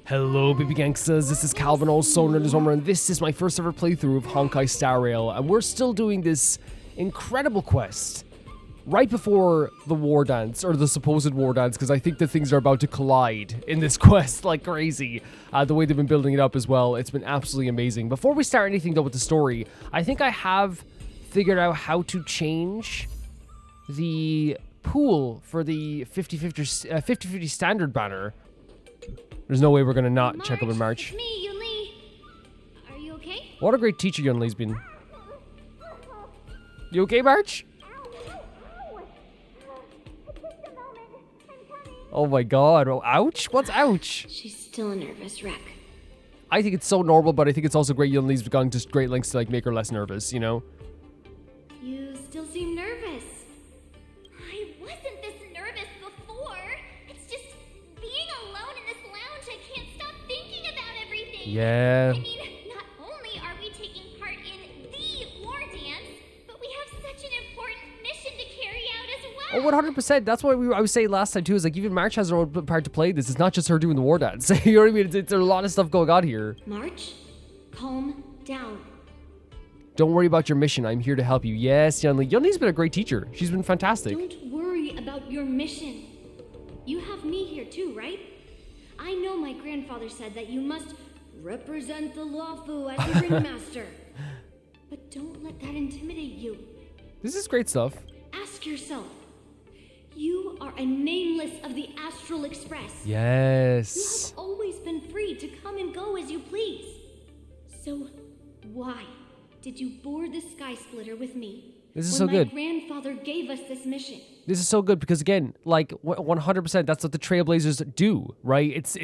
Hello baby gangsters, this is Calvin, also known as Homer, and this is my first ever playthrough of Honkai Star Rail, and we're still doing this incredible quest right before the war dance, or the supposed war dance, because I think the things are about to collide in this quest like crazy. The way they've been building it up as well, it's been absolutely amazing. Before we start anything though with the story, I think I have figured out how to change the pool for the 50-50 standard banner. There's no way we're gonna not check up in March. It's me, Yunli. Are you okay? What a great teacher Yunli's been. You okay, March? Oh my god. Oh, ouch? What's ouch? She's still a nervous wreck. I think it's so normal, but I think it's also great Yunli's gone to great lengths to like make her less nervous, you know? You still seem nervous. I wasn't this nervous before. It's just being alone in this lounge, I can't stop thinking about everything. Yeah. I mean, not only are we taking part in the war dance, but we have such an important mission to carry out as well. Oh, 100%. That's why I was saying last time too, is like even March has her own part to play this. It's not just her doing the war dance. You know what I mean? There's a lot of stuff going on here. March, calm down. Don't worry about your mission. I'm here to help you. Yes, Yunli. Yunli's been a great teacher. She's been fantastic. Don't worry about your mission. You have me here too, right? I know my grandfather said that you must represent the lawfu as a ringmaster. But don't let that intimidate you. This is great stuff. Ask yourself, you are a nameless of the Astral Express. Yes. You have always been free to come and go as you please. So why did you board the skysplitter with me? This is so good. My grandfather gave us this mission. This is so good because again, like 100%, that's what the Trailblazers do, right?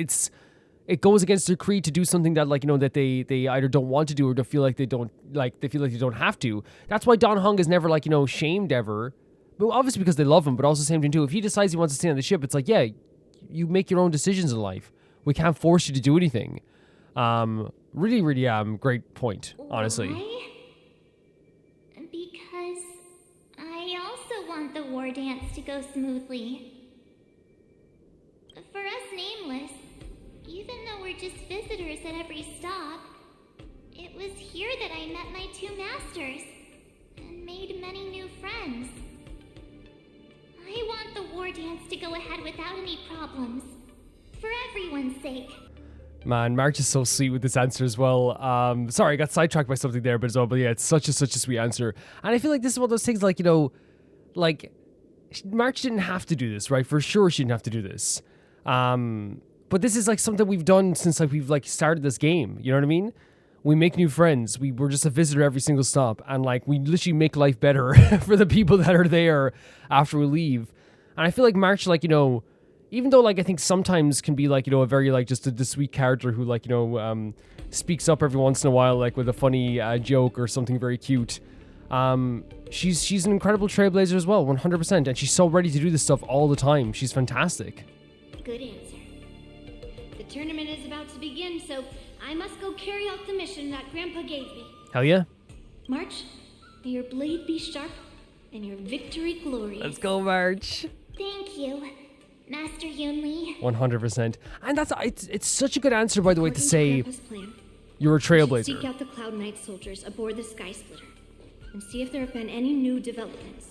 It goes against their creed to do something that, like, you know, that they either don't want to do or they feel like they don't have to. That's why Don Hung is never, like, you know, shamed ever. But obviously because they love him, but also the same thing too. If he decides he wants to stay on the ship, it's like, yeah, you make your own decisions in life. We can't force you to do anything. Really, great point, honestly. Why? Because I also want the war dance to go smoothly. For us nameless, even though we're just visitors at every stop, it was here that I met my two masters and made many new friends. I want the war dance to go ahead without any problems, for everyone's sake. Man, March is so sweet with this answer as well. Sorry, I got sidetracked by something there, but yeah, it's such a sweet answer. And I feel like this is one of those things, like, you know, like, March didn't have to do this, right? For sure she didn't have to do this. But this is like something we've done since like we've like started this game. You know what I mean? We make new friends. We're just a visitor every single stop. And like we literally make life better for the people that are there after we leave. And I feel like March, like, you know, even though like I think sometimes can be like, you know, a very like just the sweet character who like, you know, speaks up every once in a while, like with a funny joke or something very cute. She's an incredible trailblazer as well, 100%. And she's so ready to do this stuff all the time. She's fantastic. Good answer. The tournament is about to begin, so I must go carry out the mission that Grandpa gave me. Hell yeah. March, may your blade be sharp and your victory glorious. Let's go, March. Thank you, Master Yunli. 100%. And that's it's such a good answer, by the way, to say Plan, you're a trailblazer. Seek out the Cloud Knight soldiers aboard the skysplitter and see if there have been any new developments.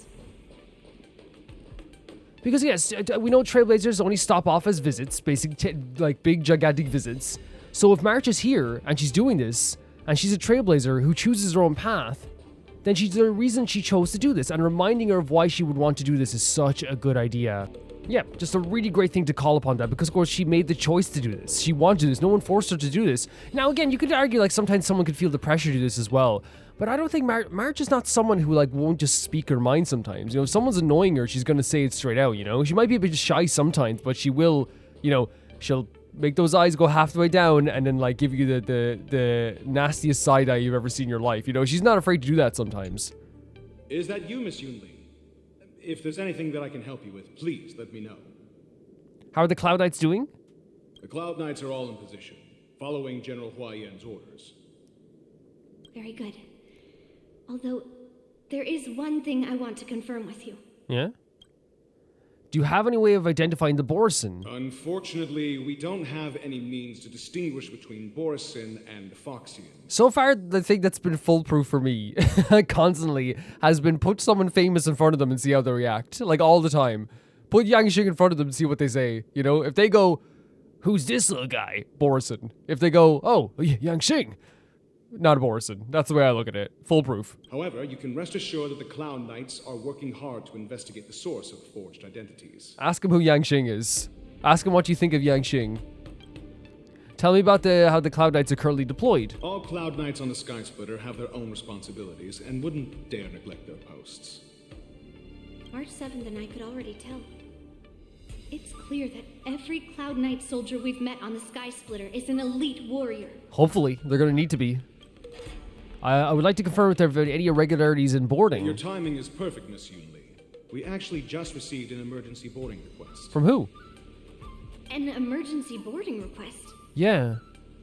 Because yes, we know trailblazers only stop off as visits, basically like big gigantic visits. So if March is here and she's doing this, and she's a trailblazer who chooses her own path, then she's the reason she chose to do this. And reminding her of why she would want to do this is such a good idea. Yeah, just a really great thing to call upon that, because of course she made the choice to do this. She wanted to do this. No one forced her to do this. Now again, you could argue like sometimes someone could feel the pressure to do this as well. But I don't think March is not someone who like won't just speak her mind sometimes. You know, if someone's annoying her, she's gonna say it straight out, you know? She might be a bit shy sometimes, but she will, you know, she'll make those eyes go half the way down and then like give you the nastiest side eye you've ever seen in your life. You know, she's not afraid to do that sometimes. Is that you, Miss Yunli? If there's anything that I can help you with, please let me know. How are the Cloud Knights doing? The Cloud Knights are all in position, following General Hua Yan's orders. Very good. Although, there is one thing I want to confirm with you. Yeah? Do you have any way of identifying the borisin? Unfortunately, we don't have any means to distinguish between borisin and Feixiao. So far, the thing that's been foolproof for me constantly has been put someone famous in front of them and see how they react. Like, all the time. Put Yanqing in front of them and see what they say. You know, if they go, who's this little guy? Borisin. If they go, oh, Yanqing. Not a borisin. That's the way I look at it. Foolproof. However, you can rest assured that the Clown Knights are working hard to investigate the source of forged identities. Ask him who Yanqing is. Ask him what you think of Yanqing. Tell me about how the Cloud Knights are currently deployed. All Cloud Knights on the skysplitter have their own responsibilities and wouldn't dare neglect their posts. March 7th and I could already tell. It's clear that every Cloud Knight soldier we've met on the skysplitter is an elite warrior. Hopefully. They're going to need to be. I would like to confirm if there are any irregularities in boarding. Your timing is perfect, Miss Yunli. We actually just received an emergency boarding request. From who? An emergency boarding request. Yeah.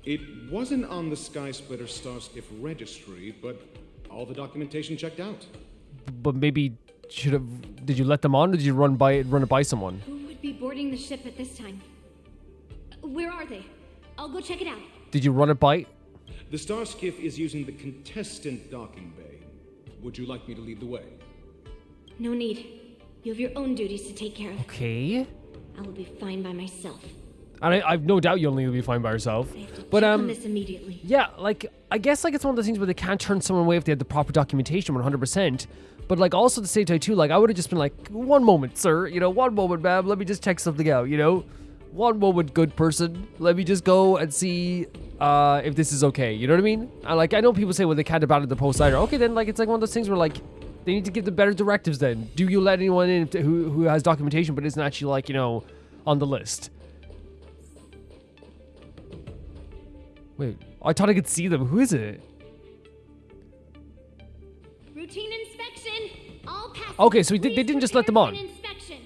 It wasn't on the skysplitter Starskiff registry, but all the documentation checked out. But maybe did you let them on or did you run it by someone? Who would be boarding the ship at this time? Where are they? I'll go check it out. Did you run it by? The Starskiff is using the contestant docking bay. Would you like me to lead the way? No need. You have your own duties to take care of. Okay. I will be fine by myself. And I've no doubt you'll be fine by yourself. I have to But check on this immediately. yeah, like I guess like it's one of those things where they can't turn someone away if they have the proper documentation 100%. But like also at the same time too, like I would have just been like, one moment, sir, you know, one moment, ma'am, let me just check something out, you know? One moment, good person. Let me just go and see if this is okay. You know what I mean? And I know people say, well, they can't abandon the post either. Okay, then like it's like one of those things where like they need to give them better directives. Then do you let anyone in who has documentation but isn't actually like, you know, on the list? Wait, I thought I could see them. Who is it? Routine inspection. All passengers. Okay, so they didn't just let them on. Inspection.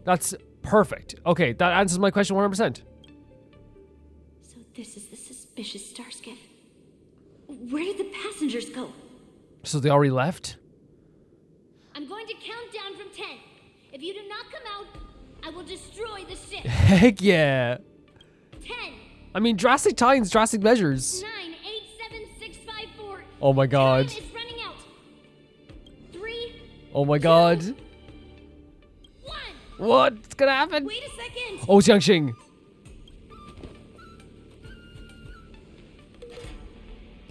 That's perfect. Okay, that answers my question 100%. So this is the suspicious Starskiff. Where did the passengers go? So they already left? I'm going to count down from 10. If you do not come out, I will destroy the ship. Heck yeah. 10, I mean, drastic times, drastic measures. 9, 8, 7, 6, 5, 4. Oh my god. Time is running out. 3. Oh my god. 1. What's gonna happen? Wait a second. Oh, it's Yanqing.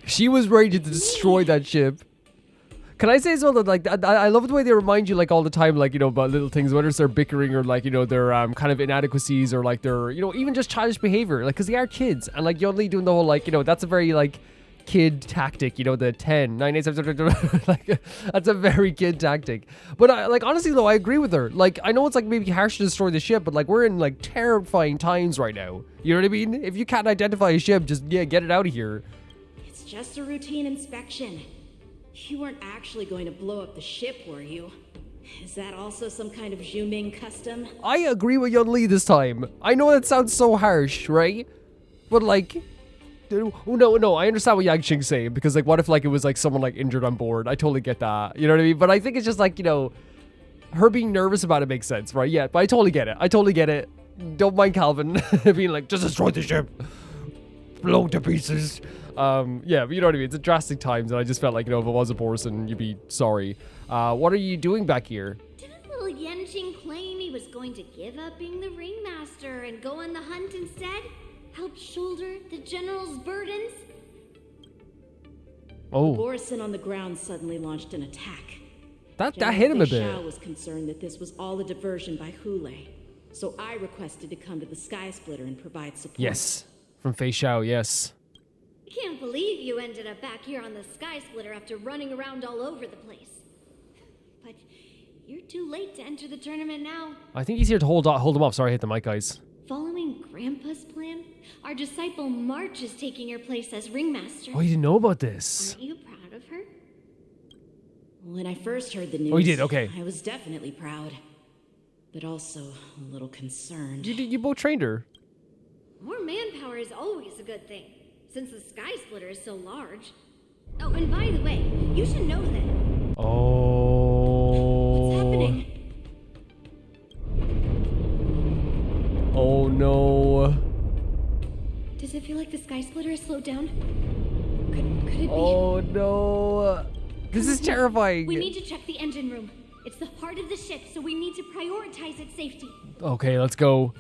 She was ready to destroy that ship. Can I say as well that like I love the way they remind you like all the time, like, you know, about little things, whether it's their bickering or like, you know, their kind of inadequacies or like their, you know, even just childish behavior, like because they are kids and like you're only doing the whole like, you know, that's a very like kid tactic, you know, the 10 9 8 7 like that's a very kid tactic. But like honestly though, I agree with her. Like I know it's like maybe harsh to destroy the ship, but like we're in like terrifying times right now. You know what I mean? If you can't identify a ship, just get it out of here. It's just a routine inspection. You weren't actually going to blow up the ship, were you? Is that also some kind of Zhuming custom? I agree with Yun Li this time. I know that sounds so harsh, right? But like, no, I understand what Yanqing's saying, because like, what if like it was like someone like injured on board? I totally get that. You know what I mean? But I think it's just like, you know, her being nervous about it makes sense, right? Yeah, but I totally get it. Don't mind Calvin being like, just destroy the ship. Blow to pieces. Yeah, but you know what I mean? It's a drastic times, and I just felt like, you know, if it was a borisin, you'd be sorry. What are you doing back here? Didn't little Yanqing claim he was going to give up being the ringmaster and go on the hunt instead? Help shoulder the general's burdens? Oh, Borisin on the ground suddenly launched an attack. that hit him a bit. Feixiao was concerned that this was all a diversion by Hoolay, so I requested to come to the skysplitter and provide support. Yes, from Feixiao, yes. Can't believe you ended up back here on the skysplitter after running around all over the place. But you're too late to enter the tournament now. I think he's here to hold him off. Sorry, I hit the mic, guys. Following Grandpa's plan, our disciple March is taking your place as ringmaster. Oh, you didn't know about this? Aren't you proud of her? When I first heard the news, Oh, you did? Okay. I was definitely proud, but also a little concerned. You both trained her. More manpower is always a good thing, since the skysplitter is so large. Oh, and by the way, you should know that. Oh. What's happening? Does it feel like the skysplitter has slowed down? Could it be? Oh no. This is terrifying. We need to check the engine room. It's the heart of the ship, so we need to prioritize its safety. Okay, let's go.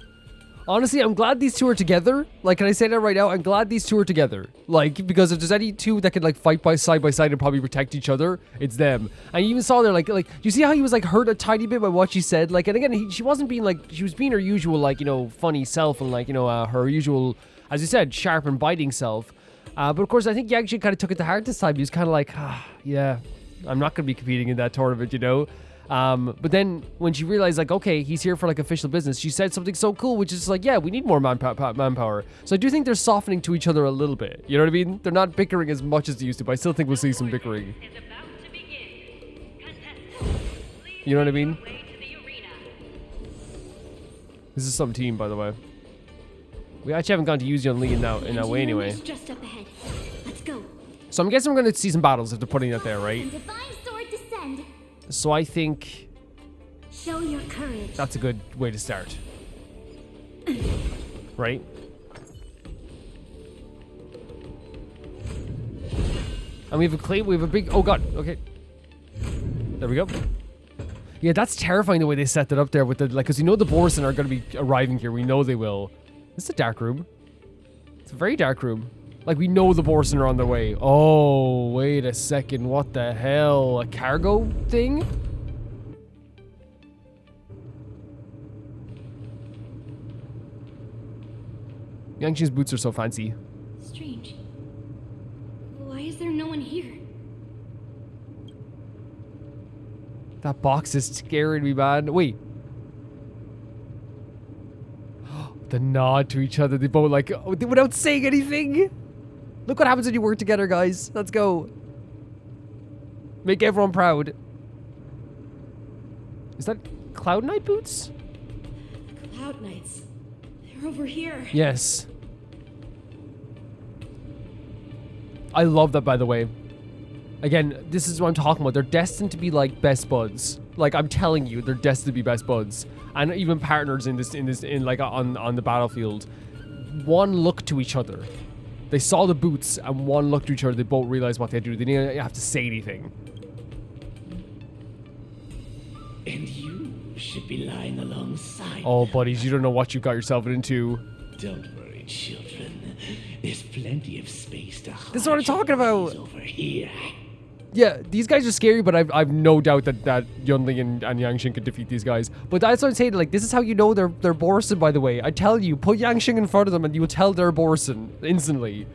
Honestly, I'm glad these two are together. Like, can I say that right now? I'm glad these two are together. Like, because if there's any two that can, like, fight by side and probably protect each other, it's them. And you even saw there, like, you see how he was, like, hurt a tiny bit by what she said? Like, and again, she wasn't being, like, she was being her usual, like, you know, funny self and, like, you know, her usual, as you said, sharp and biting self. But, of course, I think Yanqing kind of took it to heart this time. He was kind of like, yeah, I'm not going to be competing in that tournament, you know? But then when she realized, like, okay, he's here for like official business, she said something so cool, which is like, yeah, we need more manpower. So I do think they're softening to each other a little bit. You know what I mean? They're not bickering as much as they used to, but I still think we'll see some bickering. You know what I mean? This is some team, by the way. We actually haven't gone to use Yun Li in that way anyway. Just up ahead. Let's go. So I'm guessing we're going to see some battles if they're putting that there, right? And divine sword descend. So I think Show your courage. that's a good way to start. Right? And we have a claim, we have a big, oh god, okay. There we go. Yeah, that's terrifying the way they set that up there with the, like, because you know the borisin are going to be arriving here. We know they will. This is a dark room. It's a very dark room. Like, we know the borisin are on their way. Oh, wait a second. What the hell? A cargo thing? Yanqing's boots are so fancy. Strange. Why is there no one here? That box is scaring me, man. Wait. The nod to each other. They both like, without saying anything. Look what happens when you work together, guys. Let's go. Make everyone proud. Is that Cloud Knight boots? Cloud Knights. They're over here. Yes. I love that, by the way. Again, this is what I'm talking about. They're destined to be like best buds. Like, I'm telling you, they're destined to be best buds. And even partners in like on the battlefield. One look to each other. They saw the boots and one look to each other. They both realized what they had to do. They didn't have to say anything. And you should be lying alongside. Oh, buddies, you don't know what you got yourself into. Don't worry, children. There's plenty of space to hide. This is what I'm talking about. Over here. Yeah, these guys are scary, but I've no doubt that Yun Li and Yanqing can defeat these guys. But that's what I'm saying. Like, this is how you know they're borisin, by the way. I tell you, put Yanqing in front of them and you will tell they're borisin instantly.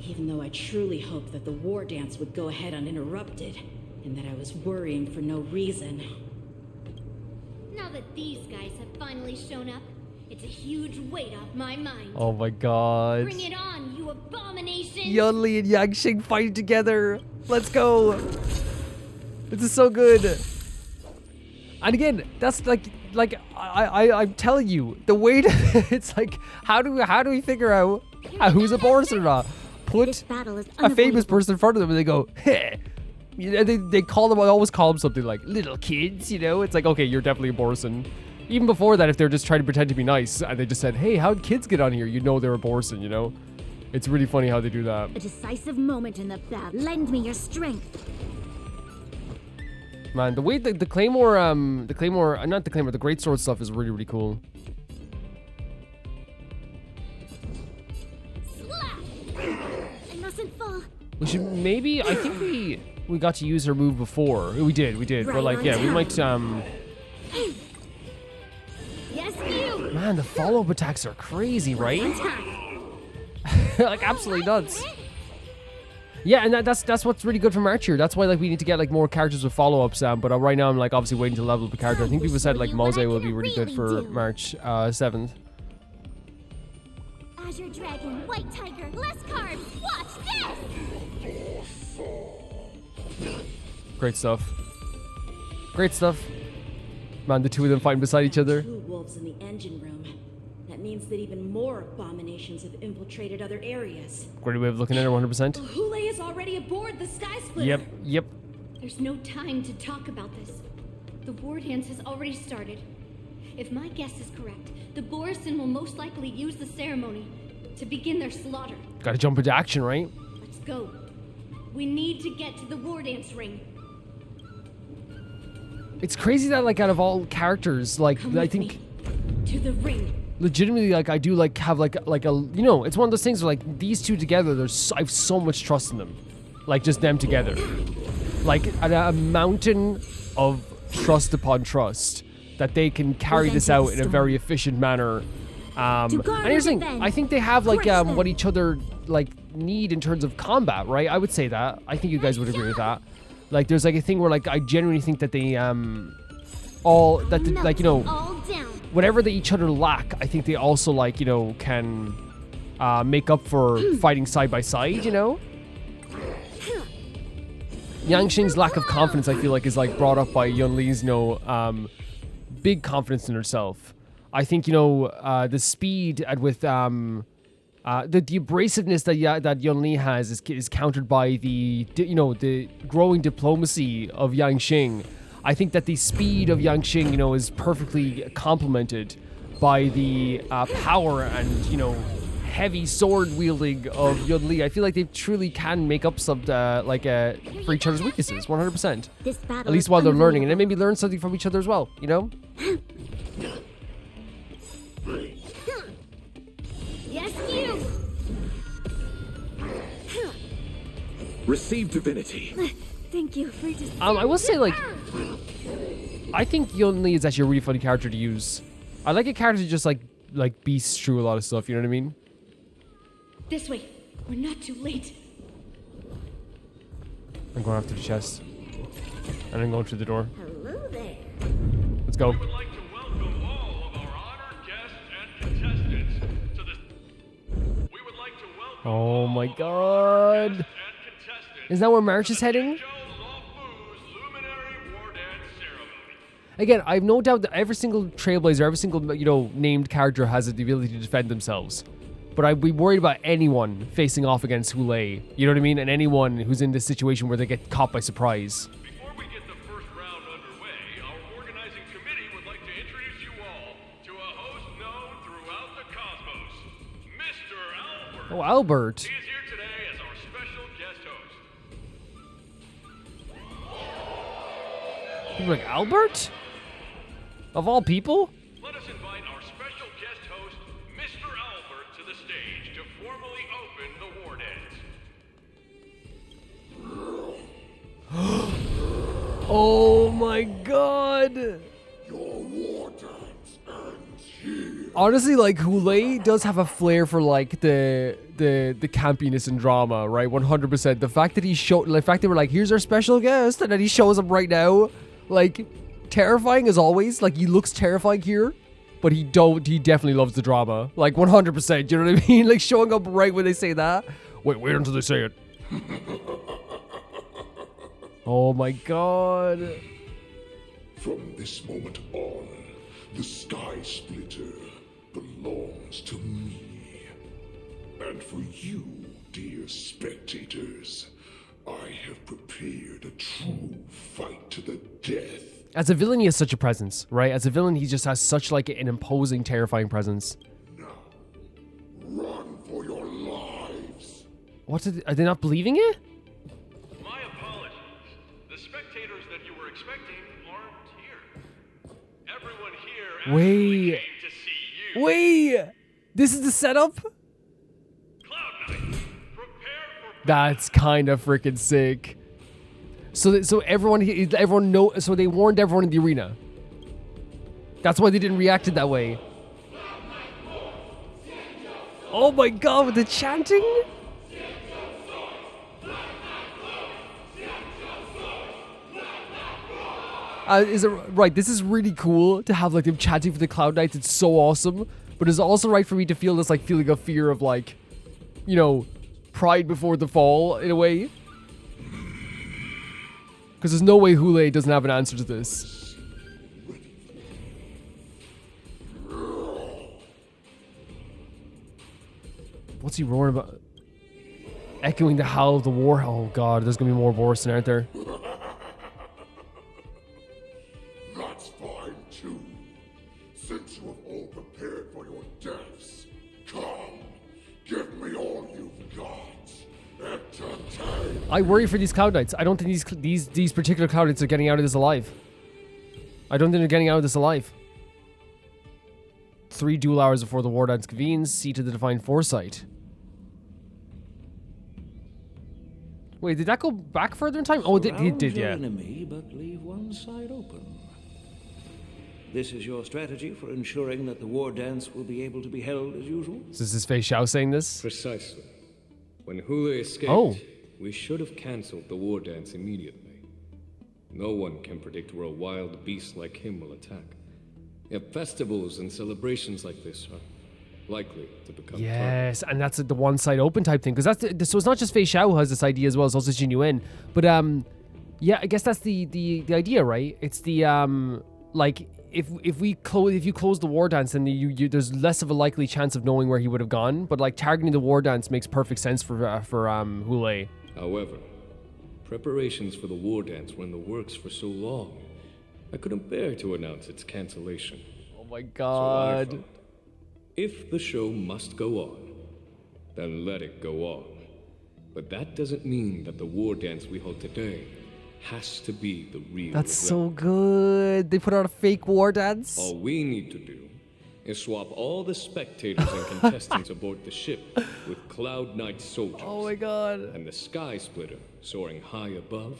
Even though I truly hoped that the war dance would go ahead uninterrupted, and that I was worrying for no reason. Now that these guys have finally shown up, it's a huge weight off my mind. Oh my god. Bring it on, you abomination! Yun Li and Yanqing fighting together. Let's go. This is so good. And again, that's like I'm telling you, the way to, it's like, how do we figure out who's a borisin or not? Put This battle is a famous unavoidable. person in front of them and they go, hey. You know, they call them, I always call them something like little kids, you know? It's like, okay, you're definitely a borisin. Even before that, if they're just trying to pretend to be nice and they just said, hey, how'd kids get on here? You know they're a borisin, you know? It's really funny how they do that. A decisive moment in the battle. Lend me your strength. Man, the way the Claymore, not the Claymore, the Greatsword stuff is really, really cool. Slap! I mustn't fall. We should maybe, I think we got to use her move before. We did. But Right like, on yeah, we time. might, Yes, you! man, the follow-up attacks are crazy, right? Like, absolutely nuts. Yeah, and that's what's really good for March here. That's why, like, we need to get, like, more characters with follow-ups, but right now I'm, like, obviously waiting to level up the character. I think people said, like, Mose will be really good for March 7th. Azure Dragon, White Tiger, less carbs. Watch this! Great stuff. Great stuff. Man, the two of them fighting beside each other. Two wolves in the engine room. That means that even more abominations have infiltrated other areas. Great way of looking at it, 100%. Hoolay is already aboard the skysplitter. Yep. There's no time to talk about this. The war dance has already started. If my guess is correct, the borisin will most likely use the ceremony to begin their slaughter. Gotta jump into action, right? Let's go. We need to get to the wardance ring. It's crazy that, like, out of all characters, like, Come I with think... me. To the ring. Legitimately, like, I do, like, have, like a, you know, it's one of those things where, like, these two together, I have so much trust in them. Like, just them together. Like, a mountain of trust upon trust that they can carry this out in a very efficient manner. And here's the thing, I think they have, like, what each other, like, need in terms of combat, right? I would say that. I think you guys would agree with that. Like, there's, like, a thing where, like, I genuinely think that they, like, you know, whatever they each other lack, I think they also, like, you know, can make up for fighting side by side, you know? Yanqing's lack of confidence, I feel like, is, like, brought up by Yunli's, you know, big confidence in herself. I think, you know, the speed at with, the abrasiveness that Yunli has is countered by the, you know, the growing diplomacy of Yanqing. I think that the speed of Yanqing, you know, is perfectly complemented by the power and, you know, heavy sword wielding of Yunli. I feel like they truly can make up some, for each other's weaknesses, 100%. At least while they're learning, and then maybe learn something from each other as well, you know? Yes, you! Receive divinity. Thank you for just... I will say, like, I think Yunli is actually a really funny character to use. I like a character to just, like beast through a lot of stuff, you know what I mean? This way. We're not too late. I'm going after the chest. And I'm going through the door. Hello there. Let's go. We would like to welcome all of our honored guests and contestants to this. We would like to welcome Oh my god. and contestants Is that where March is heading? to Lawfu's Luminary Wardance Ceremony. Again, I have no doubt that every single Trailblazer, every single, you know, named character has the ability to defend themselves. But I'd be worried about anyone facing off against Hoolay. You know what I mean? And anyone who's in this situation where they get caught by surprise. Before we get the first round underway, our organizing committee would like to introduce you all to a host known throughout the cosmos, Mr. Albert. Oh, Albert. He is here today as our special guest host. You're like, Albert? Of all people? Let us invite our special guest host, Mr. Albert, to the stage to formally open the wardance. Oh my god. Honestly, like, Hoolay does have a flair for, like, the campiness and drama, right? 100%. The fact that they were like, here's our special guest, and then he shows up right now, like, terrifying as always. Like, he looks terrifying here, but he definitely loves the drama. Like, 100%, you know what I mean? Like, showing up right when they say that. Wait until they say it. Oh my god. From this moment on, the skysplitter belongs to me. And for you, dear spectators, I have prepared a true fight to the death. As a villain, he has such a presence, right? As a villain, he just has such, like, an imposing, terrifying presence. Now, run for your lives. Are they not believing it? My apologies. The spectators that you were expecting aren't here. Everyone here actually came to see you. Wait! This is the setup? Cloud Knight, prepare for That's kind of freaking sick. So everyone know. So they warned everyone in the arena. That's why they didn't react it that way. Oh my god, with the chanting? Is it right? This is really cool to have, like, them chanting for the Cloud Knights. It's so awesome. But it's also right for me to feel this, like, feeling of fear of, like, you know, pride before the fall in a way. Because there's no way Hoolay doesn't have an answer to this. What's he roaring about? Echoing the howl of the war. Oh god, there's gonna be more borisin, aren't there? That's fine too. Say I worry for these Cloud Knights. I don't think these particular Cloud Knights are getting out of this alive. I don't think they're getting out of this alive. 3 dual hours before the wardance convenes. See to the Divine Foresight. Wait, did that go back further in time? Oh, it did, yeah. Enemy, but leave one side open. This is your strategy for ensuring that the war dance will be able to be held as usual? So this is Feixiao saying this? Precisely. When Hoolay escaped, we should have cancelled the war dance immediately. No one can predict where a wild beast like him will attack. Yet festivals and celebrations like this are likely to become Yes, and that's the one side open type thing. Because so it's not just Feixiao who has this idea as well, it's also Jin Yuan. But yeah, I guess that's the idea, right? It's the like if you close the war dance, then there's less of a likely chance of knowing where he would have gone. But like targeting the war dance makes perfect sense for Hoolay. However, preparations for the war dance were in the works for so long, I couldn't bear to announce its cancellation. Oh my So I god. thought, if the show must go on, then let it go on. But that doesn't mean that the war dance we hold today has to be the real That's so event. good. They put out a fake war dance. All we need to do is swap all the spectators and contestants aboard the ship with Cloud Knight soldiers. Oh my god. And the sky splitter, soaring high above,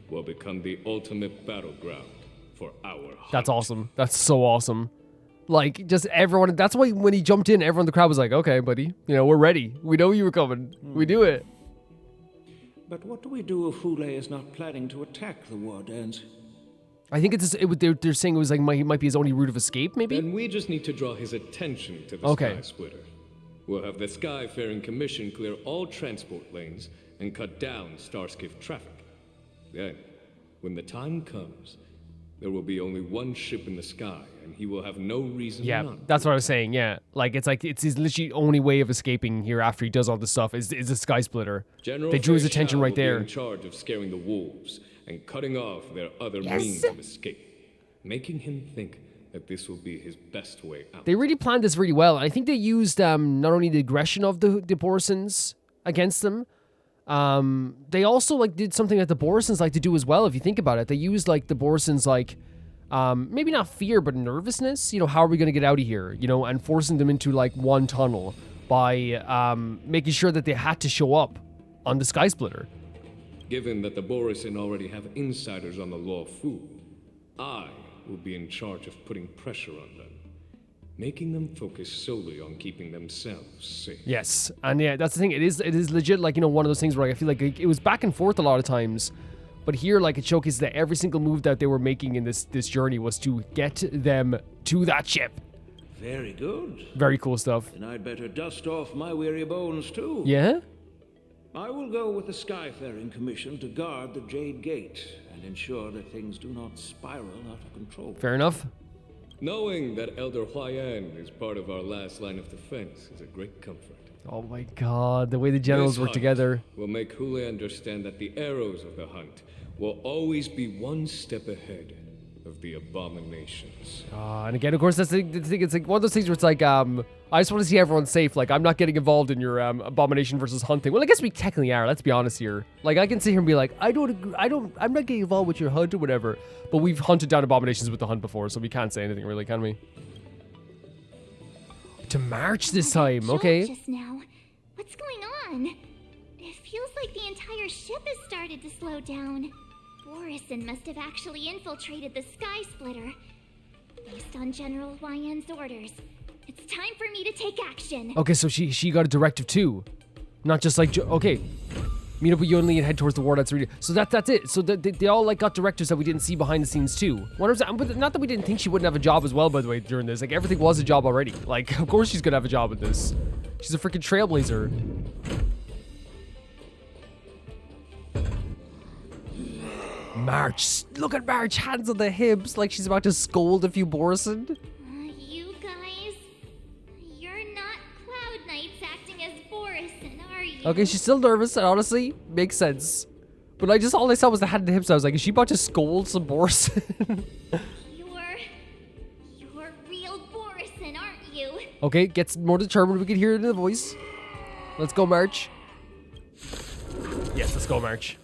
will become the ultimate battleground for our hunt. That's awesome. That's so awesome. Like, just everyone. That's why when he jumped in, everyone in the crowd was like, okay, buddy. You know, we're ready. We know you were coming. We do it. But what do we do if Hoolay is not planning to attack the war dance? I think they're saying it was like he might be his only route of escape, maybe? Then we just need to draw his attention to the Okay. sky splitter. We'll have the Skyfaring Commission clear all transport lanes and cut down Starskiff traffic. Then, when the time comes, there will be only one ship in the sky, and he will have no reason Yeah, not that's to. what I was saying, yeah. Like it's his literally only way of escaping here after he does all this stuff is a sky splitter. General They drew his Feixiao attention right will be there. in charge of scaring the wolves and cutting off their other means of escape, making him think that this will be his best way out. They really planned this really well. I think they used not only the aggression of the Borisins against them, they also like did something that the Borisins like to do as well. If you think about it, they used like the Borisins like maybe not fear but nervousness. You know, how are we going to get out of here? You know, and forcing them into like one tunnel by making sure that they had to show up on the sky splitter. Given that the borisin already have insiders on the Law Fu, I will be in charge of putting pressure on them, making them focus solely on keeping themselves safe. Yes, and yeah, that's the thing. It is legit like, you know, one of those things where I feel like it was back and forth a lot of times, but here like it showcases that every single move that they were making in this journey was to get them to that ship. Very good. Very cool stuff. Then I'd better dust off my weary bones too. Yeah? I will go with the Skyfaring Commission to guard the Jade Gate and ensure that things do not spiral out of control. Fair enough. Knowing that Elder Huayan is part of our last line of defense is a great comfort. Oh my god, the way the generals This work hunt together. will make Hoolay understand that the arrows of the hunt will always be one step ahead of the abominations. And again, of course, that's the thing. It's like one of those things where it's like, I just want to see everyone safe. Like, I'm not getting involved in your abomination versus hunting. Well, I guess we technically are. Let's be honest here. Like, I can sit here and be like, I'm not getting involved with your hunt or whatever. But we've hunted down abominations with the hunt before, so we can't say anything really, can we? To march this time, okay. Just now. What's going on? It feels like the entire ship has started to slow down. Borisin must have actually infiltrated the sky splitter. Based on General Huayan's orders, it's time for me to take action. Okay, so she got a directive too, not just like okay, meet up with Yunli and head towards the war. That's really so that's it. So they all like got directives that we didn't see behind the scenes too. But not that we didn't think she wouldn't have a job as well. By the way, during this, like everything was a job already. Like of course she's gonna have a job with this. She's a freaking trailblazer. March, look at March, hands on the hips, like she's about to scold a few Borisin. You guys, you're not Cloud Knights acting as Borisin, are you? Okay, she's still nervous, and honestly, makes sense. But all I saw was the hand and the hips. I was like, is she about to scold some Borisin? You're real Borisin, aren't you? Okay, gets more determined. We can hear it in the voice. Let's go, March. Yes, let's go, March.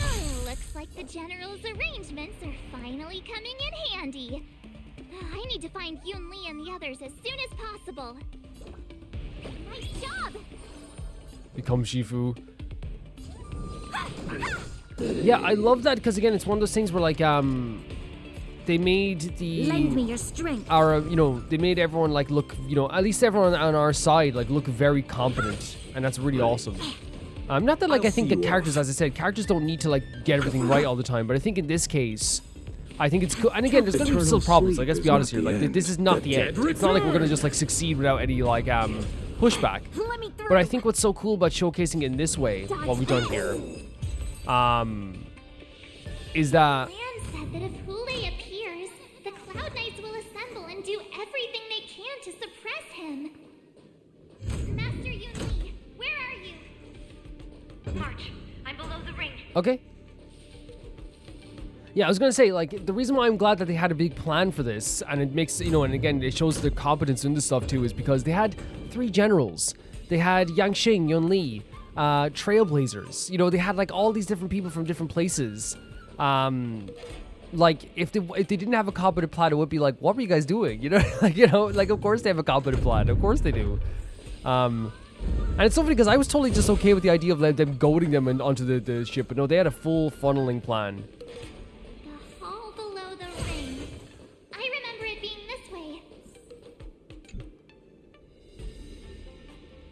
Oh, looks like the General's arrangements are finally coming in handy. I need to find Yunli and the others as soon as possible. Nice job! Become Shifu. Yeah, I love that because again, it's one of those things where like they made Lend me your strength. our they made everyone like look at least everyone on our side like look very competent, and that's really awesome. Not that like I think the characters, as I said, characters don't need to like get everything right all the time, but I think in this case, I think it's cool. And again, there's gonna be still problems. Like, let's be honest here. Like, this is not the end. It's not like we're gonna just like succeed without any like pushback. But I think what's so cool about showcasing it in this way, what we've done here, is that. Lan said that if Hoolay appears, the Cloud Knights will assemble and do everything they can to suppress him. Master Yunli, where are you? March, I'm below the ring. Okay. Yeah, I was gonna say, like, the reason why I'm glad that they had a big plan for this, and it makes, and again, it shows their competence in this stuff too, is because they had 3 generals. They had Yanqing, Yunli, trailblazers. They had like all these different people from different places. Like if they didn't have a competent plan, it would be like, what were you guys doing? Like of course they have a competent plan. Of course they do. And it's so funny because I was totally just okay with the idea of them goading them onto the ship, but no, they had a full funneling plan. The hall below the ring. I remember it being this way.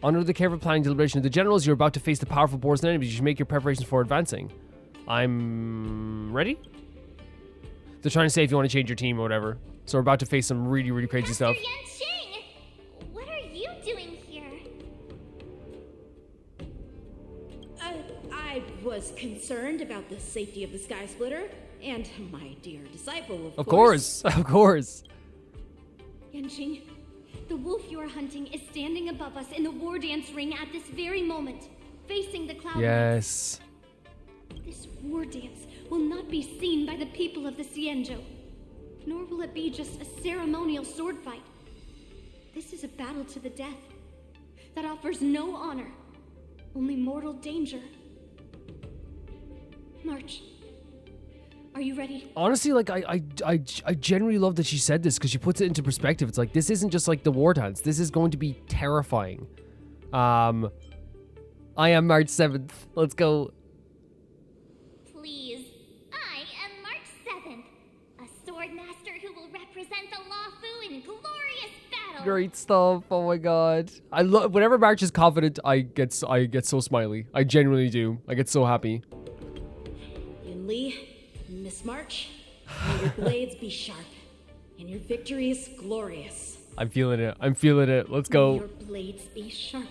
Under the careful planning deliberation of the generals, you're about to face the powerful borisin enemies. You should make your preparations for advancing. I'm ready? They're trying to say if you want to change your team or whatever. So we're about to face some really, really crazy stuff. Yanqing! What are you doing here? I was concerned about the safety of the skysplitter and my dear disciple, Of course. Yanqing, the wolf you are hunting is standing above us in the war dance ring at this very moment, facing the cloud. Yes. This war dance will not be seen by the people of the Xianzhou, nor will it be just a ceremonial sword fight. This is a battle to the death that offers no honor, only mortal danger. March, are you ready? Honestly, like I genuinely love that she said this because she puts it into perspective. It's like this isn't just like the war dance. This is going to be terrifying. I am March 7th. Let's go. Please. I am March 7th, a sword master who will represent the Luofu in glorious battle. Great stuff. Oh my god. I love whenever March is confident, I get so smiley. I genuinely do. I get so happy. Yunli, Miss March, may your blades be sharp and your victories glorious. I'm feeling it. Let's May go. your blades be sharp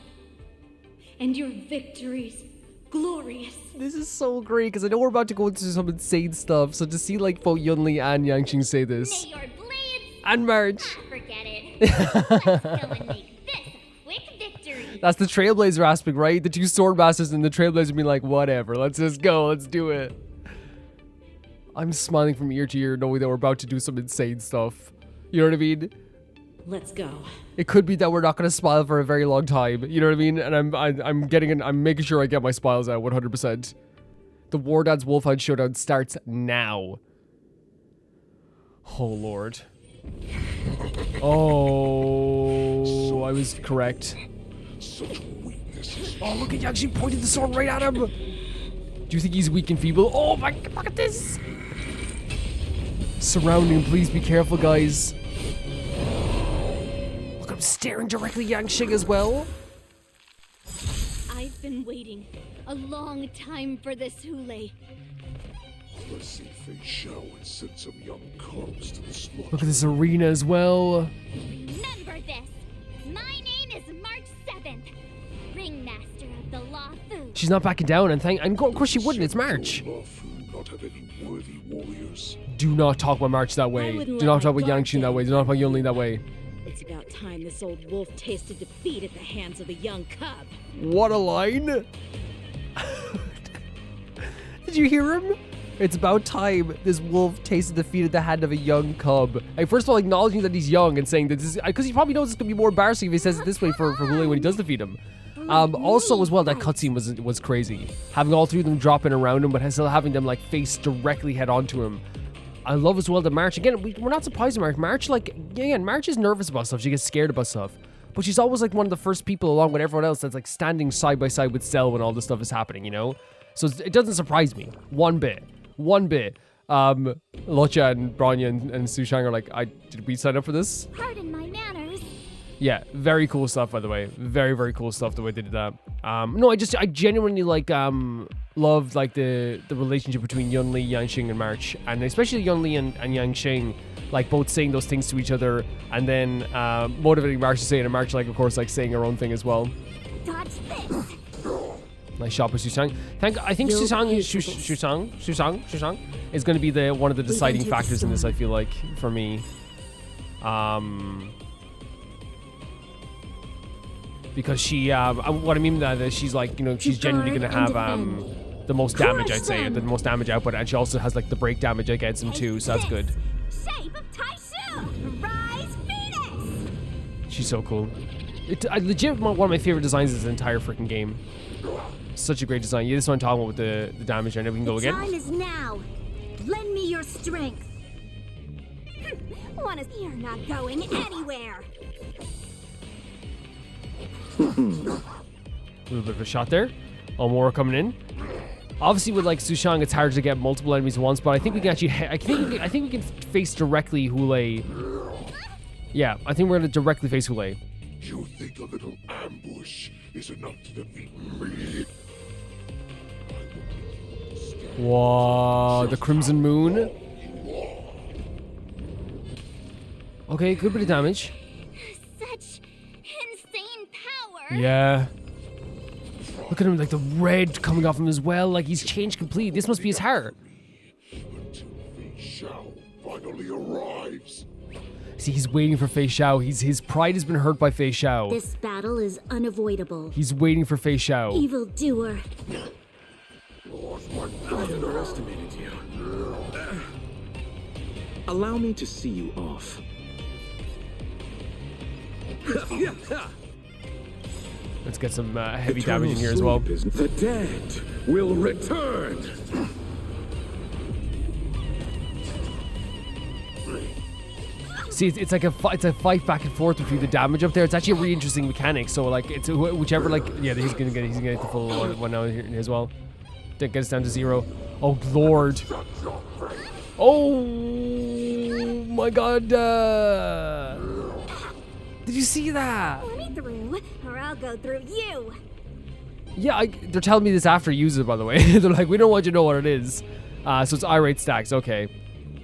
and your victories glorious. This is so great because I know we're about to go into some insane stuff. So to see like both Yunli and Yanqing say this. May your blades... And March. Forget it. Let's go and make this a quick victory. That's the Trailblazer aspect, right? The 2 Swordmasters and the Trailblazer being like, whatever, let's just go, let's do it. I'm smiling from ear to ear knowing that we're about to do some insane stuff. You know what I mean? Let's go. It could be that we're not going to smile for a very long time. You know what I mean? And I'm making sure I get my smiles out 100%. The Wardance Wolfhound Showdown starts now. Oh, Lord. Oh, I was correct. Such weakness. Oh, look at Yanqing pointing the sword right at him. Do you think he's weak and feeble? Oh my god, look at this. Surrounding, please be careful, guys. Look, I'm staring directly at Yanqing as well. I've been waiting a long time for this, Hoolay. Let's see Feixiao and send some young cubs to the slaughter. Look at this arena as well. Remember this. My name is March 7th, Ringmaster of the Luofu. She's not backing down, and of course she wouldn't. It's March. Luofu not have any worthy warriors. Do not talk about March that way. wouldn't Do let not talk my about guard Yanqing that down. way. Do not talk about Yunli that way. It's about time this old wolf tasted defeat at the hands of a young cub. What a line. Did you hear him? It's about time this wolf tasted defeat at the hand of a young cub. Like, first of all, acknowledging that he's young and saying that this is... Because he probably knows it's going to be more embarrassing if he says it this way for Hoolay when he does defeat him. Also, as well, that cutscene was crazy. Having all three of them drop in around him, but still having them like face directly head onto him. I love as well that March, again, we're not surprised at March. March, like, again, March is nervous about stuff. She gets scared about stuff. But she's always like one of the first people along with everyone else that's like standing side by side with Cell when all this stuff is happening, you know? So it doesn't surprise me. One bit. Locha and Bronya and Sushang are like, did we sign up for this? Pardon my manners. Yeah, very cool stuff, by the way. Very, very cool stuff the way they did that. No, I genuinely like love like the relationship between Yunli, Yanqing, and March, and especially Yunli and Yanqing, like both saying those things to each other, and then motivating March to say it, and March, like, of course, like saying her own thing as well. Dodge this. Nice shot by Sushang. I think Sushang is going to be one of the deciding factors in this, I feel like, for me. Because she, what I mean that she's like, you know, she's genuinely going to have the most damage, I'd say, the most damage output, and she also has like the break damage against him too, so that's good. Shape of Taishu. Rise Phoenix. She's so cool. Legit one of my favorite designs of this entire freaking game. Such a great design. Yeah, this is what I'm talking about with the damage, and we can go again. Time is now. Lend me your strength. You're not going anywhere. A little bit of a shot there. More coming in. Obviously, with like Sushang, it's hard to get multiple enemies at once, but I think we can actually. I think we can face directly Hoolay. Yeah, I think we're gonna directly face Hoolay. You think a little ambush is enough to defeat me? Whoa, the Crimson Moon. Okay, good bit of damage. Such insane power. Yeah. Look at him, like the red coming off him as well. Like he's changed completely. This must be his heart. Until Feixiao finally arrives. See, he's waiting for Feixiao. His pride has been hurt by Feixiao. This battle is unavoidable. He's waiting for Feixiao. Evildoer. I underestimated you. Allow me to see you off. Let's get some heavy damage in here as well. The dead will return. See, it's like a fight back and forth between the damage up there. It's actually a really interesting mechanic. So like, it's whichever, like, yeah, he's gonna get the full one now here as well. That gets down to 0. Oh Lord! Oh my God! Did you see that? Let me through, or I'll go through you. Yeah, they're telling me this after you use it, by the way. They're like, we don't want you to know what it is. So it's irate stacks. Okay.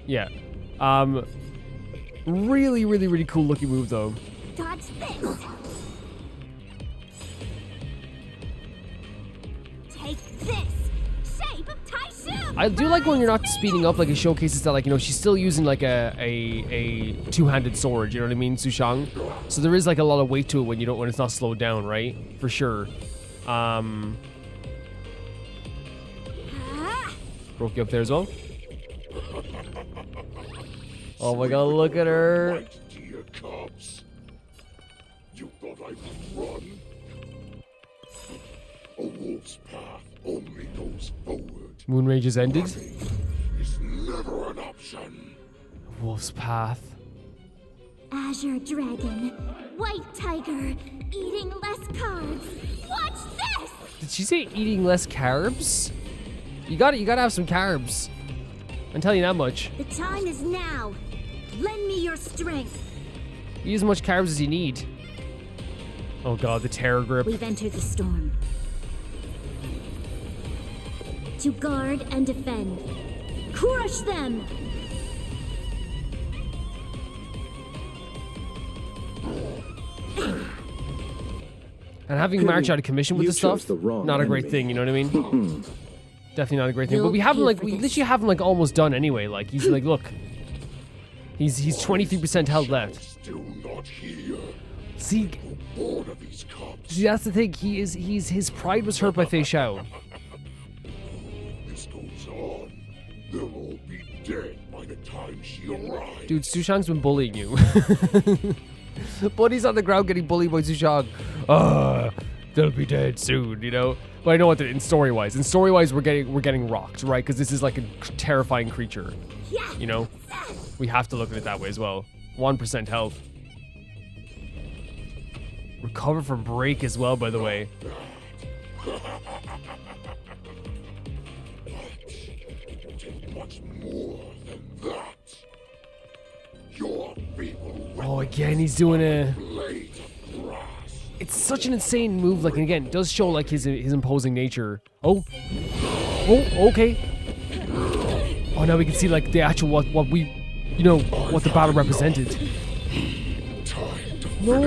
Yeah. Really, really, really cool looking move though. Dodge this. Take this. Shape of Taishu. I do like when you're not speeding up, like it showcases that, like, you know, she's still using like a two-handed sword, you know what I mean, Sushang? So there is like a lot of weight to it when it's not slowed down, right? For sure. Broke you up there as well. Oh my God, look at her. Right, dear cubs. You thought I would run? A wolf's path only goes forward. Moon Rage has ended. Is never an option. Wolf's Path. Azure Dragon. White Tiger. Eating less carbs. Watch this! Did she say eating less carbs? You gotta have some carbs. I'm telling you that much. The time is now. Lend me your strength. Eat as much carbs as you need. Oh God, the terror grip. We've entered the storm. To guard and defend. Crush them! And having March out of commission with this stuff, not a great enemy. thing, you know what I mean? Definitely not a great thing. But we have him like, we literally have him like almost done anyway. Like, he's like, look. He's 23% health left. Still not here. See, Bored of these cubs. see, that's the thing. His pride was hurt by Feixiao. This goes on. They'll all be dead by the time she arrives. Dude, Sushang's been bullying you. Buddy's on the ground getting bullied by Sushang. They'll be dead soon, you know? But I know what in story-wise. In story-wise, we're getting rocked, right? Because this is like a terrifying creature. You know? We have to look at it that way as well. 1% health. Recover from break as well, by the way. Much more than that. Your people. Oh, again, he's doing a. Blade grass. It's such an insane move. Like, and again, it does show like his imposing nature. Oh, okay. Oh, now we can see like the actual what we, you know, what the battle represented. No,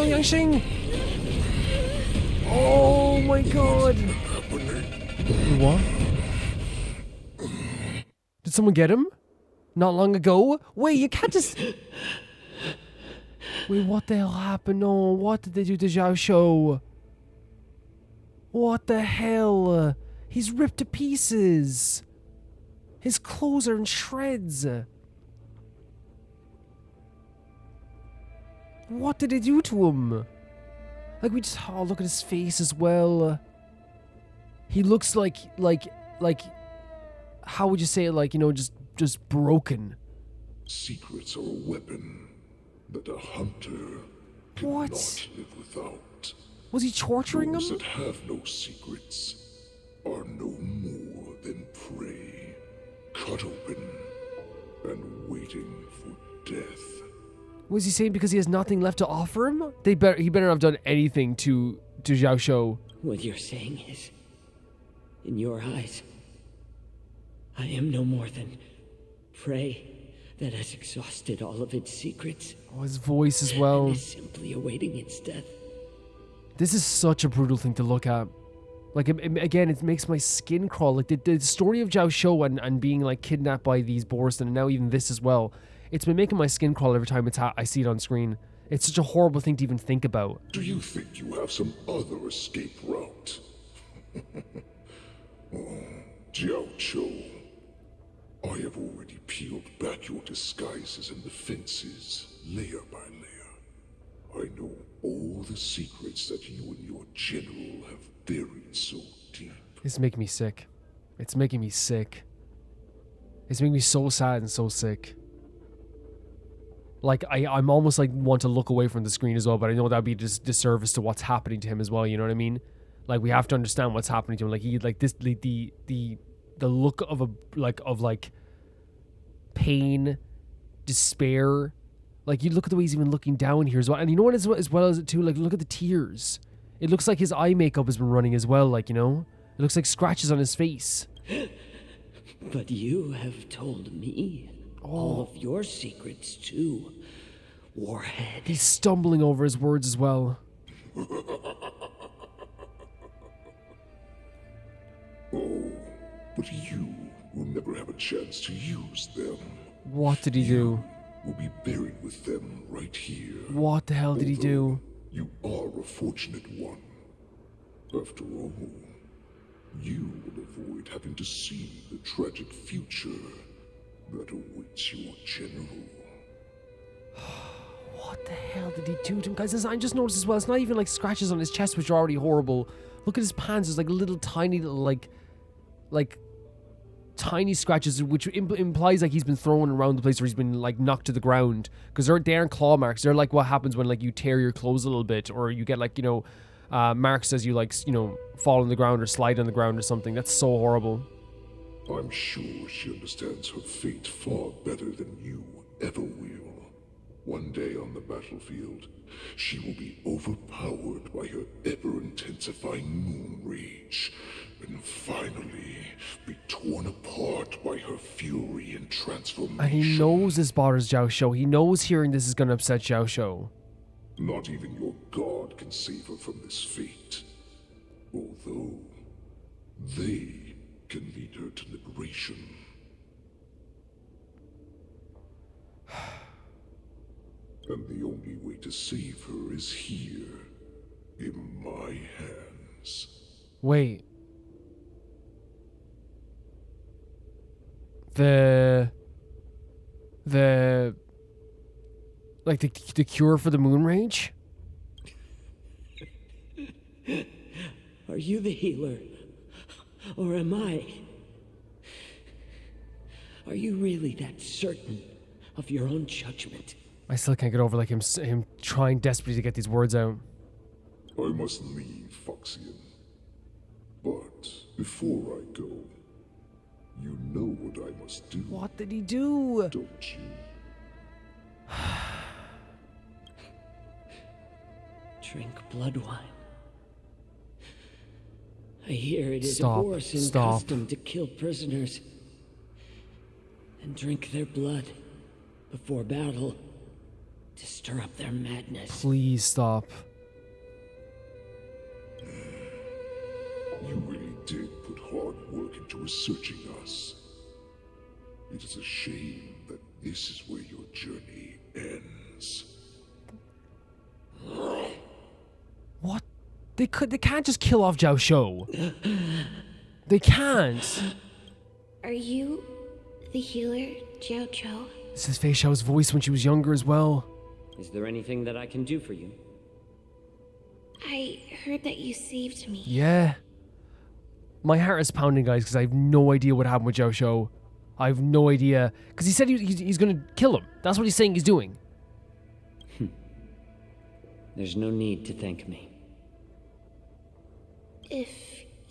Yanqing! Oh my god! What? Did someone get him? Not long ago? Wait, you can't just... Wait, what the hell happened? No, what did they do to Jiaoqiu? What the hell? He's ripped to pieces. His clothes are in shreds. What did they do to him? Like, we just... Oh, look at his face as well. He looks like... How would you say it? Like, you know, just broken. Secrets are a weapon that a hunter cannot live without. Was he torturing Those him? that have no secrets are no more than prey, cut open and waiting for death. Was he saying because he has nothing left to offer him? He better not have done anything to Jiaoqiu. What you're saying is, in your eyes, I am no more than prey that has exhausted all of its secrets. Oh, his voice as well. And is simply awaiting its death. This is such a brutal thing to look at. Like, again, it makes my skin crawl. Like, the story of Jiaoqiu and being, like, kidnapped by these borisin, and now even this as well. It's been making my skin crawl every time I see it on screen. It's such a horrible thing to even think about. Do you think you have some other escape route? Oh, Jiaoqiu. I have already peeled back your disguises and defenses, layer by layer. I know all the secrets that you and your general have buried so deep. It's making me sick. It's making me sick. It's making me so sad and so sick. Like, I'm almost like want to look away from the screen as well, but I know that'd be just disservice to what's happening to him as well, you know what I mean? Like, we have to understand what's happening to him. Like, he, like, this, the look of pain, despair. Like, you look at the way he's even looking down here as well. And you know what, as well as it too, like, look at the tears. It looks like his eye makeup has been running as well, like, you know? It looks like scratches on his face. But you have told me all of your secrets too, Warhead. He's stumbling over his words as well. Oh, but you will never have a chance to use them. What did he do? Will be buried with them right here. What the hell did he do? You are a fortunate one. After all, you will avoid having to see the tragic future that awaits your general. What the hell did he do to him? Guys, I just noticed as well, it's not even like scratches on his chest, which are already horrible. Look at his pants, there's like little tiny, like tiny scratches, which implies like he's been thrown around the place, or he's been like knocked to the ground. Because they aren't claw marks, they're like what happens when like you tear your clothes a little bit, or you get like, you know, marks as you like, you know, fall on the ground or slide on the ground or something. That's so horrible. I'm sure she understands her fate far better than you ever will. One day on the battlefield, she will be overpowered by her ever-intensifying moon rage, and finally be torn apart by her fury and transformation. And he knows this bothers Jiaoqiu. He knows hearing this is going to upset Jiaoqiu. Not even your god can save her from this fate. Although, they can lead her to liberation. And the only way to save her is here, in my hands. Wait. The like the cure for the moon rage? Are you the healer? Or am I? Are you really that certain of your own judgment? I still can't get over like him trying desperately to get these words out. I must leave, Foxian. But before I go, you know what I must do. What did he do? Don't you? Drink blood wine. I hear it is Stop, a borisin stop. custom to kill prisoners and drink their blood before battle to stir up their madness. Please stop. You really did put hard work into researching us. It is a shame that this is where your journey ends. What? They can't just kill off Jiaoqiu. They can't. Are you the healer, Jiaoqiu? This is Feixiao's voice when she was younger as well. Is there anything that I can do for you? I heard that you saved me. Yeah. My heart is pounding, guys, because I have no idea what happened with Jiaoqiu. I have no idea. Because he said he's going to kill him. That's what he's saying he's doing. There's no need to thank me. If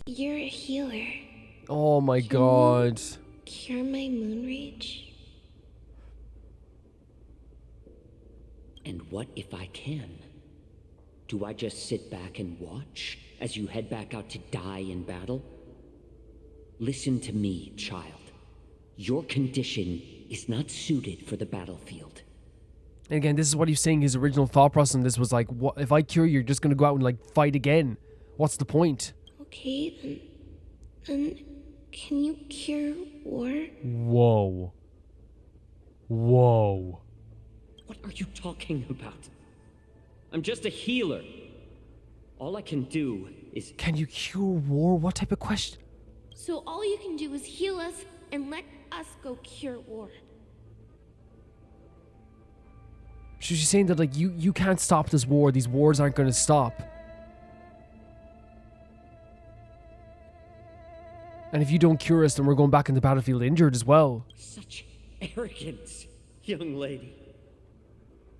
you're a healer, Oh my god. cure my moon rage? And what if I can? Do I just sit back and watch as you head back out to die in battle? Listen to me, child. Your condition is not suited for the battlefield. And again, this is what he's saying, his original thought process. And this was like, what if I cure you, you're just going to go out and like fight again. What's the point? Okay, then can you cure war? Whoa. Whoa. What are you talking about? I'm just a healer. All I can do is... Can you cure war? What type of question? So all you can do is heal us and let us go cure war. She's saying that like you can't stop this war. These wars aren't going to stop. And if you don't cure us, then we're going back in the battlefield injured as well. Such arrogance, young lady.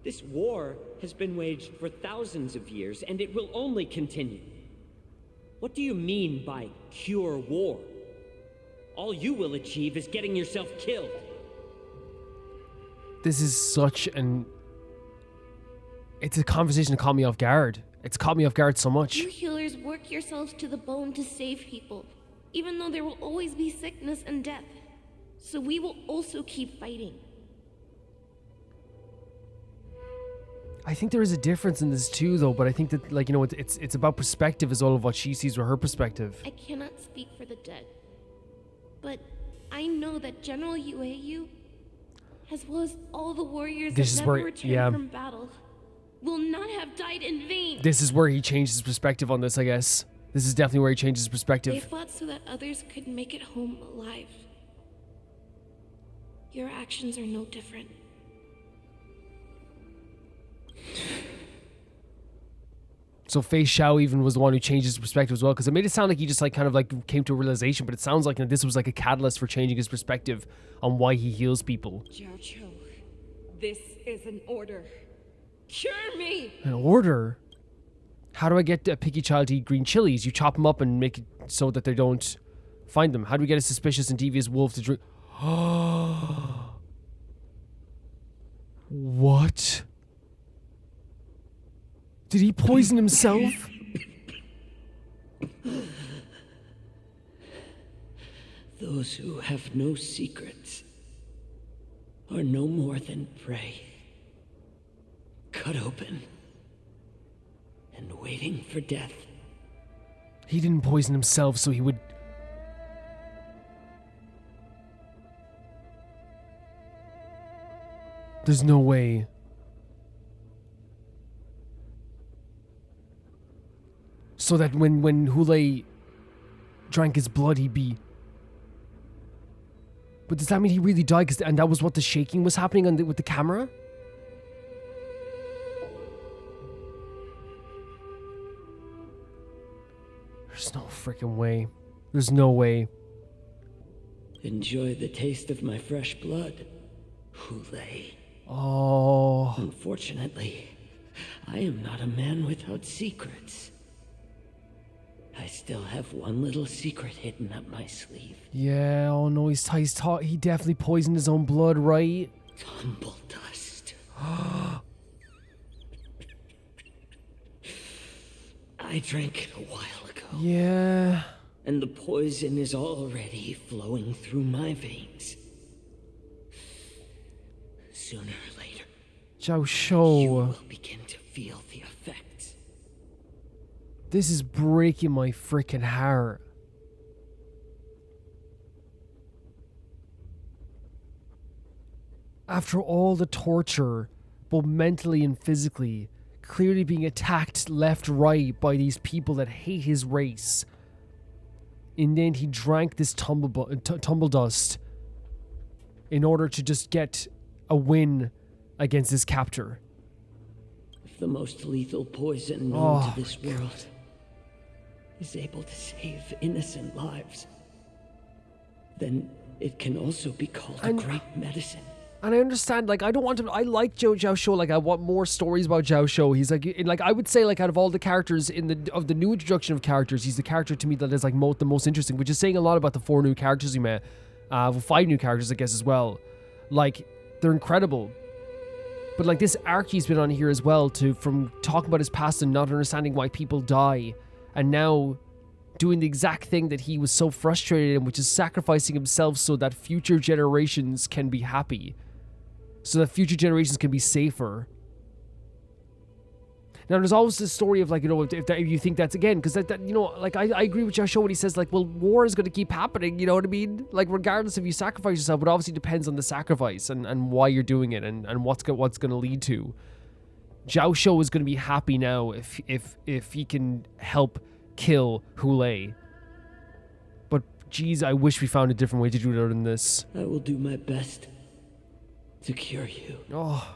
This war has been waged for thousands of years, and it will only continue. What do you mean by cure war? All you will achieve is getting yourself killed. This is such an... It's a conversation that caught me off guard. It's caught me off guard so much. You healers work yourselves to the bone to save people, even though there will always be sickness and death. So we will also keep fighting. I think there is a difference in this too, though. But I think that, like, you know, it's about perspective, is all of what she sees with her perspective. I cannot speak for the dead, but I know that General Jiaoqiu, as well as all the warriors This that is never where- returned yeah. from battle, will not have died in vain. This is where he changed his perspective on this, I guess. This is definitely where he changed his They perspective. fought so that others could make it home alive. Your actions are no different. So Feixiao even was the one who changed his perspective as well, because it made it sound like he just like kind of like came to a realization, but it sounds like this was like a catalyst for changing his perspective on why he heals people. Jiaoqiu, this is an order. Cure me! An order? How do I get a picky child to eat green chilies? You chop them up and make it so that they don't find them. How do we get a suspicious and devious wolf to drink? What? Did he poison himself? Those who have no secrets are no more than prey. Cut open and waiting for death. He didn't poison himself, so he would... There's no way. So that when Hoolay drank his blood, he'd be... But does that mean he really died? And that was what the shaking was happening on with the camera? There's no freaking way. There's no way. Enjoy the taste of my fresh blood, Hoolay. Oh. Unfortunately, I am not a man without secrets. I still have one little secret hidden up my sleeve. Yeah, oh no, he definitely poisoned his own blood, right? Tumble dust. I drank it a while ago. Yeah. And the poison is already flowing through my veins. Sooner or later, Jiaoqiu. you will begin to feel the effects. This is breaking my freaking heart. After all the torture, both mentally and physically, clearly being attacked left, right by these people that hate his race. And then he drank this tumble dust in order to just get a win against his captor. If the most lethal poison known to this world is able to save innocent lives, then it can also be called a great medicine. And I understand, like, I don't want to. I like Jiaoqiu. Like, I want more stories about Jiaoqiu. He's like I would say, like, out of all the characters of the new introduction of characters, he's the character to me that is like the most interesting. Which is saying a lot about the 4 new characters we met, 5 new characters, I guess, as well. Like, they're incredible. But like this arc he's been on here as well, from talking about his past and not understanding why people die, and now doing the exact thing that he was so frustrated in, which is sacrificing himself so that future generations can be happy. So that future generations can be safer. Now, there's always this story of, like, you know, if you think that's, again, because that you know, like, I agree with Jiaoqiu when he says, like, well, war is going to keep happening, you know what I mean? Like, regardless if you sacrifice yourself, it obviously depends on the sacrifice and why you're doing it and what's going to lead to. Jiaoqiu is going to be happy now if he can help kill Hoolay. But, geez, I wish we found a different way to do it other than this. I will do my best to cure you. Oh.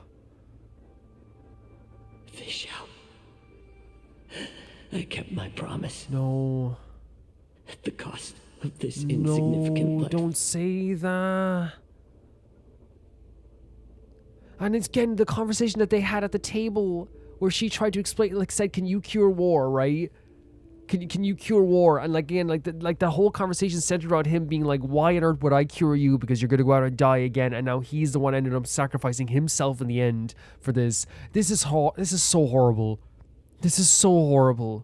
Feixiao. I kept my promise. No. At the cost of this insignificant life. Don't say that. And it's again the conversation that they had at the table where she tried to explain, like, said, can you cure war, right? Can you cure war? And, like, again, like the whole conversation centered around him being like, why on earth would I cure you? Because you're going to go out and die again. And now he's the one ended up sacrificing himself in the end for this. This is so horrible. This is so horrible.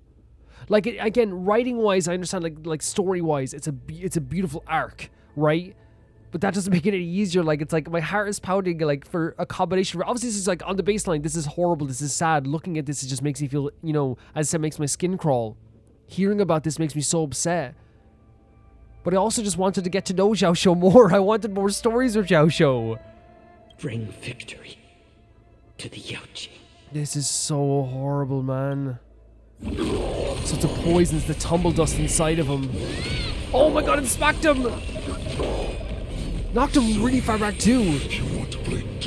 Like, again, writing-wise, I understand, like story-wise, it's a beautiful arc, right? But that doesn't make it any easier. Like, it's like my heart is pounding, like, for a combination. Obviously, this is, like, on the baseline, this is horrible, this is sad. Looking at this, it just makes me feel, you know, as I said, makes my skin crawl. Hearing about this makes me so upset. But I also just wanted to get to know Jiaoqiu more. I wanted more stories with Jiaoqiu. Bring victory to the Yanqing. This is so horrible, man. So it's a poison, it's the tumble dust inside of him. Oh my god, it smacked him! Knocked him really far back too.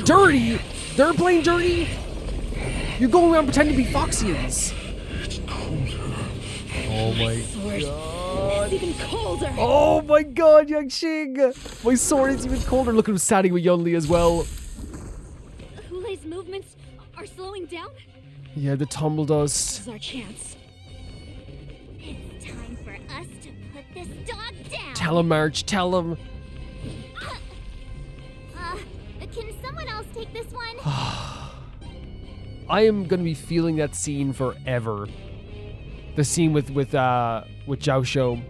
Dirty? They're playing dirty? You're going around pretending to be Foxians. Oh my god. It's even colder. Oh my god, Yanqing! My sword is even colder. Look at him standing with Yunli as well. Hulay's movements are slowing down? Yeah, the tumble dust. This is our chance. It's time for us to put this dog down. Tell him, March, tell him. Can someone else take this one? I am gonna be feeling that scene forever. The scene with Jiaoqiu.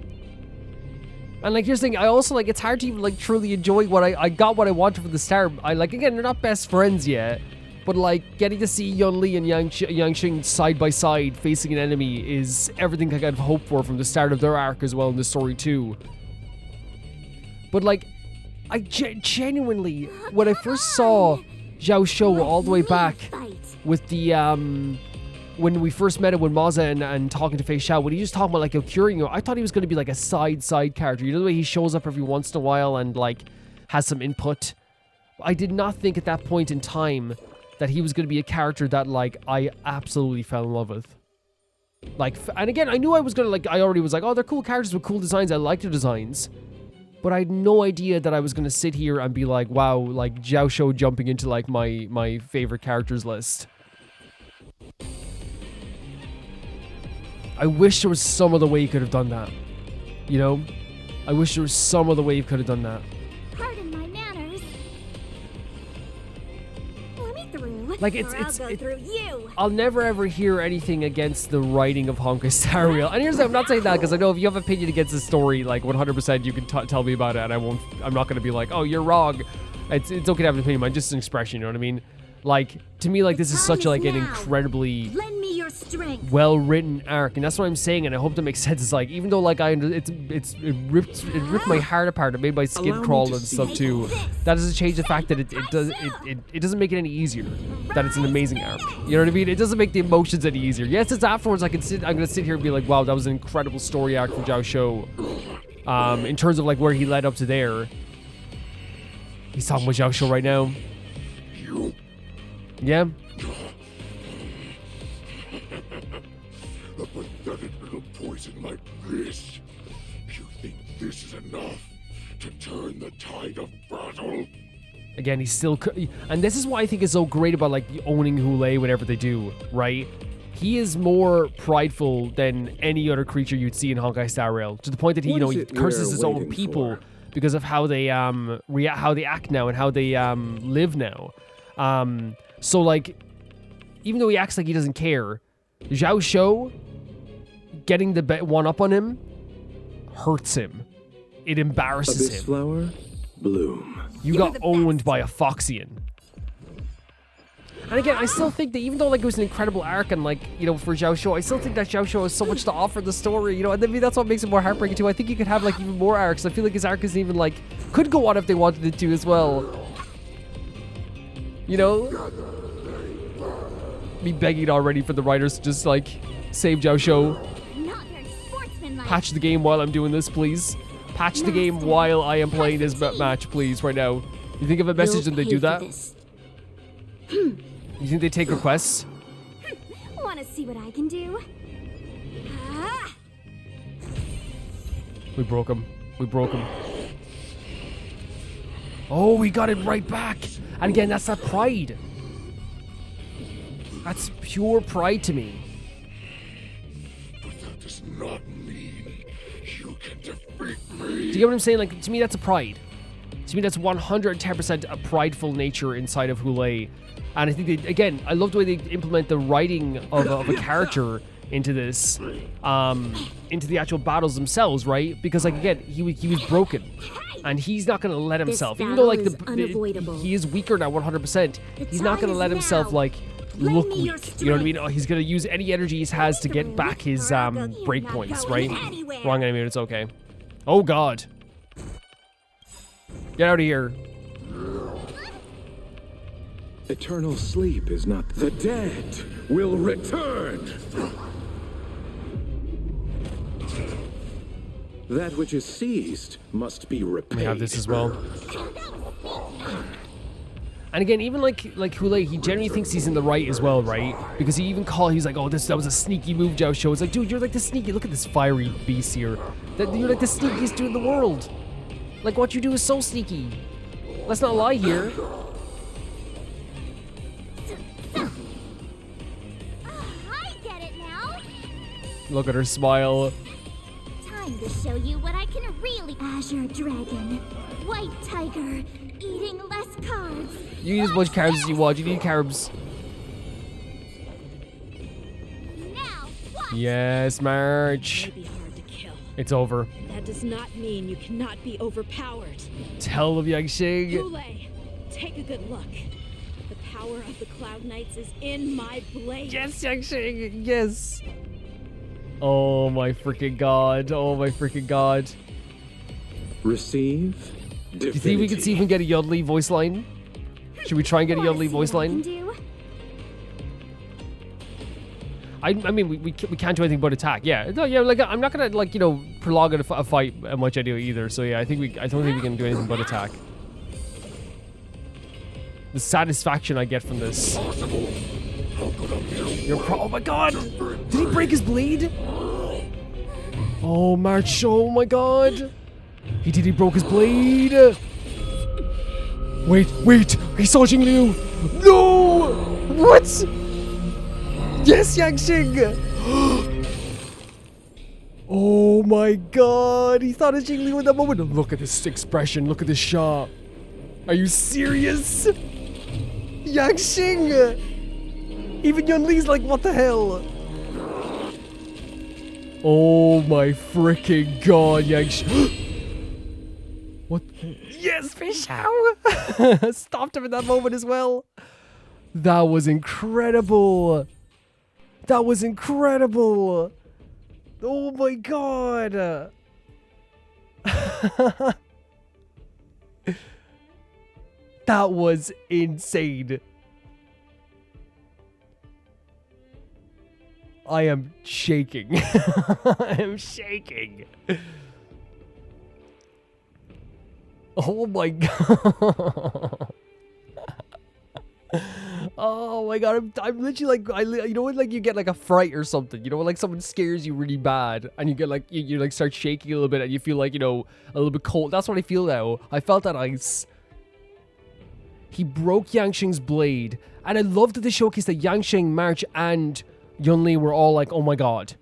And, like, here's the thing, I also, like, it's hard to even, like, truly enjoy what I got what I wanted from the start. I, like, again, they're not best friends yet, but, like, getting to see Yunli and Yanqing side by side facing an enemy is everything I could have hoped for from the start of their arc as well in the story too. But, like, I genuinely, when I first saw Jiaoqiu all the way back with the, when we first met him with Maza and talking to Feixiao, when he was talking about, like, curing you, I thought he was going to be, like, a side character. You know the way he shows up every once in a while and, like, has some input? I did not think at that point in time that he was going to be a character that, like, I absolutely fell in love with. Like, and again, I knew I was gonna, like, I already was like, oh, they're cool characters with cool designs. I like their designs. But I had no idea that I was gonna sit here and be like, wow, like, Jiaoqiu jumping into, like, my favorite characters list. I wish there was some other way you could have done that. You know? I wish there was some other way you could have done that. Pardon my manners. Let me through. Like, I'll go through you. I'll never ever hear anything against the writing of Honkai Star Rail. And here's the, I'm not saying that because I know if you have an opinion against the story, like 100% you can tell me about it, and I'm not gonna be like, oh, you're wrong. It's okay to have an opinion, man. Just an expression, you know what I mean? Like, to me, like, this is such like an incredibly Lend me your strength. well-written arc, and that's what I'm saying, and I hope that makes sense. It's like, even though like it ripped my heart apart, it made my skin crawl and stuff too. That doesn't change the fact that it doesn't make it any easier. That it's an amazing arc. You know what I mean? It doesn't make the emotions any easier. Yes, it's afterwards. I'm gonna sit here and be like, wow, that was an incredible story arc from Jiaoqiu. In terms of like where he led up to there. He's talking with Jiaoqiu right now. Yeah. A pathetic little poison like this. You think this is enough to turn the tide of battle? Again, he's still... And this is why I think is so great about, like, owning Hoolay whenever they do, right? He is more prideful than any other creature you'd see in Honkai Star Rail. To the point that he, you know, he curses his own people because of how they how they act now and how they live now. So, like, even though he acts like he doesn't care, Jiaoqiu getting the one up on him hurts him. It embarrasses him. Flower, bloom. You got owned by a Foxian. And again, I still think that even though like it was an incredible arc and like, you know, for Jiaoqiu, I still think that Jiaoqiu has so much to offer the story, you know, and maybe that's what makes it more heartbreaking too. I think you could have like even more arcs. I feel like his arc isn't even like, could go on if they wanted it to as well. You know? Me begging already for the writers to just like save Jiaoqiu. Patch the game while I'm doing this, please. Patch the game while I am playing this match, please, right now. You think of a message and they do that? You think they take requests? Want to see what I can do? We broke him. We broke him. Oh, we got it right back. And again, that's that pride. That's pure pride to me. But that does not mean you can defeat me. Do you get what I'm saying? Like, to me, that's a pride. To me, that's 110% a prideful nature inside of Hoolay. And I think, they, again, I love the way they implement the writing of a character into this, into the actual battles themselves, right? Because, like, again, he was broken. And he's not going to let himself, even though, like, he is weaker now 100%, he's not going to let himself, like, look weak. You know what I mean? Oh, he's going to use any energy he has to get back his breakpoints, right? Wrong enemy, it's okay. Oh, God. Get out of here. Eternal sleep is not... The dead will return! That which is seized must be repaid. We have this as well. And again, even like Hoolay, he generally thinks he's in the right as well, right? Because he's like, oh, that was a sneaky move, Jiaoqiu. It's like, dude, you're like the sneaky. Look at this fiery beast here. You're like the sneakiest dude in the world. Like, what you do is so sneaky. Let's not lie here. I get it now. Look at her smile. Time to show you what I can really. Azure Dragon, White Tiger, eating less carbs. You eat as much carbs as you want. You need carbs. Now, what? Yes, March. May be hard to kill. It's over. That does not mean you cannot be overpowered. Tell them, Yanqing. Hoolay, take a good look. The power of the Cloud Knights is in my blade. Yes, Yanqing. Yes. Oh my freaking god. Oh my freaking god. Receive. Do you think we can see if we can get a Yodlee voice line? Should we try and get a Yodlee voice line? I mean, we can't do anything but attack. Yeah, no, yeah. Like, I'm not gonna, like, you know, prolong a fight much anyway either. So yeah, I don't think we can do anything but attack. The satisfaction I get from this. Oh my god! Did he break his blade? Oh, March, oh my god! He broke his blade! Wait, he saw Jingliu! No! What? Yes, Yanqing! Oh my god, he thought of Jingliu in that moment. Look at this expression, look at this shot. Are you serious? Yanqing! Even Yun Li's like, what the hell? Oh my freaking god, Yanqing. What? Yes, Feixiao! Stopped him in that moment as well. That was incredible. That was incredible. Oh my god. That was insane. I am shaking. I am shaking. Oh my god. Oh my god, I'm literally like, you know when like you get like a fright or something, you know when like someone scares you really bad and you get like, you like start shaking a little bit and you feel like, you know, a little bit cold. That's what I feel now. I felt that ice. He broke Yanqing's blade, and I love that they showcase that Yanqing, March, and Yun Li were all like, oh my god,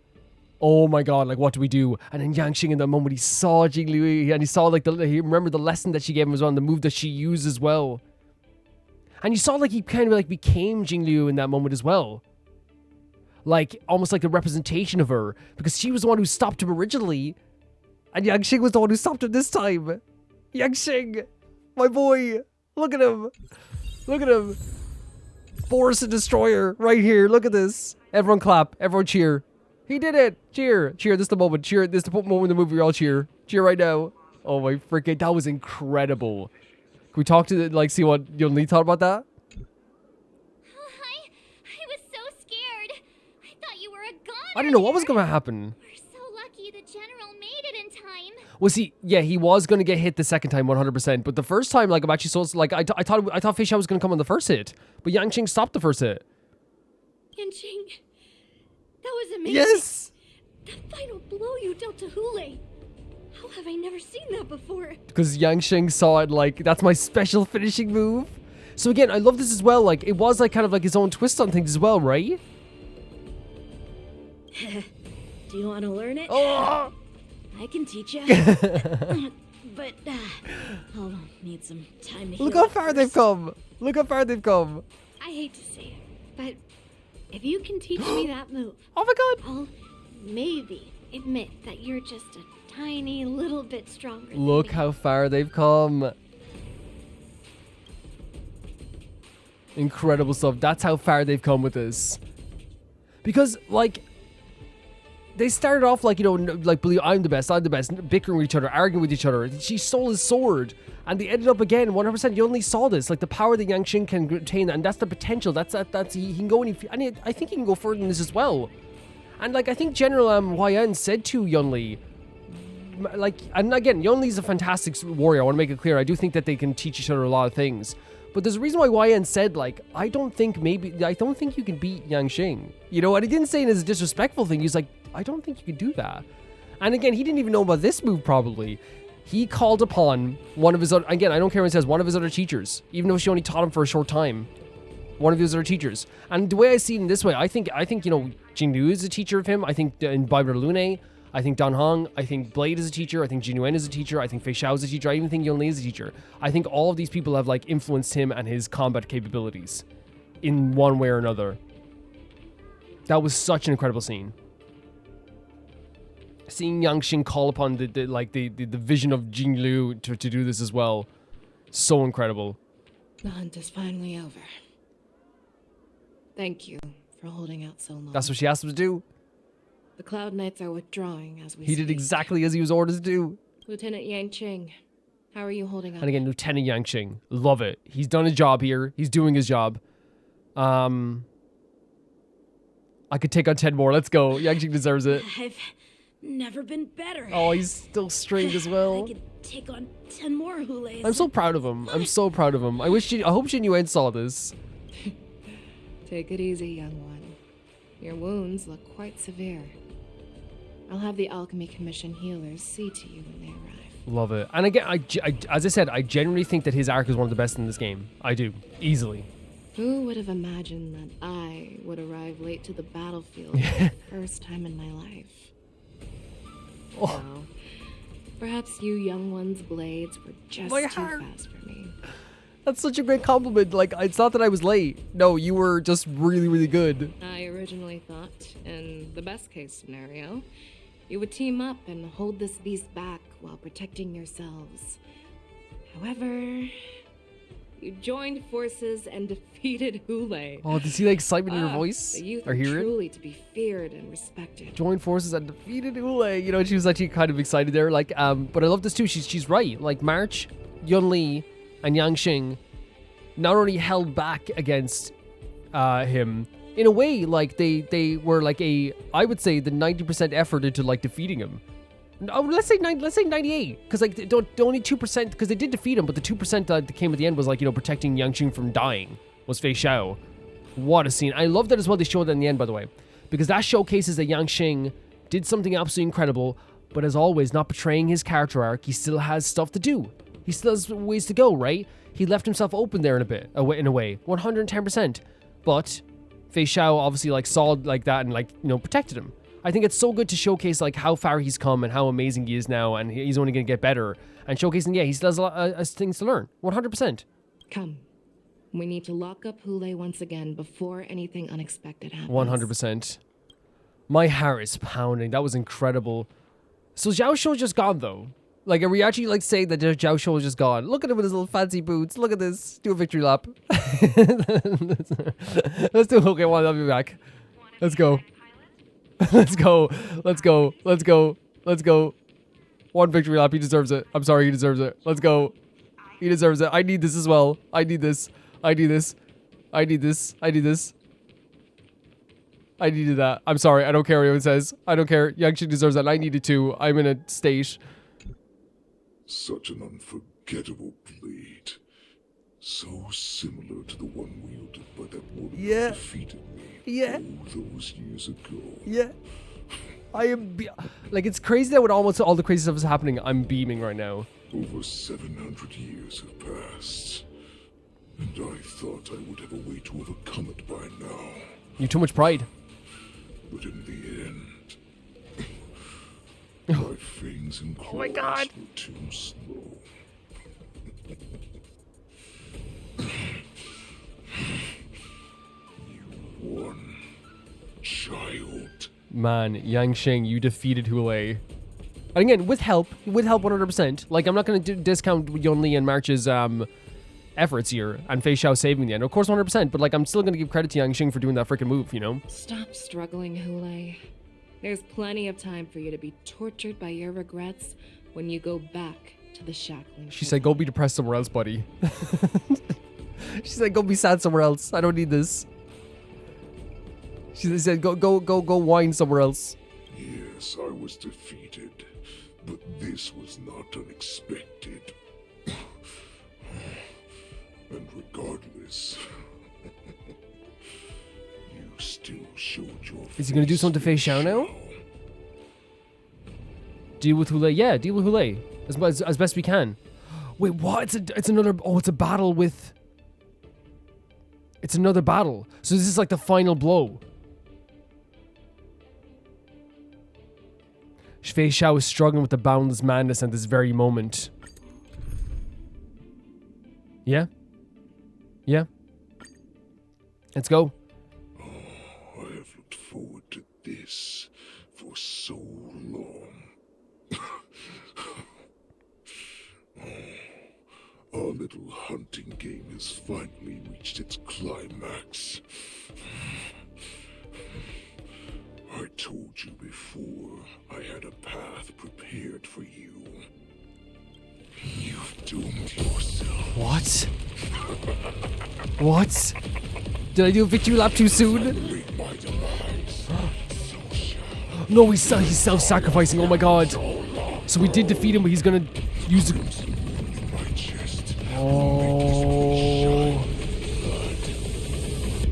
like what do we do? And then Yanqing in that moment, he saw Jingliu and he saw like he remembered the lesson that she gave him as well, and the move that she used as well. And you saw like he kind of like became Jingliu in that moment as well. Like almost like a representation of her, because she was the one who stopped him originally, and Yanqing was the one who stopped him this time. Yanqing, my boy, look at him. Look at him. Borisin Destroyer right here. Look at this. Everyone clap. Everyone cheer. He did it. Cheer. Cheer. This is the moment. Cheer. This is the moment in the movie we all cheer. Cheer right now. Oh my freaking. That was incredible. Can we talk to like see what Yun Li thought about that? I was so scared. I thought you were a goner. I didn't know what was going to happen. We're so lucky the general made it in time. Well, see, yeah, he was going to get hit the second time 100%, but the first time, like, I'm actually so, like, I thought Feixiao was going to come on the first hit, but Yanqing stopped the first hit. Yanqing, that was amazing. Yes! That final blow you dealt to Hoolay. How have I never seen that before? Because Yanqing saw it like, that's my special finishing move. So again, I love this as well, like, it was like kind of like his own twist on things as well, right? Do you want to learn it? Oh! I can teach you. But I'll need some time to Look heal how up far first. they've come. Look how far they've come. I hate to say it, but if you can teach me that move, oh my god, I'll maybe admit that you're just a tiny little bit stronger. Look how far they've come. Incredible stuff. That's how far they've come with this. Because, like, they started off like, you know, like, believe I'm the best, bickering with each other, arguing with each other. She stole his sword, and they ended up again. 100%. You only saw this, like the power that Yanqing can retain, and that's the potential. That's he can go and I think he can go further than this as well. And like I think General Huaiyan said to Yun Li, like, and again, Yun Li's a fantastic warrior. I want to make it clear. I do think that they can teach each other a lot of things. But there's a reason why Huaiyan said, like, I don't think you can beat Yanqing. You know, and he didn't say it as a disrespectful thing. He's like, I don't think you can do that. And again, he didn't even know about this move probably. He called upon one of his other, again, I don't care what it says, one of his other teachers, even though she only taught him for a short time. One of his other teachers. And the way I see it in this way, I think, you know, Jingliu is a teacher of him. I think in Bible Lune, I think Dan Hong, I think Blade is a teacher, I think Jin Yuan is a teacher, I think Feixiao is a teacher, I even think Yun Li is a teacher. I think all of these people have like influenced him and his combat capabilities in one way or another. That was such an incredible scene. Seeing Yanqing call upon the vision of Jingliu to do this as well. So incredible. The hunt is finally over. Thank you for holding out so long. That's what she asked him to do. The Cloud Knights are withdrawing as we He speak. did exactly as he was ordered to do. Lieutenant Yanqing, how are you holding up? And again, Lieutenant Yanqing. Love it. He's done his job here. He's doing his job. I could take on 10 more. Let's go. Yanqing deserves it. I've never been better. Oh, he's still strained as well. I could take on 10 more Hoolays. I'm so proud of him. I'm so proud of him. I hope Jin Yuan saw this. Take it easy, young one. Your wounds look quite severe. I'll have the Alchemy Commission healers see to you when they arrive. Love it. And again, as I said, I genuinely think that his arc is one of the best in this game. I do. Easily. Who would have imagined that I would arrive late to the battlefield for the first time in my life? Oh. Well, perhaps you young one's blades were just too fast for me. That's such a great compliment. Like, it's not that I was late. No, you were just really, really good. I originally thought, in the best case scenario, you would team up and hold this beast back while protecting yourselves. However, you joined forces and defeated Hoolay. Oh, to see the excitement in her voice? The youth Or are hear truly it? to be feared and respected. Joined forces and defeated Hoolay. You know, she was actually kind of excited there. Like, but I love this too. She's right. Like, March, Yunli, and Yanqing not only held back against him, in a way, like they were like I would say the 90% effort into like defeating him. Oh, let's say 98, because like the only 2%, because they did defeat him, but the 2% that came at the end was like, you know, protecting Yanqing from dying was Feixiao. What a scene! I love that as well. They showed that in the end, by the way, because that showcases that Yanqing did something absolutely incredible, but as always, not betraying his character arc. He still has stuff to do. He still has ways to go, right? He left himself open there in a way, 110%. But Feixiao obviously like saw like that and like, you know, protected him. I think it's so good to showcase like how far he's come and how amazing he is now, and he's only going to get better. And showcasing, yeah, he still has a lot of things to learn. 100%. Come. We need to lock up Hoolay once again before anything unexpected happens. 100%. My heart is pounding. That was incredible. So Jiaoqiu just gone though. Like, are we actually like saying that Jiaoqiu is just gone? Look at him with his little fancy boots. Look at this. Do a victory lap. Let's do it. Okay, well, I'll be back. Let's go. Let's go. Let's go. Let's go. Let's go. One victory lap. He deserves it. I'm sorry. He deserves it. Let's go. He deserves it. I need this as well. I need this. I need this. I need this. I need this. I needed that. I'm sorry. I don't care what anyone says. I don't care. Yanqing deserves that. I needed to. I'm in a state. Such an unforgettable blade. So similar to the one wielded by that woman who defeated me all those years ago. Yeah. I am... like, it's crazy that when almost all the crazy stuff is happening, I'm beaming right now. Over 700 years have passed. And I thought I would have a way to overcome it by now. You too much pride. But in the end... my fangs and claws were too slow. You won, child. Man, Yanqing, you defeated Hoolay. And again, with help 100%. Like, I'm not going to discount Yunli and March's efforts here, and Feixiao saving the end. Of course, 100%, but like, I'm still going to give credit to Yanqing for doing that freaking move, you know? Stop struggling, Hoolay. There's plenty of time for you to be tortured by your regrets when you go back to the shackling. She said, go be depressed somewhere else, buddy. She said, go be sad somewhere else. I don't need this. She said, go whine somewhere else. Yes, I was defeated, but this was not unexpected. And regardless, you still showed your face. Is he gonna do something to Feixiao now? Deal with Hoolay. Yeah, deal with Hoolay as best we can. Wait, what? It's another. Oh, it's a battle with. It's another battle. So this is like the final blow. Feixiao is struggling with the boundless madness at this very moment. Yeah. Yeah. Let's go. Oh, I have looked forward to this for so long. Our little hunting game has finally reached its climax. I told you before, I had a path prepared for you. You've doomed yourself. What? What? Did I do a victory lap too soon? No, he's self-sacrificing. Oh my god. So we did defeat him, but he's gonna use it. Oh.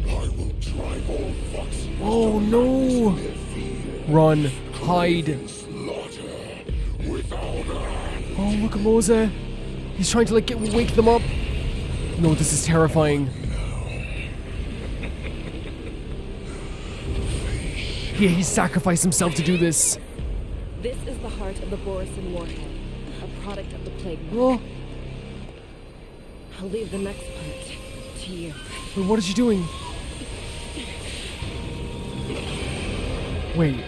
I will Run. Hide. Oh, look at Mose. He's trying to like wake them up. No, this is terrifying. He sacrificed himself to do this. This is the heart of the borisin warhead, a product of the plague. Oh. I'll leave the next part to you. Wait, what is she doing? Wait.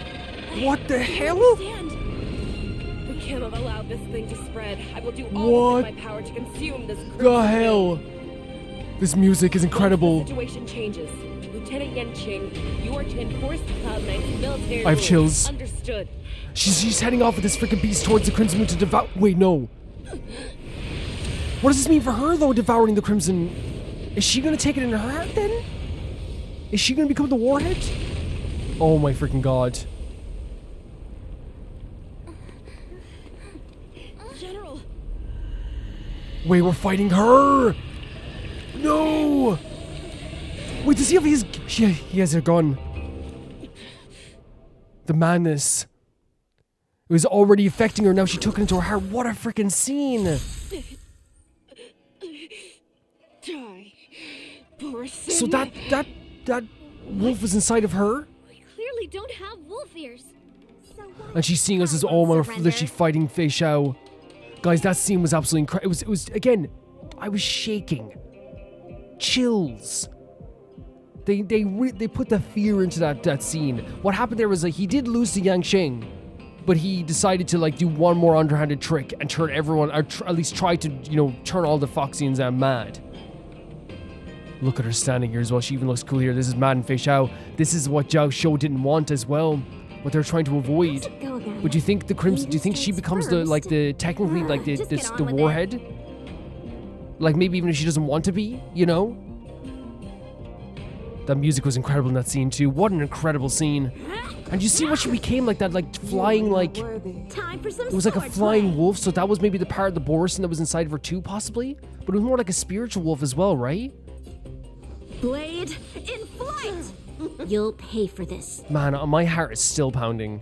What the hell? We cannot allow this thing to spread. I will do all in my power to consume this. The hell? This music is incredible. Once the situation changes. Lieutenant Yanqing, you are to enforce the Cloud Knight's military I have rules. chills. Understood. She's heading off with this freaking beast towards the Crimson Moon to devour. Wait, no. What does this mean for her, though, devouring the Crimson? Is she gonna take it in her heart, then? Is she gonna become the warhead? Oh my freaking god. General. Wait, we're fighting her! No! Wait, does he have his... He has a gun. The madness. It was already affecting her, now she took it into her heart. What a freaking scene! Die, borisin. So that wolf was inside of her? We clearly don't have wolf ears. So And she's seeing us as literally fighting Feixiao. Guys, that scene was absolutely incredible. It was again, I was shaking. Chills. They put the fear into that scene. What happened there was he did lose to Yanqing, but he decided to like do one more underhanded trick and turn everyone, or at least try to, turn all the Foxians mad. Look at her standing here as well. She even looks cool here. This is Mad and Feixiao. This is what Jiaoqiu didn't want as well. What they're trying to avoid. But do you think the Crimson? Do you think she becomes the warhead? Like maybe even if she doesn't want to be, That music was incredible in that scene too. What an incredible scene. And you see what she became like that, like flying like... It was like a flying wolf, so that was maybe the part of the borisin that was inside of her too, possibly? But it was more like a spiritual wolf as well, right? Blade in flight! You'll pay for this. Man, my heart is still pounding.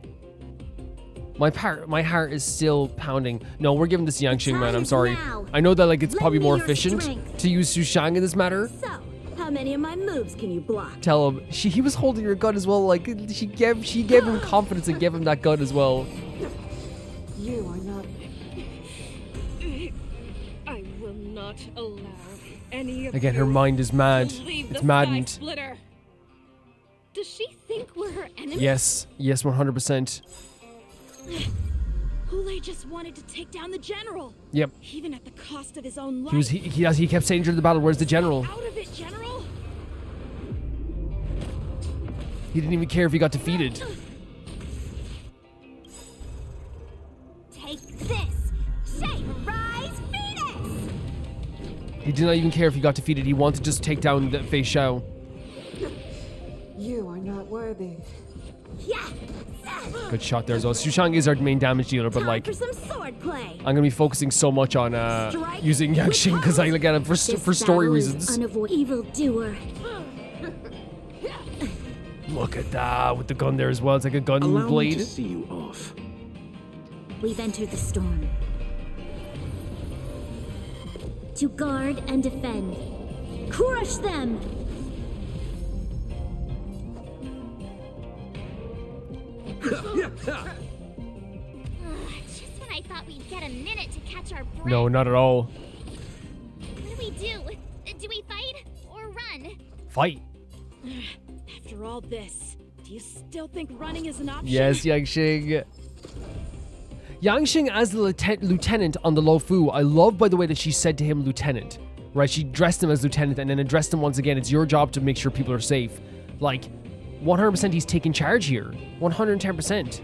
My heart is still pounding. No, we're giving this Yanqing, man. I'm sorry. I know that like it's probably more efficient to use Sushang in this matter. So, how many of my moves can you block? Tell him. He was holding her gun as well. Like she gave him confidence and gave him that gun as well. You are not. I will not allow any of Again, her mind is mad. It's maddened. Skysplitter. Does she think we're her enemy? Yes, 100%. Hoolay just wanted to take down the general. Yep. Even at the cost of his own life. He kept saying during the battle, "Where's the general?" Out of it, general. He didn't even care if he got defeated. Take this! Shape Rise Phoenix! He did not even care if he got defeated. He wanted to just take down the Feixiao. You are not worthy. Yeah. Good shot there as well. Sushang is our main damage dealer, but like, For some sword play. I'm gonna be focusing so much on using Yanqing because I look at him for story reasons. Evil doer. Look at that with the gun there as well. It's like a gun Allow blade. me to see you off. We've entered the storm. To guard and defend. Crush them! Just when I thought we'd get a minute to catch our breath. No, not at all. What do we do? Do we fight or run? Fight. After all this, do you still think running is an option? Yes, Yanqing. Yanqing as the lieutenant on the Luofu. I love, by the way, that she said to him lieutenant. Right? She dressed him as lieutenant and then addressed him once again. It's your job to make sure people are safe. Like, 100% he's taking charge here. 110%.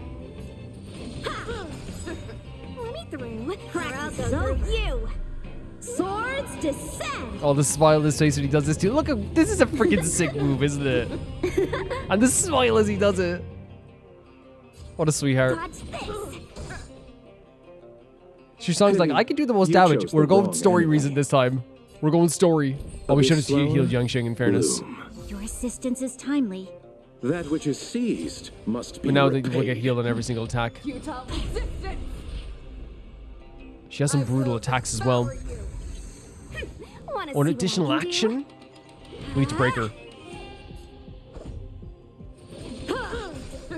Let me through. Practice over you. Swords descend. Oh, the smile on his face when he does this too. Look, this is a freaking sick move, isn't it? And the smile as he does it. What a sweetheart. Sushang's like, I can do the most damage. We're going story reason this time. We're going story. Oh, we should have healed Yanqing in fairness. Your assistance is timely. That which is seized must be But now they repaid. will get healed on every single attack. Futile resistance. She has some brutal attacks as well. Or an additional action? We need to break her.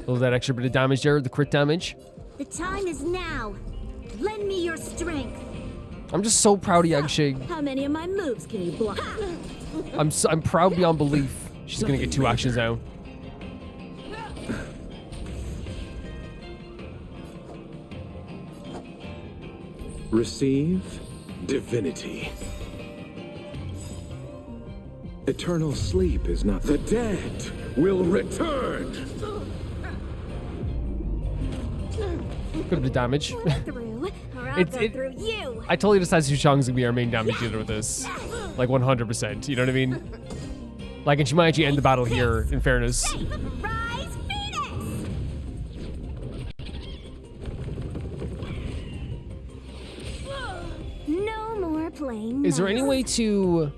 Oh, that extra bit of damage there, the crit damage. The time is now. Lend me your strength. I'm just so proud of Yanqing. How many of my moves can you block? I'm proud beyond belief. She's gonna get 2 actions now. Receive divinity. Eternal sleep is not. The dead will return. Good bit of damage. Through, or I'll go through you. I totally decided Su Chang's gonna be our main damage dealer with this. Like 100%, you know what I mean? Like, and she might actually end the battle here, in fairness. Rise, Phoenix! No more playing. Is there any way to...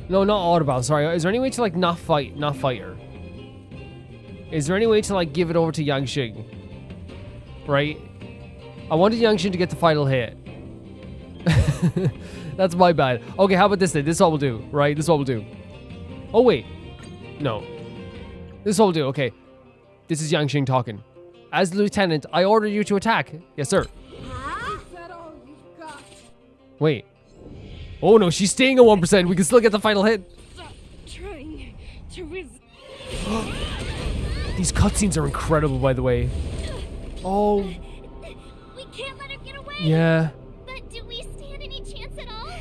No, not audible, sorry. Is there any way to, like, not fight her? Is there any way to, like, give it over to Yanqing? Right? I wanted Yanqing to get the final hit. That's my bad. Okay, how about this then? This is what we'll do, right? This is what we'll do. Oh, wait. No. This is what we'll do, okay. This is Yanqing talking. As the lieutenant, I order you to attack. Yes, sir. Is that all you've got? Wait. Oh, no, she's staying at 1%. We can still get the final hit. Stop trying to resist. These cutscenes are incredible, by the way. Oh. We can't let her get away. Yeah. But do we stand any chance at all?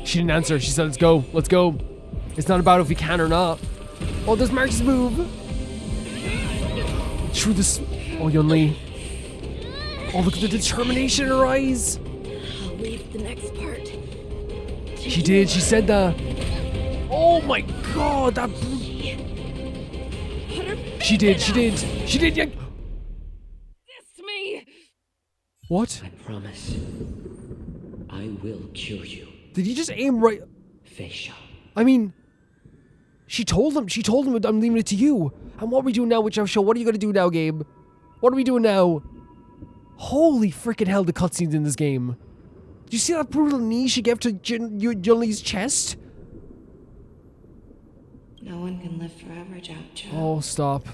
She didn't answer. She said, let's go. Let's go. It's not about if we can or not. Oh, there's March's move. Through this. Oh, Yunli. Oh, look at the determination in her eyes. I'll leave the next part. She did. She said that. Oh my god, that. She did. She did. She did. Yeah. Resist me. What? I promise. I will cure you. Did he just aim right? Feixiao. I mean, she told him. She told him I'm leaving it to you. And what are we doing now with Jiaoqiu? What are you gonna do now, Gabe? What are we doing now? Holy freaking hell, the cutscenes in this game. Did you see that brutal knee she gave to Yunli's chest? No one can live forever, Jiaoqiu. Oh, stop.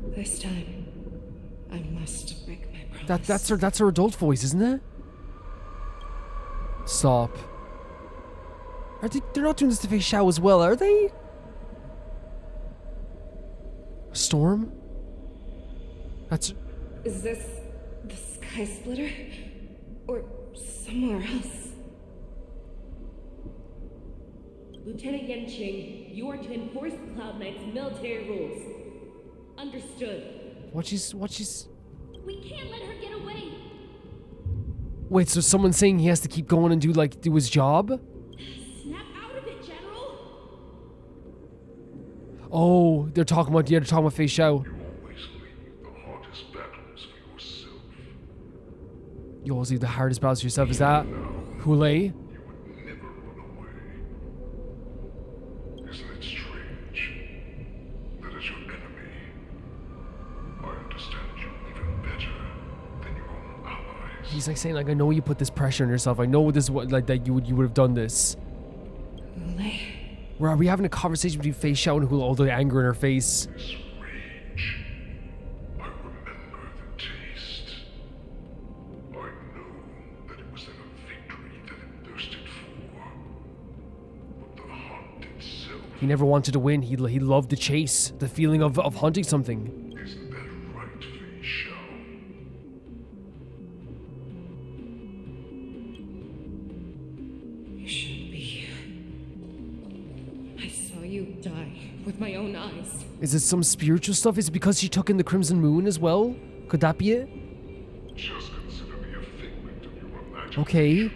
This time, I must break my promise. That's her adult voice, isn't it? Stop. They're not doing this to Feixiao as well, are they? Storm? Is this the skysplitter? Or somewhere else? Lieutenant Yanqing, you are to enforce the Cloud Knight's military rules. Understood. What she's... We can't let her get away. Wait, so someone's saying he has to keep going and do his job? Snap out of it, General! Oh, they're talking about Feixiao. You always leave the hardest battles for yourself. Is that Hoolay? Isn't it strange that as your enemy, I understand you even better than your own allies? He's like saying, like, I know you put this pressure on yourself. I know this is what, like, that you would have done this. Hoolay. Where are we having a conversation between Feixiao and Hoolay? All the anger in her face. This rage, I remember the taste. I know that it was then a victory that it thirsted for. But the hunt itself. He never wanted to win. He loved the chase, the feeling of hunting something. Isn't that right, Feixiao? You shouldn't be here. I saw you die with my own eyes. Is it some spiritual stuff? Is it because she took in the Crimson Moon as well? Could that be it? Just consider me a figment of your imagination. Okay.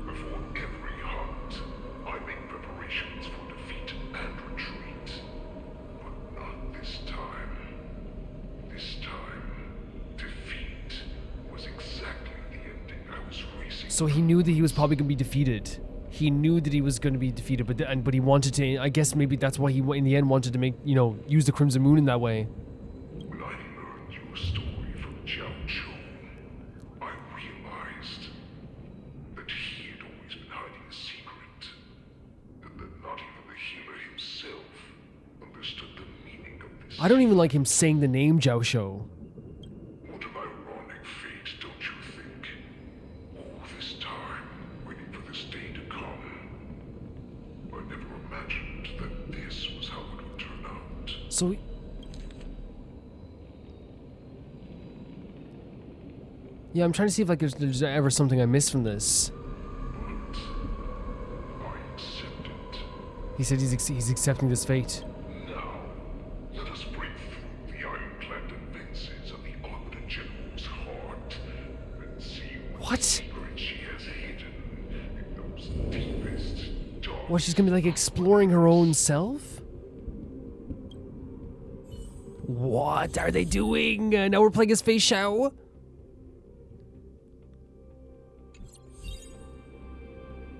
Before every hunt, I make preparations for defeat and retreat. But not this time. This time, defeat So he knew that he was probably going to be defeated. He knew that he was going to be defeated, but he wanted to. I guess maybe that's why he in the end wanted to make, you know, use the Crimson Moon in that way. When I learned your story from Jiaoqiu, I realized that he had always been hiding a secret, and that not even the healer himself understood the meaning of this. I don't even like him saying the name Jiaoqiu. What an ironic fate, don't you think? All this time, waiting for this day to come. I never imagined that this was how it would turn out. So... yeah, I'm trying to see if like there's ever something I missed from this. But I accept it. He said he's accepting this fate. Now, let us break through the ironclad defenses of the Arbiter General's heart and see What? secret she has hidden in those deepest, dark... What, she's gonna be like exploring her own self? What are they doing? Now we're playing as Feixiao?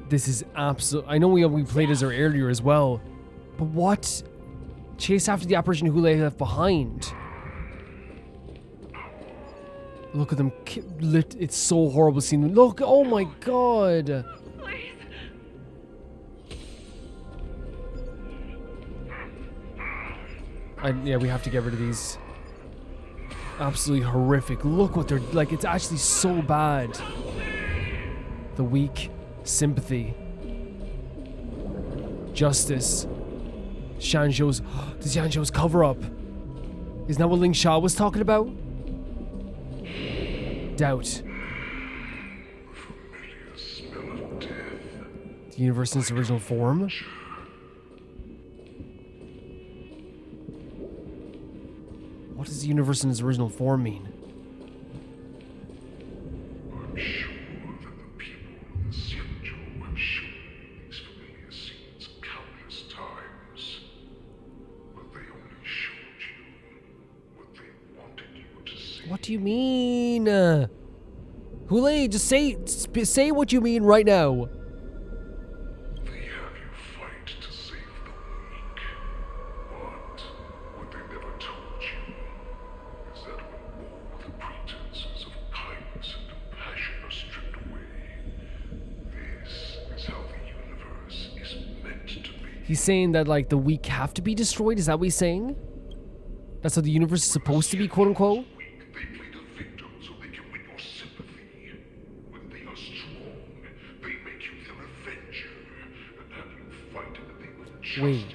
This is absolute. I know we played as her earlier as well, but what? Chase after the apparition Hoolay left behind. Look at them. It's so horrible seeing them. Look, oh my god. Yeah, we have to get rid of these. Absolutely horrific. Look what they're like. It's actually so bad. The weak. Sympathy. Justice. Shanzhou's. The Xianzhou's cover up. Isn't that what Ling Sha was talking about? Doubt. The universe in its original form? What does the universe in its original form mean? I'm sure that the people of the Xianzhou have shown these familiar scenes countless times, but they only showed you what they wanted you to see. What do you mean? Hoolay, just say what you mean right now. They have you fight to save the weak, but what they never told you is that when all the pretenses of kindness and compassion are stripped away, this is how the universe is meant to be. He's saying that like the weak have to be destroyed. Is that what he's saying? That's how the universe is supposed to be, quote unquote. They play the victim so they can win your sympathy. When they are strong, they make you their avenger and have you fight in the name of justice. Wait.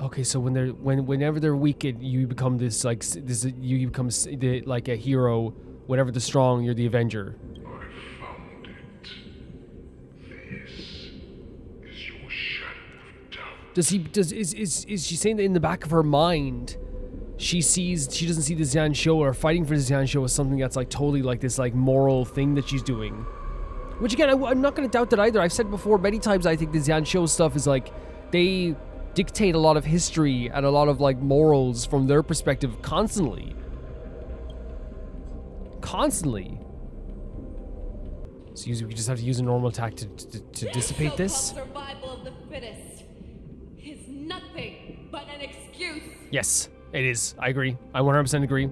Okay, so whenever they're weak, you become this like you become like a hero. Whenever they're strong, you're the avenger. I found it. This is your shadow of doubt. Is she saying that in the back of her mind, she doesn't see the Xianzhou or fighting for the Xianzhou as something that's like totally like this like moral thing that she's doing? Which again, I'm not going to doubt that either. I've said before many times. I think the Xianzhou stuff is like they dictate a lot of history and a lot of like morals from their perspective constantly. So we just have to use a normal attack to dissipate this. Survival of the fittest is nothing but an excuse. Yes, it is. I agree. I 100% agree.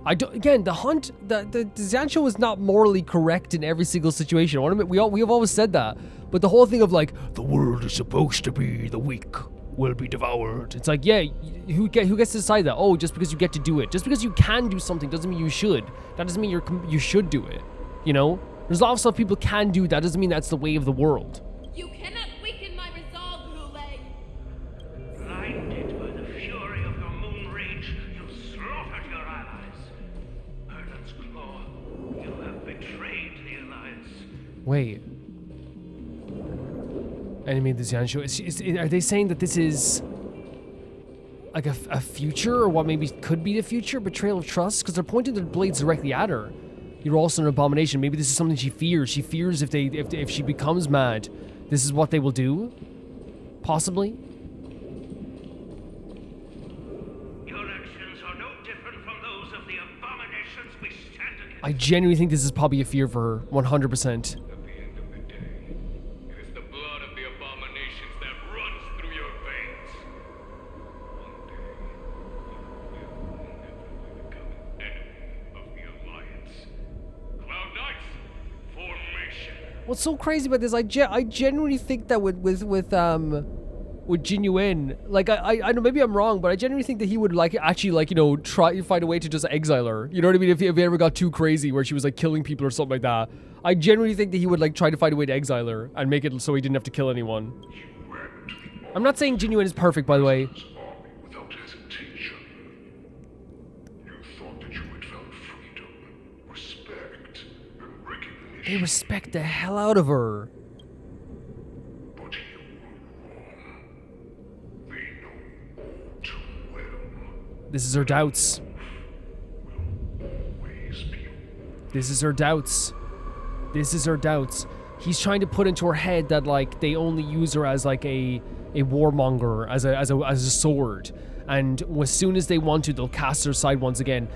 Again, the Xianzhou is not morally correct in every single situation. I want to admit, we have always said that. But the whole thing of like, the world is supposed to be the weak will be devoured. It's like, yeah, who gets to decide that? Oh, just because you get to do it. Just because you can do something doesn't mean you should. That doesn't mean you should do it. You know? There's a lot of stuff people can do. That doesn't mean that's the way of the world. You cannot weaken my resolve, Hoolay. Blinded by the fury of your moon rage, you slaughtered your allies. Erden's Claw, you have betrayed the Alliance. Wait. Enemy of the Xianzhou. Are they saying that this is like a future, or what maybe could be the future? Betrayal of trust? Because they're pointing their blades directly at her. You're also an abomination. Maybe this is something she fears. She fears if she becomes mad, this is what they will do. Possibly. Your actions are no different from those of the abominations we stand against. I genuinely think this is probably a fear for her, 100%. At the end of the day, it is the blood of the abominations that runs through your veins. One day, you will inevitably become an enemy of the Alliance. Cloud Knights, formation. What's so crazy about this? I genuinely think that with Jinyuan, like I know maybe I'm wrong, but I genuinely think that he would try to find a way to just exile her. You know what I mean? If he ever got too crazy where she was like killing people or something like that, I genuinely think that he would like try to find a way to exile her and make it so he didn't have to kill anyone. I'm not saying Jinyuan is perfect, by the way. Without hesitation. You thought that you had found freedom, respect, and recognition. They respect the hell out of her. But you were wrong. They know all too well. This is her doubts. This is her doubts. This is her doubts. He's trying to put into her head that like they only use her as like a warmonger, as a sword, and as soon as they want to, they'll cast her aside once again.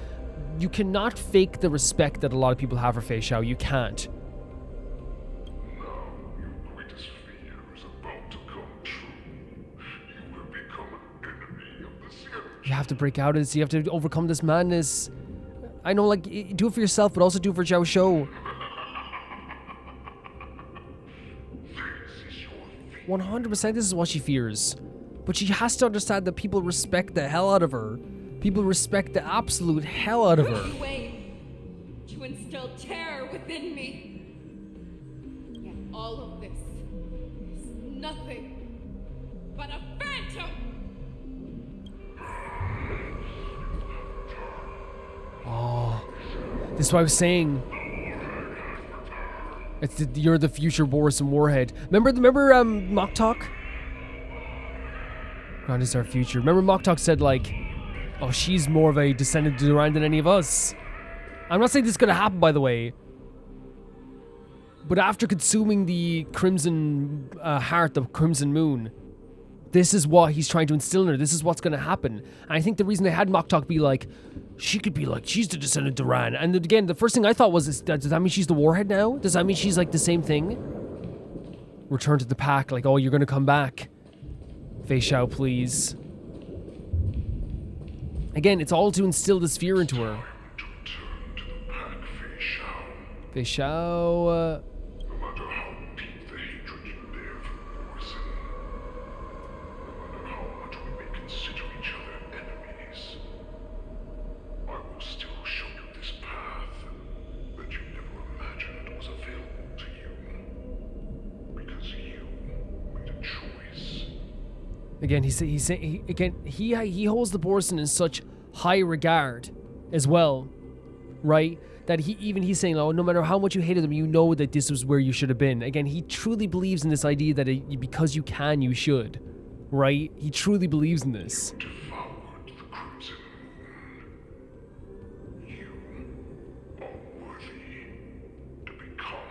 You cannot fake the respect that a lot of people have for Feixiao. You can't. Now your greatest fear is about to come true. You will become an enemy of the Xianzhou. You have to break out of this. You have to overcome this madness. I know, like, do it for yourself, but also do it for Jiaoqiu. 100% this is what she fears. But she has to understand that people respect the hell out of her. People respect the absolute hell out of her. You aim to instill terror within me. Yet all of this is nothing but a phantom. Oh, this is what I was saying. You're the future Borisin Warhead. Remember Mock Talk? God is our future. Remember Mock Talk said like, oh, she's more of a descendant of Duran than any of us. I'm not saying this is gonna happen, by the way. But after consuming the Crimson Heart, the Crimson Moon, this is what he's trying to instill in her. This is what's gonna happen. And I think the reason they had Mock Talk be like, she could be like, she's the descendant of Duran. And again, the first thing I thought was, does that mean she's the Warhead now? Does that mean she's like the same thing? Return to the pack, like, oh, you're gonna come back. Feixiao, please. Again, it's all to instill this fear into her. Feixiao, No matter how deep the hatred you bear for Borisin, no matter how much we may consider each other enemies, I will still show you this path that you never imagined was available to you. Because you made a choice. again, he holds the Borisin in such high regard as well, right? That he's saying, oh, no matter how much you hated them, you know that this was where you should have been. Again, he truly believes in this idea that because you can, you should, right? He truly believes in this. Devoured the Crimson Moon. You are worthy to become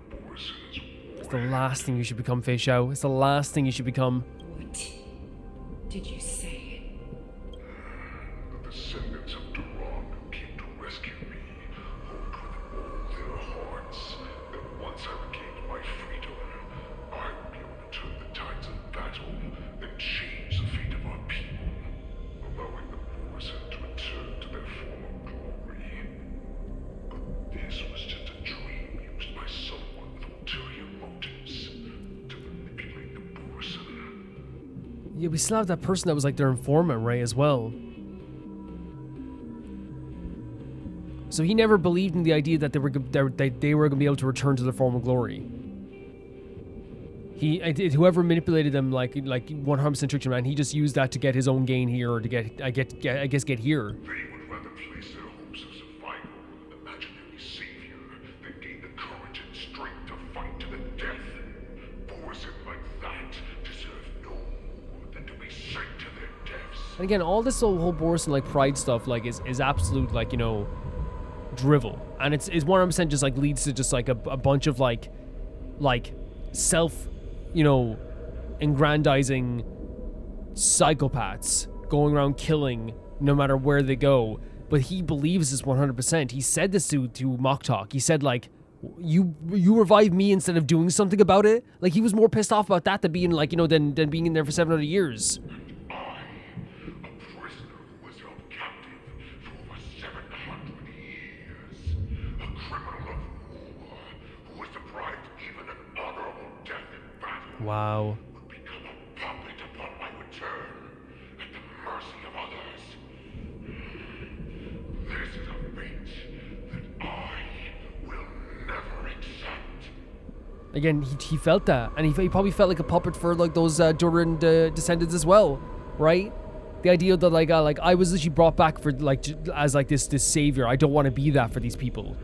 the Borisin's warrior. It's the last thing you should become, Feixiao. It's the last thing you should become. What did you say? The descendants of Duran who came to rescue me hoped with all their hearts that once I regained my freedom, I would be able to turn the tides of battle and change the fate of our people, allowing the Borisin to return to their former glory. But this was just a dream used by someone with ulterior motives to manipulate the Borisin. Yeah, we still have that person that was like their informant, right, as well. So he never believed in the idea that they were going to be able to return to their former glory. Whoever manipulated them, like 100% tricked him, man. He just used that to get his own gain here, or to get here. They would rather place their hopes of survival with an imaginary savior than gain the courage and strength to fight to the death. Borisin like that deserve no more than to be sent to their deaths. And again, all this whole Borisin like pride stuff like is absolute like, you know, drivel, and it's 100% just like leads to just like a bunch of like self, you know, aggrandizing psychopaths going around killing no matter where they go, but he believes this 100%. He said this to Moktok. He said, like, you revive me instead of doing something about it. Like, he was more pissed off about that than being, like, you know, than being in there for 700 years. Wow. Would become a puppet upon my return, at the mercy of others. This is a fate that I will never accept. Again, he felt that, and he probably felt like a puppet for like those Durin descendants as well, right? The idea that like I was literally brought back for like as like this savior. I don't want to be that for these people.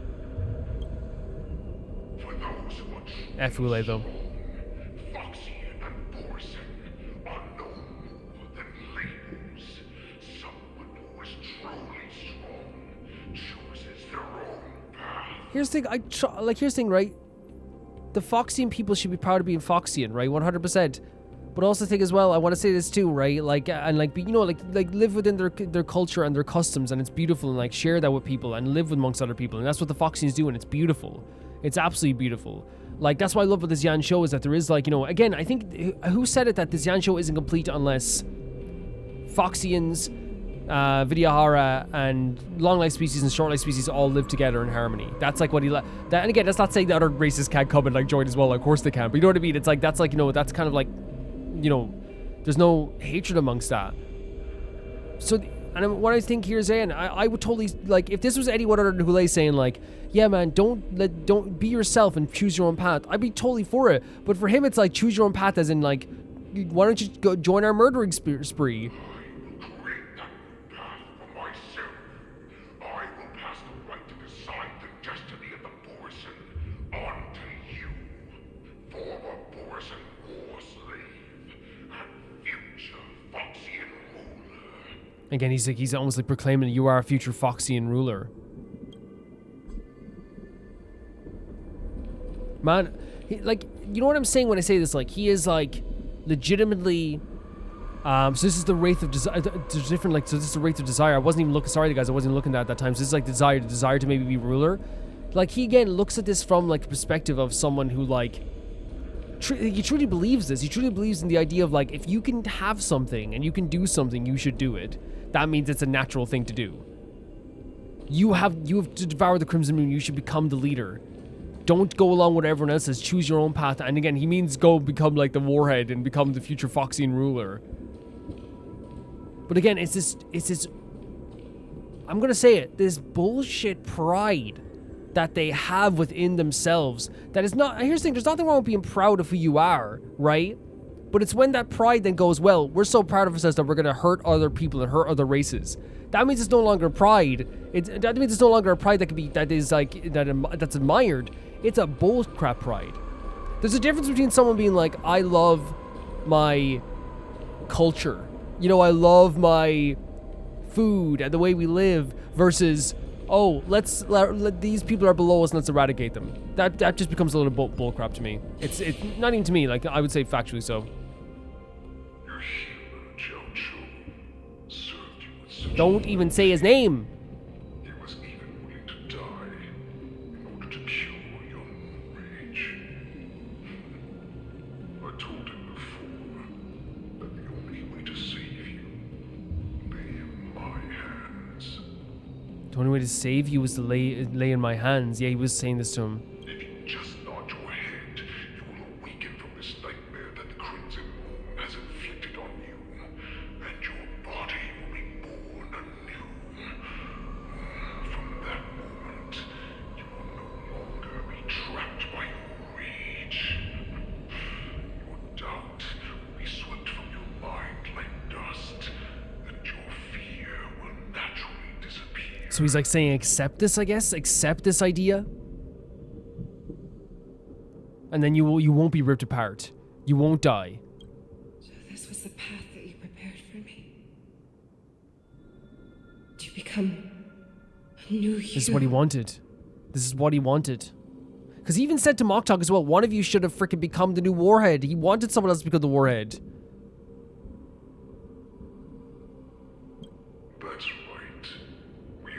For those who are F Hoolay though. Here's the thing, here's the thing, right? The Foxian people should be proud of being Foxian, right? 100%. But also think as well, I want to say this too, right? Like, and like, you know, like live within their culture and their customs, and it's beautiful, and like share that with people and live amongst other people, and that's what the Foxians do, and it's beautiful. It's absolutely beautiful. Like, that's why I love what this Yan show is, that there is like, you know, again, I think, who said it, that this Yan show isn't complete unless Foxians, Vidyahara, and long life species and short life species all live together in harmony. That's like what he and again, that's not saying that other races can't come and like join as well. Of course they can, but you know what I mean. It's like that's like, you know, that's kind of like, you know, there's no hatred amongst that. So, and what I think here is, I would totally like if this was anyone other than Hoolay saying like, yeah man, don't be yourself and choose your own path. I'd be totally for it. But for him, it's like choose your own path, as in like, why don't you go join our murdering spree? Again, he's almost like proclaiming you are a future Foxian ruler. Man, like, you know what I'm saying when I say this? Like, he is like legitimately. So this is the wraith of desire. There's different like. So this is the wraith of desire. I wasn't even looking. Sorry, guys, I wasn't looking at that time. So this is like the desire to maybe be ruler. Like, he again looks at this from like the perspective of someone who like. He truly believes this. He truly believes in the idea of like, if you can have something and you can do something, you should do it. That means it's a natural thing to do. You have to devour the Crimson Moon. You should become the leader. Don't go along with everyone else says. Choose your own path. And again, he means go become like the warhead and become the future Foxian ruler. But again, it's this, I'm gonna say it, this bullshit pride that they have within themselves. That is not, here's the thing, there's nothing wrong with being proud of who you are, right? But it's when that pride then goes, well, we're so proud of ourselves that we're going to hurt other people and hurt other races. That means it's no longer pride. That means it's no longer a pride that can be, that's admired. It's a bullcrap pride. There's a difference between someone being like, I love my culture. You know, I love my food and the way we live, versus, oh, let these people are below us and let's eradicate them. That just becomes a little bullcrap to me. It's not even to me, like I would say factually so. Your human Jiaoqiu served you with such. Don't even say his name. He was even willing to die in order to cure your moon rage. I told him before that the only way to save you lay in my hands. The only way to save you was to lay in my hands. Yeah, he was saying this to him. If you just nod your head, you will awaken from this nightmare that the Crimson Moon has inflicted on you, and your body will be born anew. From that moment, you will no longer be trapped by your rage. Your doubt will be swept from your mind like dust, and your fear will naturally disappear. So he's like saying, accept this, I guess? Accept this idea? And then you won't be ripped apart. You won't die. So this was the path that you prepared for me. To become a new you. This is what he wanted. This is what he wanted. Because he even said to Moktok as well, one of you should have freaking become the new warhead. He wanted someone else to become the warhead. That's right. We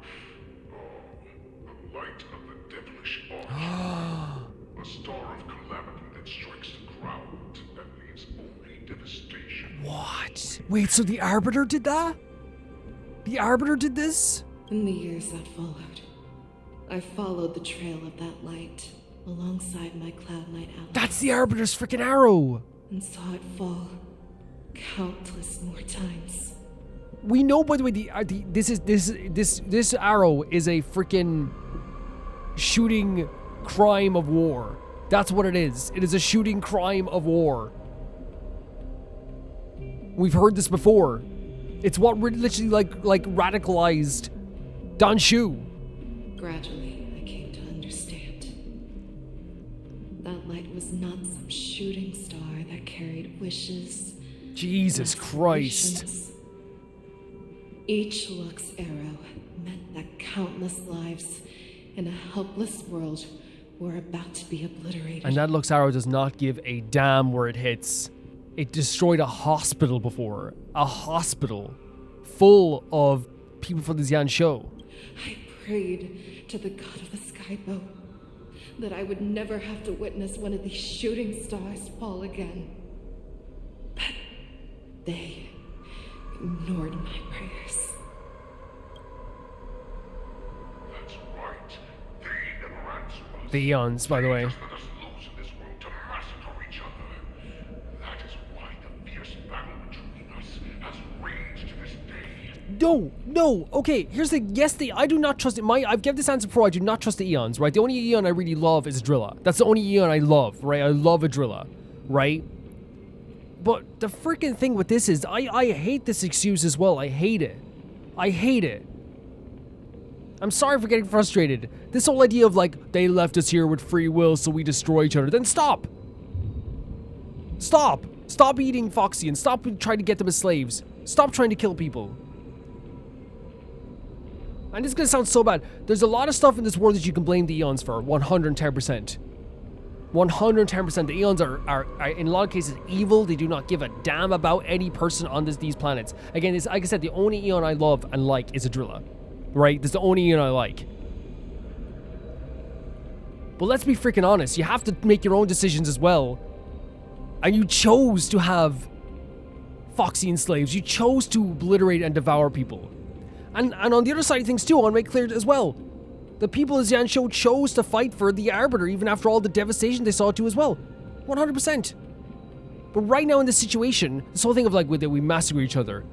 Wait, so the Arbiter did that? The Arbiter did this? In the years that followed, I followed the trail of that light alongside my Cloud Knight allies. That's the Arbiter's freaking arrow! And saw it fall countless more times. We know, by the way, this arrow is a freaking shooting crime of war. That's what it is. It is a shooting crime of war. We've heard this before. It's what literally like radicalized Dan Shu. Gradually, I came to understand. That light was not some shooting star that carried wishes. Jesus Christ. Each Luck's arrow meant that countless lives in a helpless world were about to be obliterated. And that Luck's arrow does not give a damn where it hits. It destroyed a hospital before. A hospital full of people from the Jiaoqiu. I prayed to the god of the skybow that I would never have to witness one of these shooting stars fall again. But they ignored my prayers. That's right. They never answer us. The Eons, by the way. Just let us loose in this world to massacre each other. That is why the fierce battle between us has raged to this day. No. Okay, here's the I do not trust it. I've given this answer before. I do not trust the Eons, right? The only Eon I really love is Drilla. That's the only Eon I love, right? I love a Drilla, right? But the freaking thing with this is I hate this excuse as well. I hate it. I'm sorry for getting frustrated. This whole idea of like, they left us here with free will so we destroy each other. Then stop. Stop eating Foxy and stop trying to get them as slaves. Stop trying to kill people. And this is going to sound so bad. There's a lot of stuff in this world that you can blame the Eons for. 110%. 110%. The Eons are in a lot of cases evil. They do not give a damn about any person on these planets. Again, like I said, the only Eon I love and like is Adrilla. Right? That's the only Eon I like. But let's be freaking honest. You have to make your own decisions as well. And you chose to have Foxian slaves. You chose to obliterate and devour people. And on the other side of things too, I want to make clear as well. The people of Jiaoqiu chose to fight for the Arbiter even after all the devastation they saw too as well. 100%. But right now in this situation, this whole thing of like we massacre each other,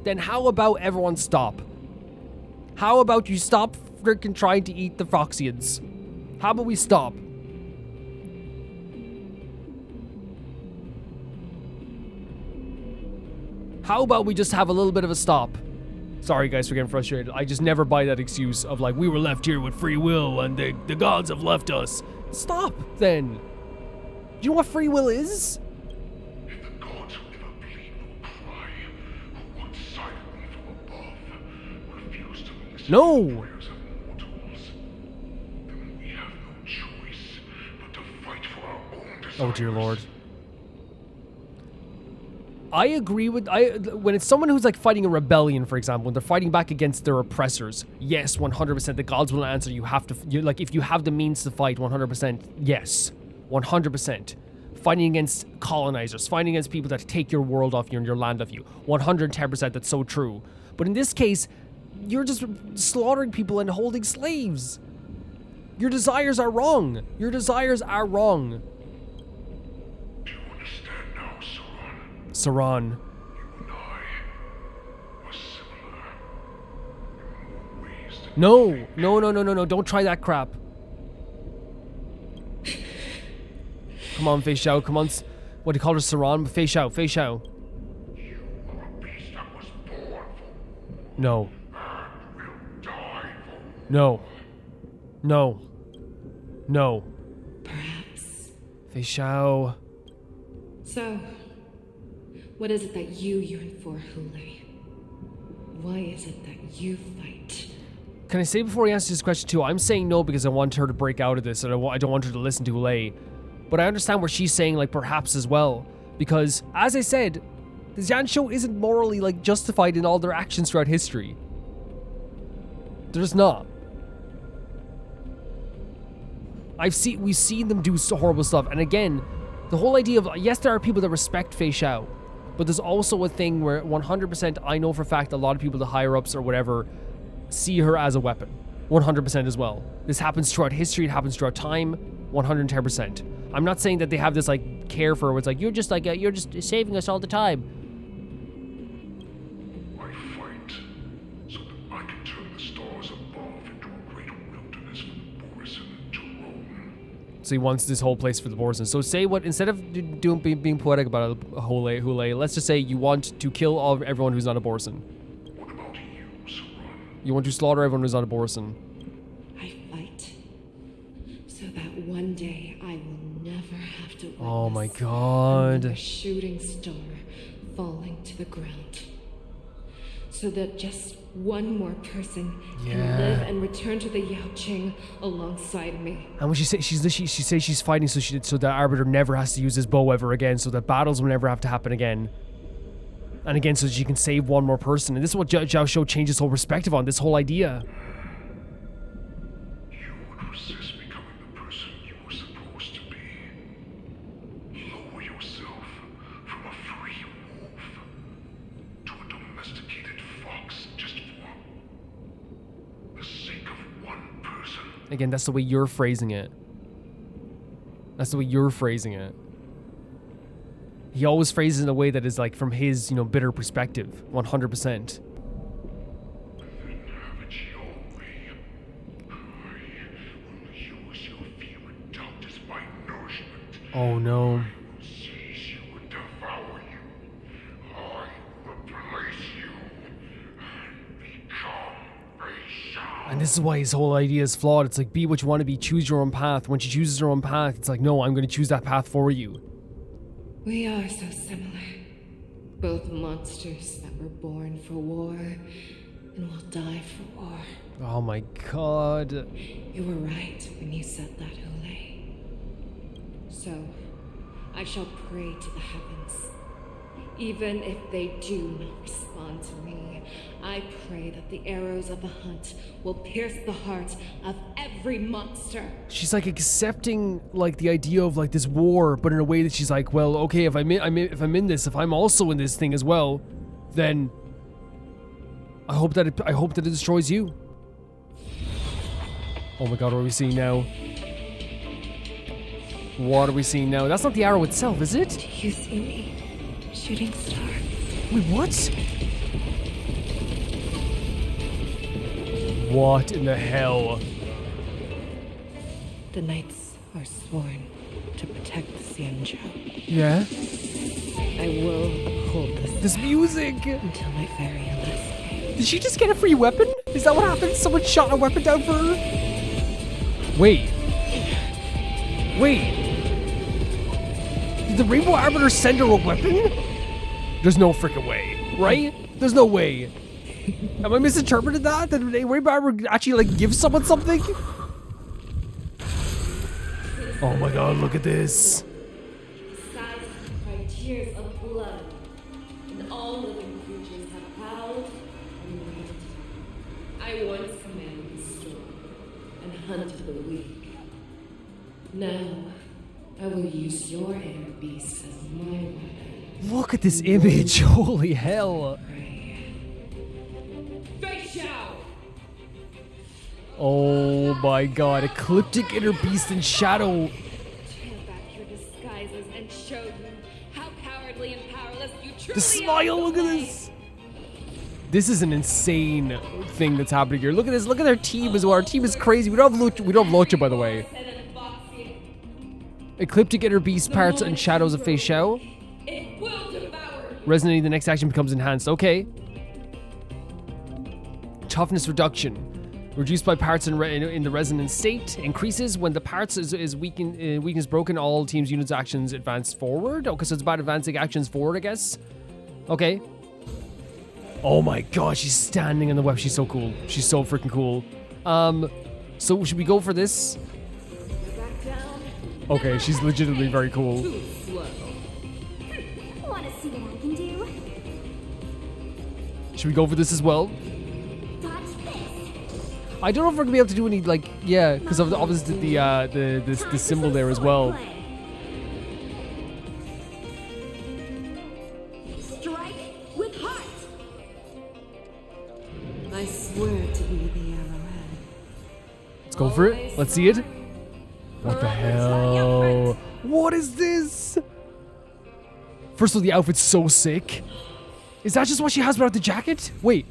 then how about everyone stop? How about you stop freaking trying to eat the Foxians? How about we stop? How about we just have a little bit of a stop? Sorry guys for getting frustrated. I just never buy that excuse of like, we were left here with free will and the gods have left us. Stop then. Do you know what free will is? If the gods who never plead nor cry, who watch silently from above, refuse to listen No. to the prayers of mortals, then we have no choice but to fight for our own desires. Oh dear Lord. I agree with when it's someone who's like fighting a rebellion, for example, when they're fighting back against their oppressors. Yes, 100%. The gods will answer. You have to, like, if you have the means to fight, 100%. Yes, 100%. Fighting against colonizers, fighting against people that take your world off you and your land off you. 110%. That's so true. But in this case, you're just slaughtering people and holding slaves. Your desires are wrong. Your desires are wrong. Saran. You and I were similar in more ways than No. Don't try that crap. Come on, Feixiao. Come on. What do you call her? Saran? Feixiao. You are a beast that was born for No. and will die for. No. Perhaps. Feixiao. So, what is it that you yearn for, Hoolay? Why is it that you fight? Can I say before he answers this question too, I'm saying no because I want her to break out of this and I don't want her to listen to Hoolay. But I understand where she's saying like perhaps as well. Because, as I said, the Jiaoqiu isn't morally like justified in all their actions throughout history. They're just not. We've seen them do so horrible stuff. And again, the whole idea of, yes, there are people that respect Feixiao. But there's also a thing where 100% I know for a fact a lot of people, the higher ups or whatever, see her as a weapon. 100% as well. This happens throughout history. It happens throughout time. 110%. I'm not saying that they have this like care for her where it's like, you're just saving us all the time. I fight so that I can turn the stars above into a great wilderness for the borisin to roam. So he wants this whole place for the borisin. So say what, instead of being poetic about Hoolay, let's just say you want to kill everyone who's not a borisin. What about you, Saran? You want to slaughter everyone who's not a borisin. I fight so that one day I will never have to witness Oh my god. a shooting star falling to the ground. So that just one more person can live and return to the Yaoqing alongside me. And when she says she's fighting so that Arbiter never has to use his bow ever again, so that battles will never have to happen again. And again, so that she can save one more person. And this is what Jiaoqiu changed his whole perspective on, this whole idea. You would resist becoming the person you were supposed to be. Lower yourself from a free wolf to a domesticated fox just for the sake of one person. Again, that's the way you're phrasing it. That's the way you're phrasing it. He always phrases it in a way that is like from his, bitter perspective. 100%. Oh no. And this is why his whole idea is flawed. It's like, be what you want to be, choose your own path. When she chooses her own path, it's like, no, I'm going to choose that path for you. We are so similar. Both monsters that were born for war and will die for war. Oh my god. You were right when you said that, Hoolay. So, I shall pray to the heavens. Even if they do not respond to me, I pray that the arrows of the hunt will pierce the heart of every monster. She's like accepting like the idea of like this war, but in a way that she's like, well, okay, if I'm in this, if I'm also in this thing as well, then I hope that it destroys you. Oh my god, what are we seeing now? What are we seeing now? That's not the arrow itself, is it? Do you see me? Shooting star. Wait, what? What in the hell? The knights are sworn to protect the Xianzhou. Yeah? I will uphold this music until my very last day. Did she just get a free weapon? Is that what happened? Someone shot a weapon down for her? Wait. Did the Rainbow Arbiter send her a weapon? There's no freaking way, right? There's no way. Am I misinterpreted that? Did the Rainbow Arbiter actually like give someone something? Oh my god, look at this. Besides by tears of blood, and all living creatures have howled and wailed. I once commanded the storm and hunted the weak. Now, I will use your air beasts as my weapon. Look at this image, holy hell. Feixiao! Oh my god, Ecliptic Inner Beast and Shadow. Tear back your disguises and show you how cowardly and powerless you truly The smile, look at this. This is an insane thing that's happening here. Look at this, look at their team as well. Our team is crazy. We don't have Lucha, by the way. Ecliptic Inner Beast parts and shadows of Feixiao. It will devour you. Resonating, the next action becomes enhanced. Okay. Toughness reduction. Reduced by parts in the resonant state. Increases when the parts is weakness broken. All teams' units' actions advance forward. Okay, so it's about advancing actions forward, I guess. Okay. Oh my god, she's standing on the web. She's so cool. She's so freaking cool. So should we go for this? Okay, she's legitimately very cool. Want to see what I can do? Should we go for this as well? Dodge this. I don't know if we're gonna be able to do any like because of obviously the symbol there as well. Let's go for it. Let's see it. What the hell? What is this? First of all, the outfit's so sick. Is that just what she has without the jacket? Wait.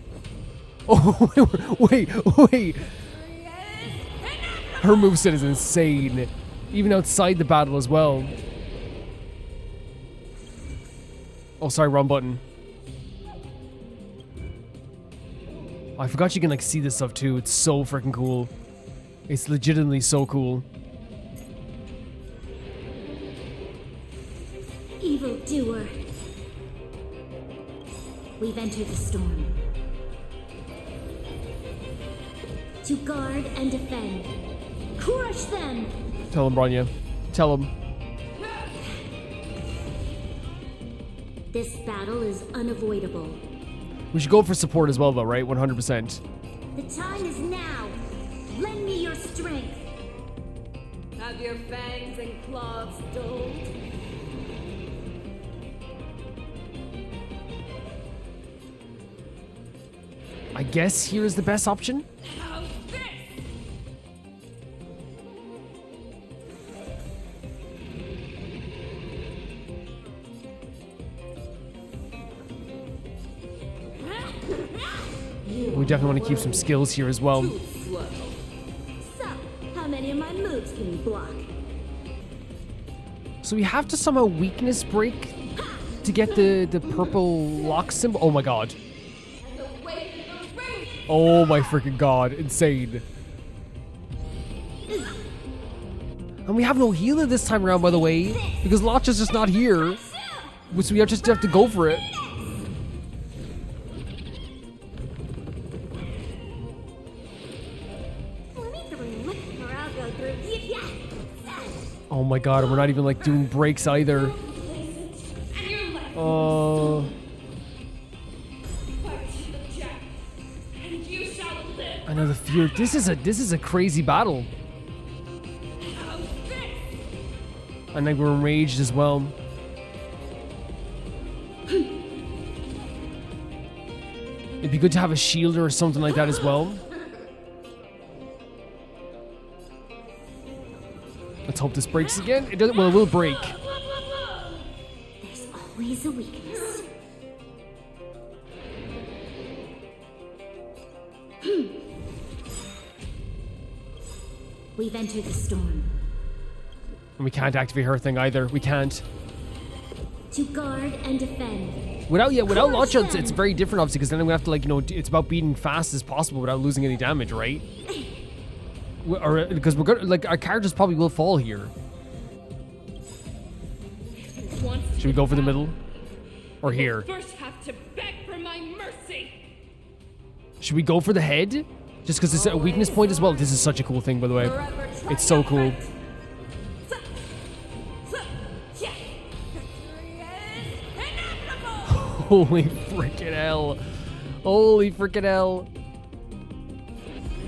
Oh, wait. Her moveset is insane. Even outside the battle as well. Oh, sorry, wrong button. Oh, I forgot you can like see this stuff too. It's so freaking cool. It's legitimately so cool. Evildoer. We've entered the storm. To guard and defend. Crush them! Tell him, Bronya. Tell him. This battle is unavoidable. We should go for support as well, though, right? 100%. The time is now. Lend me your strength. Have your fangs and claws dulled? I guess here is the best option. How's this? We definitely want to keep some skills here as well. Too slow. So, how many of my moves can you block? So we have to somehow weakness break to get the purple lock symbol. Oh my god. Oh my freaking god. Insane. And we have no healer this time around, by the way, because Lotcha's just not here. So we just have to go for it. Oh my god, and we're not even like doing breaks either. I know the fear. This is a crazy battle. And like we're enraged as well. It'd be good to have a shielder or something like that as well. Let's hope this breaks again. It doesn't. Well, it will break. There's always a weakness. We've entered the storm. And we can't activate her thing either. We can't. To guard and defend. Without Lotcha, it's very different, obviously, because then we have to, like, it's about beating fast as possible without losing any damage, right? Or because we're gonna, like, our characters probably will fall here. Should we go for the middle? Or here? First have to beg for my mercy. Should we go for the head? Just because it's a weakness point as well. This is such a cool thing, by the way. It's so cool. Holy freaking hell. Holy freaking hell.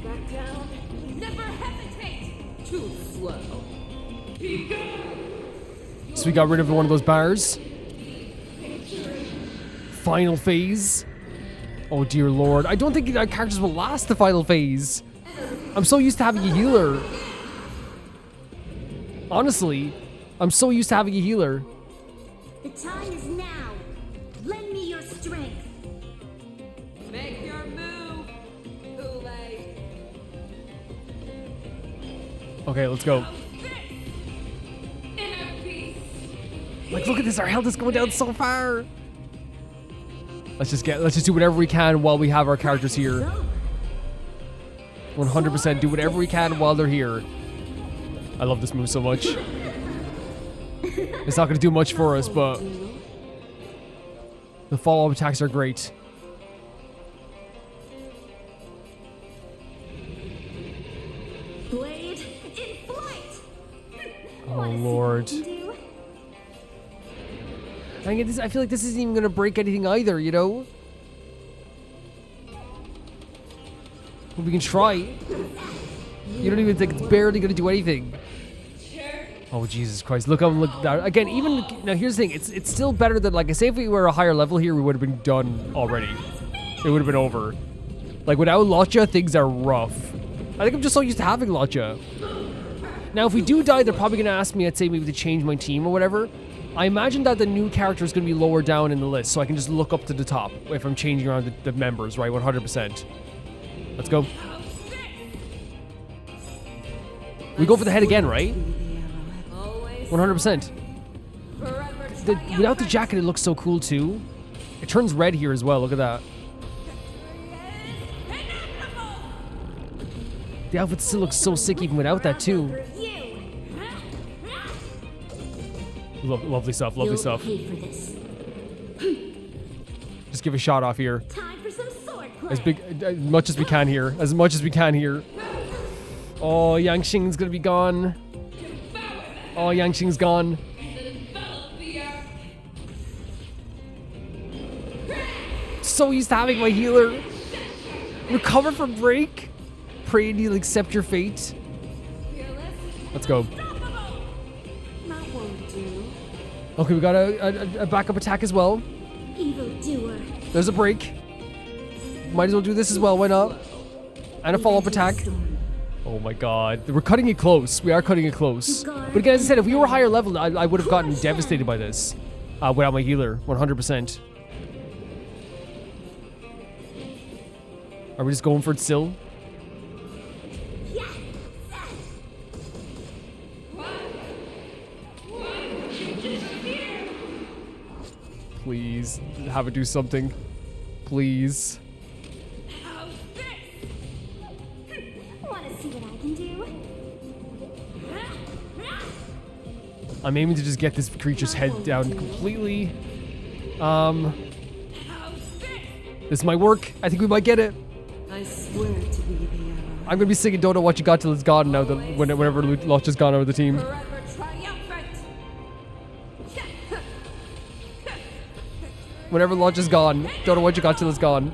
Back down. Never hesitate. Too slow. So we got rid of one of those bars. Final phase. Oh dear lord. I don't think our characters will last the final phase. I'm so used to having a healer. Honestly, I'm so used to having a healer. The time is now. Lend me your strength. Make your move, Hoolay. Okay, let's go. Like, look at this. Our health is going down so far. Let's just do whatever we can while we have our characters here. 100% do whatever we can while they're here. I love this move so much. It's not going to do much for us, but the follow-up attacks are great. Blade in flight. Oh lord. I feel like this isn't even going to break anything either, you know? But we can try. You don't even think it's barely going to do anything. Oh, Jesus Christ. Look again, even... Now, here's the thing. It's still better than... Like, say if we were a higher level here, we would have been done already. It would have been over. Like, without Lotcha, things are rough. I think I'm just so used to having Lotja. Now, if we do die, they're probably going to ask me, I'd say maybe to change my team or whatever. I imagine that the new character is going to be lower down in the list, so I can just look up to the top if I'm changing around the members, right? 100%. Let's go. We go for the head again, right? 100%. Without the jacket, it looks so cool too. It turns red here as well. Look at that. The outfit still looks so sick even without that too. Lovely stuff. Lovely stuff. Just give a shot off here. As much as we can here. As much as we can here. Oh, Yanqing's gonna be gone. Oh, Yanqing's gone. So used to having my healer. Recover from break. Pray and you'll accept your fate. Let's go. Okay, we got a backup attack as well. Evildoer. There's a break. Might as well do this as well, why not? And a follow-up attack. Oh my god. We're cutting it close. We are cutting it close. But again, as I said, if we were higher level, I would have gotten devastated by this. Without my healer, 100%. Are we just going for it still? Please, have it do something. Please. Wanna see what I can do? I'm aiming to just get this creature's head down completely. This might work. I think we might get it. I swear to be the arrow. I'm gonna be singing "Don't Know What You Got Till It's Gone" now. Whenever Lotja's gone out of the team. Whenever Lotja's gone, don't know what you got till it's gone.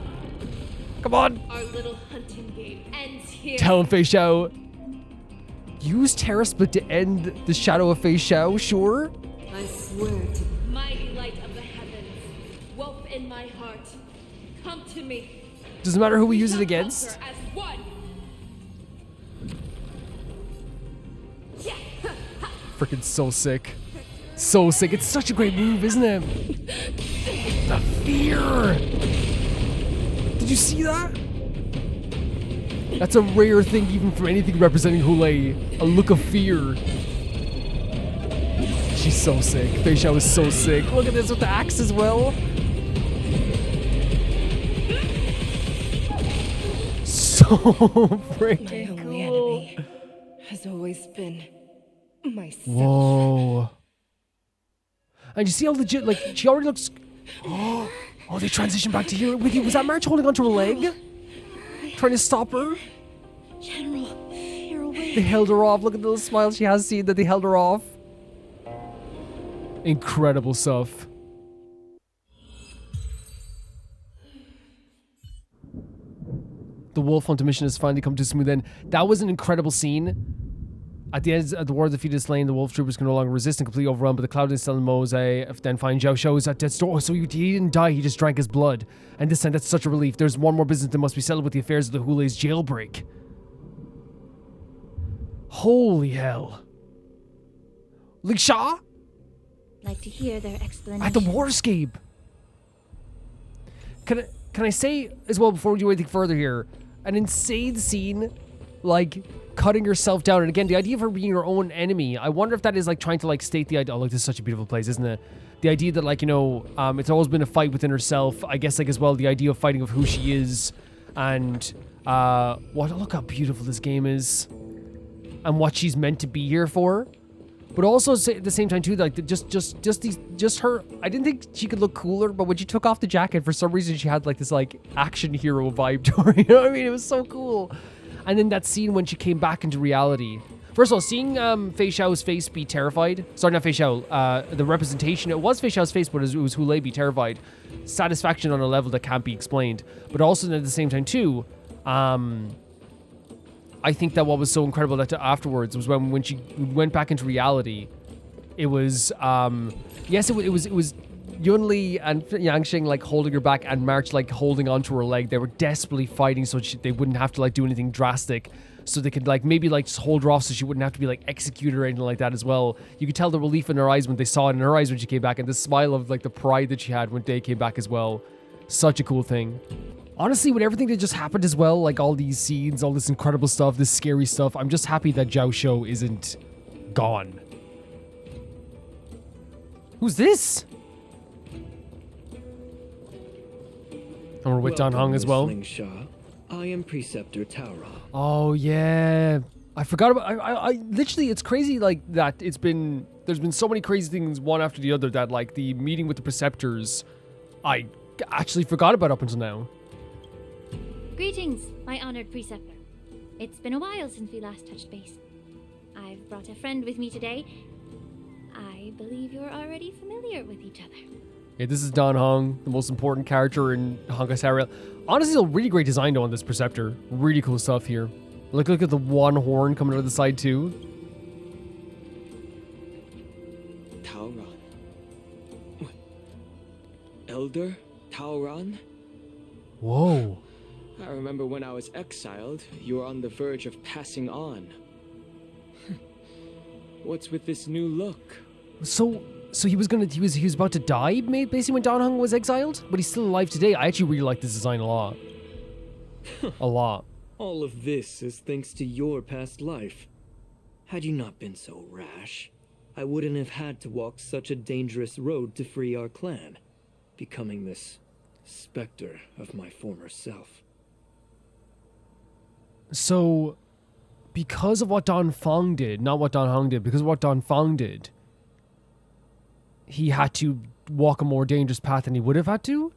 Come on. Our little hunting game ends here. Tell him, Feixiao. Use Terra Split to end the shadow of Feixiao, sure? I swear to Mighty light of the heavens, wolf in my heart, come to me. Doesn't matter who we use it against. As one. Freaking so sick. So sick. It's such a great move, isn't it? The fear. Did you see that? That's a rare thing even from anything representing Hoolay. A look of fear. She's so sick. Feixiao is so sick. Look at this with the axe as well. So freaking My only cool. enemy has always been myself. Whoa. And you see how legit, like, she already looks... Oh, they transitioned back to here with you. Was that March holding onto her leg? Trying to stop her? General, you're awake. They held her off. Look at the little smile she has seen that they held her off. Incredible stuff. The wolf hunter mission has finally come to a smooth end. That was an incredible scene. At the end of the war defeated is slain, the wolf troopers can no longer resist and completely overrun, but the cloud is still in Mose. Then find Jiaoqiu is at death's door. So he didn't die, he just drank his blood. And this time, that's such a relief. There's one more business that must be settled with the affairs of the Hoolay's jailbreak. Holy hell. Li Sha? Like to hear their explanation. At the warscape. Can I say as well before we do anything further here, an insane scene, like cutting herself down, and again the idea of her being her own enemy. I wonder if that is like trying to like state the idea. Oh, look, this is such a beautiful place, isn't it? The idea that like, you know, it's always been a fight within herself. I guess like as well the idea of fighting of who she is, and look how beautiful this game is, and what she's meant to be here for. But also at the same time too, like just her. I didn't think she could look cooler, but when she took off the jacket, for some reason she had like this like action hero vibe to her. You know what I mean? It was so cool. And then that scene when she came back into reality. First of all, seeing Feixiao's face be terrified. Sorry, not Feixiao. The representation. It was Feixiao's face, but it was Hoolay be terrified. Satisfaction on a level that can't be explained. But also at the same time too, I think that what was so incredible that afterwards was when she went back into reality. It was yes, it was Yunli and Yanqing like holding her back, and March like holding onto her leg. They were desperately fighting so they wouldn't have to like do anything drastic. so they could like maybe like just hold her off so she wouldn't have to be like executed or anything like that as well. You could tell the relief in her eyes when they saw it in her eyes when she came back, and the smile of like the pride that she had when Day came back as well. Such a cool thing. Honestly, with everything that just happened as well, like all these scenes, all this incredible stuff, this scary stuff, I'm just happy that Jiaoqiu isn't gone. Who's this? And we're with Dan Heng as well. Feixiao. I am Preceptor Taura. Oh yeah, I forgot about. I literally, it's crazy like that. There's been so many crazy things one after the other that like the meeting with the preceptors, I actually forgot about up until now. Greetings, my honored preceptor. It's been a while since we last touched base. I've brought a friend with me today. I believe you're already familiar with each other. Yeah, this is Dan Heng, the most important character in Honkai Star Rail. Honestly, a really great design though on this preceptor. Really cool stuff here. Look at the one horn coming out of the side too. Taoran. Elder Taoran? Whoa. I remember when I was exiled, you were on the verge of passing on. What's with this new look? So he was about to die, basically when Dan Heng was exiled, but he's still alive today. I actually really like this design a lot. A lot. All of this is thanks to your past life. Had you not been so rash, I wouldn't have had to walk such a dangerous road to free our clan, becoming this specter of my former self. So, because of what Dan Feng did, not what Dan Heng did, because of what Dan Feng did, he had to walk a more dangerous path than he would have had to?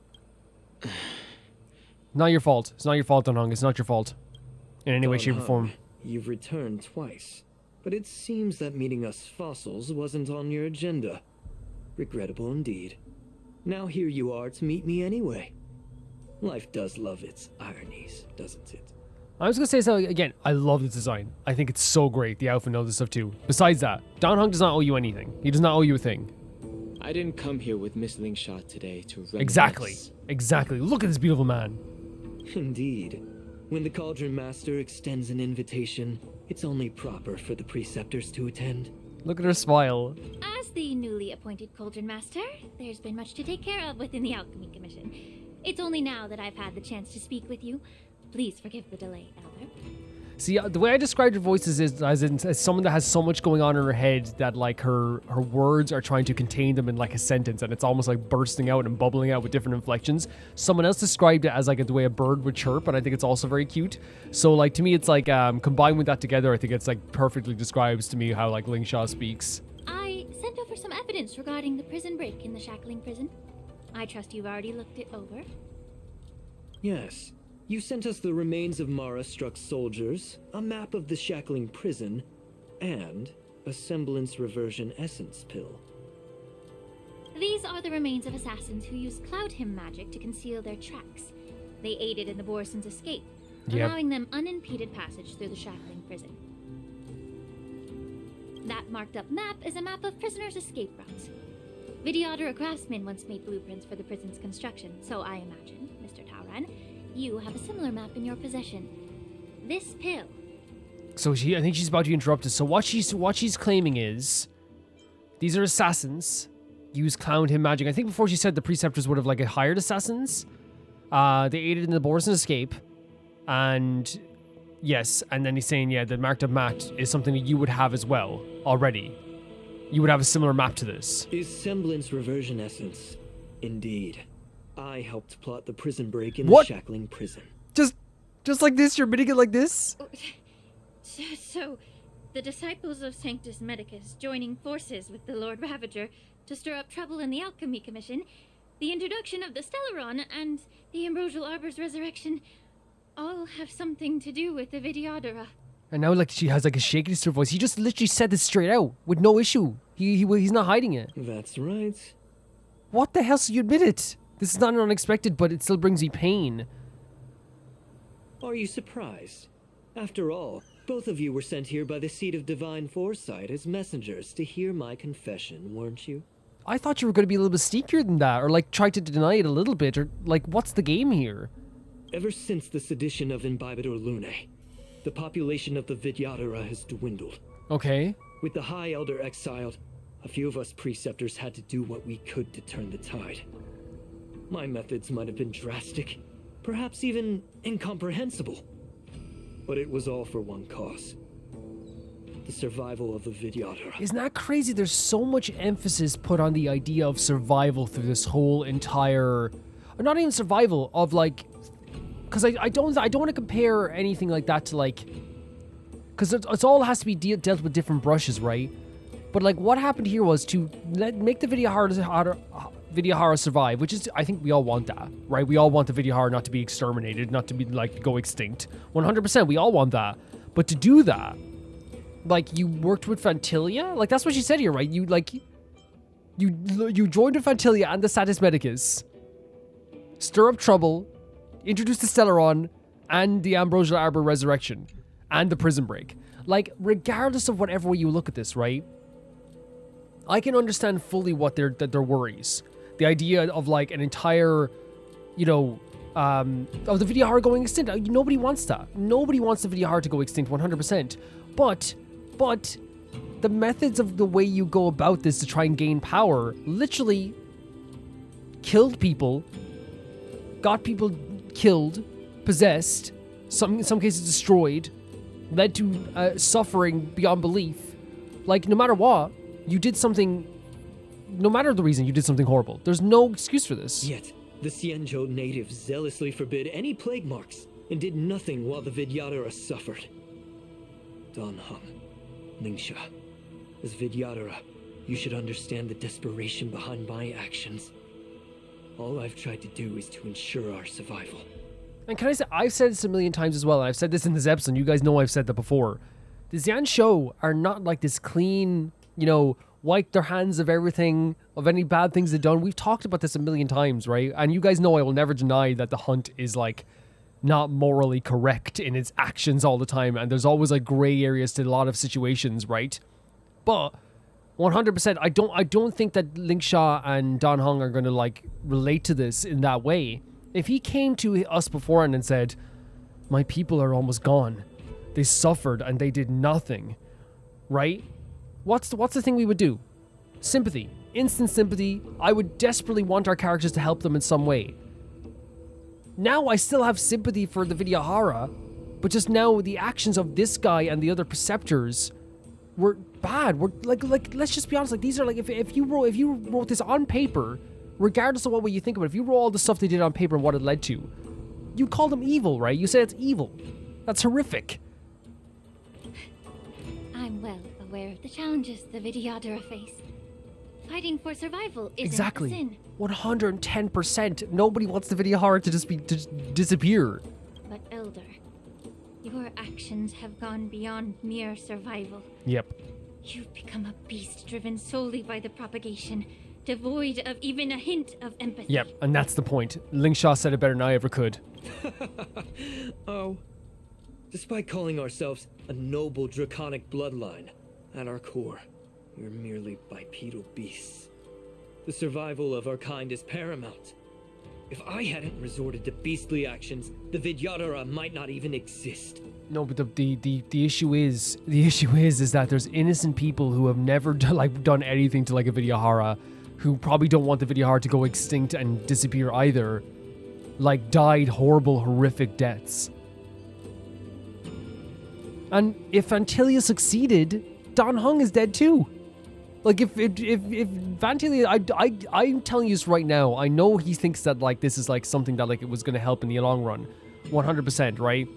Not your fault. It's not your fault, Dan Heng. It's not your fault. In any way, shape, or form. You've returned twice, but it seems that meeting us fossils wasn't on your agenda. Regrettable indeed. Now here you are to meet me anyway. Life does love its ironies, doesn't it? I was going to say something again. I love this design. I think it's so great. The outfit and all this stuff too. Besides that, Dan Heng does not owe you anything. He does not owe you a thing. I didn't come here with Miss Lingsha today to reminisce. Exactly. Look at this beautiful man. Indeed. When the Cauldron Master extends an invitation, it's only proper for the preceptors to attend. Look at her smile. As the newly appointed Cauldron Master, there's been much to take care of within the Alchemy Commission. It's only now that I've had the chance to speak with you. Please forgive the delay, Elder. See, the way I described her voice is as someone that has so much going on in her head that like her words are trying to contain them in like a sentence, and it's almost like bursting out and bubbling out with different inflections. Someone else described it as like the way a bird would chirp, and I think it's also very cute. So like to me, it's like combined with that together, I think it's like perfectly describes to me how like Lingsha speaks. I sent over some evidence regarding the prison break in the Shackling prison. I trust you've already looked it over. Yes. You sent us the remains of Mara-struck soldiers, a map of the Shackling prison, and a semblance reversion essence pill. These are the remains of assassins who used Cloud Hymn magic to conceal their tracks. They aided in the Borisin's escape, allowing them unimpeded passage through the Shackling prison. That marked up map is a map of prisoners' escape routes. Videodora craftsmen once made blueprints for the prison's construction, so I imagine, Mr. Taoran, you have a similar map in your possession. This pill. So I think she's about to interrupt us. So what she's claiming is, these are assassins, use Cloud Hymn magic. I think before she said the preceptors would have like hired assassins. They aided in the Borisin escape, and yes, and then he's saying the marked up map is something that you would have as well already. You would have a similar map to this. Is semblance reversion essence, indeed. I helped plot the prison break in the Shackling prison. Just like this? You're admitting it like this? So, the disciples of Sanctus Medicus joining forces with the Lord Ravager to stir up trouble in the Alchemy Commission, the introduction of the Stellaron, and the Ambrosial Arbor's resurrection all have something to do with the Videodora. And now like she has like a shakiness to her voice. He just literally said this straight out with no issue. He's not hiding it. That's right. What the hell? So you admit it? This is not unexpected, but it still brings me pain. Are you surprised? After all, both of you were sent here by the Seat of Divine Foresight as messengers to hear my confession, weren't you? I thought you were going to be a little bit sneakier than that, or like try to deny it a little bit, or like what's the game here? Ever since the sedition of Imbibitor Lunae, the population of the Vidyadhara has dwindled. Okay. With the High Elder exiled, a few of us preceptors had to do what we could to turn the tide. My methods might have been drastic, perhaps even incomprehensible. But it was all for one cause. The survival of the Vidyadhara. Isn't that crazy? There's so much emphasis put on the idea of survival through this whole entire... Or not even survival, of like... Because I don't want to compare anything like that to like... Because it's all has to be dealt with different brushes, right? But like what happened here was to make the Vidyadhara survive, which is, I think we all want that, right? We all want the Vidyadhara not to be exterminated, not to be like go extinct. 100%, we all want that. But to do that, like you worked with Fantilia? Like that's what she said here, right? You joined with Fantilia and the Satis Medicus, stir up trouble, introduce the Stellaron and the Ambrosial Arbor Resurrection and the Prison Break. Like regardless of whatever way you look at this, right? I can understand fully what their worries. The idea of like an entire, you know, of the Vidyadhara going extinct. Nobody wants that. Nobody wants the Vidyadhara to go extinct 100%. But the methods of the way you go about this to try and gain power literally killed people, got people killed, possessed, in some cases destroyed, led to suffering beyond belief. Like, no matter what, you did something, no matter the reason, you did something horrible. There's no excuse for this. Yet, the Xianzhou natives zealously forbid any plague marks and did nothing while the Vidyadhara suffered. Dan Heng, Ningxia, as Vidyadhara, you should understand the desperation behind my actions. All I've tried to do is to ensure our survival. And can I say, I've said this a million times as well, and I've said this in this episode, you guys know I've said that before. The Xianzhou are not like this clean, you know, wipe their hands of everything, of any bad things they've done. We've talked about this a million times, right? And you guys know I will never deny that the hunt is like not morally correct in its actions all the time, and there's always like gray areas to a lot of situations, right? But 100%, I don't think that Ningxia and Dan Heng are going to like relate to this in that way. If he came to us beforehand and said, my people are almost gone, they suffered and they did nothing, right? What's the thing we would do? Sympathy. Instant sympathy. I would desperately want our characters to help them in some way. Now I still have sympathy for the Vidyadhara, but just now the actions of this guy and the other preceptors were bad. We're like let's just be honest, like these are like if you wrote this on paper, regardless of what way you think about it, if you wrote all the stuff they did on paper and what it led to, you'd call them evil, right? You say it's evil. That's horrific. I'm well aware of the challenges the Vidyadhara face. Fighting for survival isn't Exactly. a sin. 110%. Nobody wants the Vidyadhara to just disappear. But Elder, your actions have gone beyond mere survival. Yep. You've become a beast driven solely by the propagation, devoid of even a hint of empathy. Yep, and that's the point. Ningxia said it better than I ever could. Oh. Despite calling ourselves a noble draconic bloodline, at our core, we're merely bipedal beasts. The survival of our kind is paramount. If I hadn't resorted to beastly actions, the Vidyadhara might not even exist. No, but the issue is that there's innocent people who have never done anything to like a Vidyadhara, who probably don't want the Vidyadhara to go extinct and disappear either, like died horrible, horrific deaths. And if Fantilia succeeded, Dan Heng is dead too. Like if Fantilia, I'm telling you this right now, I know he thinks that like this is like something that like it was going to help in the long run, 100%, right?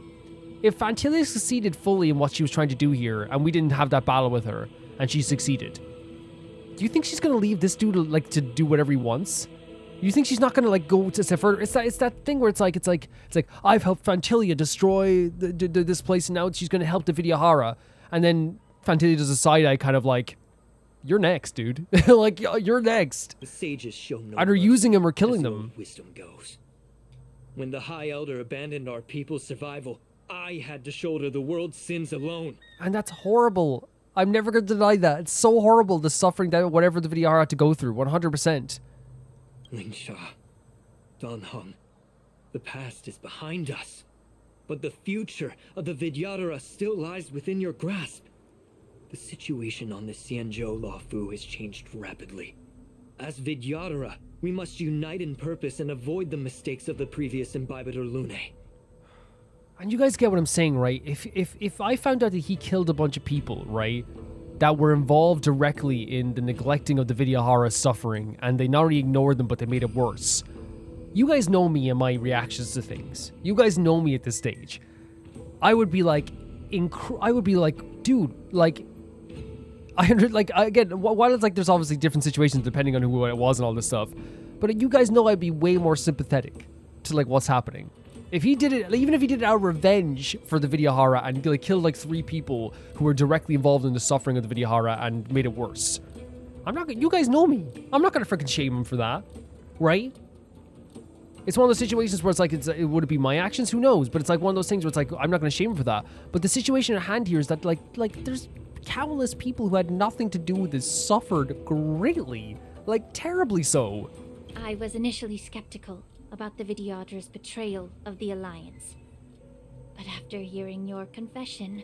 If Fantilia succeeded fully in what she was trying to do here, and we didn't have that battle with her, and she succeeded, do you think she's going to leave this dude to do whatever he wants? You think she's not going to like go to further? It's that thing where it's like I've helped Fantilia destroy this place, and now she's going to help the Vidyadhara, and then Fantilia does a side eye kind of like, you're next, dude. Like you're next. The sages show no either using him or killing them. Wisdom goes. When the High Elder abandoned our people's survival, I had to shoulder the world's sins alone. And that's horrible. I'm never going to deny that. It's so horrible, the suffering that whatever the Vidyadhara had to go through, 100%. Ningxia, Dan Heng, the past is behind us. But the future of the Vidyadhara still lies within your grasp. The situation on the Xianzhou Luofu has changed rapidly. As Vidyadhara, we must unite in purpose and avoid the mistakes of the previous Imbibitor Lunae. And you guys get what I'm saying, right? If I found out that he killed a bunch of people, right, that were involved directly in the neglecting of the Vidyadhara's suffering, and they not only ignored them, but they made it worse. You guys know me and my reactions to things. You guys know me at this stage. I would be like, dude, like, again, while it's like there's obviously different situations depending on who it was and all this stuff, but you guys know I'd be way more sympathetic to like what's happening. If he did it, even if he did it out of revenge for the Vidyadhara and like killed like 3 people who were directly involved in the suffering of the Vidyadhara and made it worse, you guys know me. I'm not gonna freaking shame him for that, right? It's one of those situations where it's like, would it be my actions? Who knows? But it's like one of those things where it's like, I'm not going to shame him for that. But the situation at hand here is that like there's countless people who had nothing to do with this suffered greatly, like terribly so. I was initially skeptical about the Vidyadhara's betrayal of the Alliance. But after hearing your confession,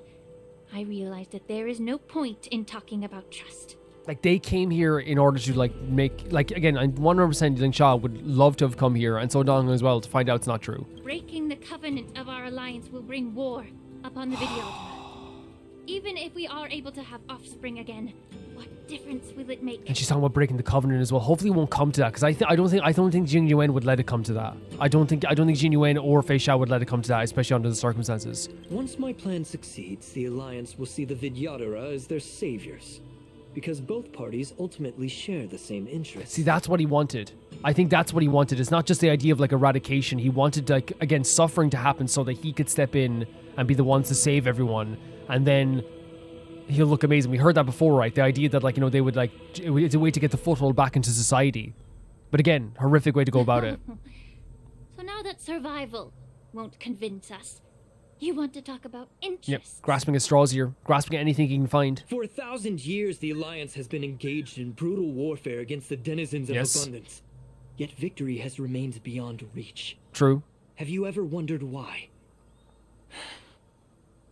I realized that there is no point in talking about trust. Like, they came here in order to, like, make... Like, again, I 100% think Xia would love to have come here, and so Dong as well, to find out it's not true. Breaking the covenant of our alliance will bring war upon the Vidyadhara. Even if we are able to have offspring again, what difference will it make? And she's talking about breaking the covenant as well. Hopefully it won't come to that, because I don't think Jing Yuan would let it come to that. I don't think Jing Yuan or Feixiao would let it come to that, especially under the circumstances. Once my plan succeeds, the Alliance will see the Vidyadhara as their saviors. Because both parties ultimately share the same interests. See, that's what he wanted. I think that's what he wanted. It's not just the idea of like eradication. He wanted, like, again, suffering to happen so that he could step in and be the ones to save everyone. And then he'll look amazing. We heard that before, right? The idea that, like, you know, they would, like, it's a way to get the foothold back into society. But again, horrific way to go about it. So now that survival won't convince us, you want to talk about interests? Yep, grasping at straws here. Grasping at anything he can find. For 1,000 years, the Alliance has been engaged in brutal warfare against the denizens of abundance. Yet victory has remained beyond reach. True. Have you ever wondered why?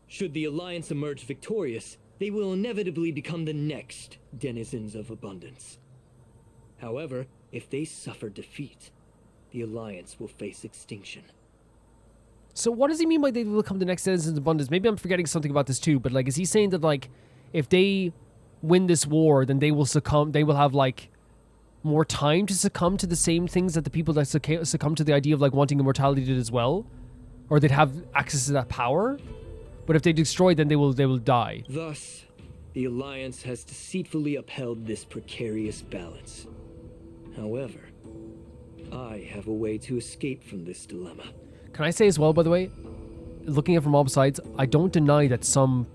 Should the Alliance emerge victorious, they will inevitably become the next denizens of abundance. However, if they suffer defeat, the Alliance will face extinction. So what does he mean by they will become the next denizens of abundance? Maybe I'm forgetting something about this too, but like, is he saying that like, if they win this war, then they will succumb, they will have like more time to succumb to the same things that the people that succumb to the idea of like wanting immortality did as well? Or they'd have access to that power? But if they destroy, then they will die. Thus, the Alliance has deceitfully upheld this precarious balance. However, I have a way to escape from this dilemma. Can I say as well, by the way, looking at it from all sides, I don't deny that some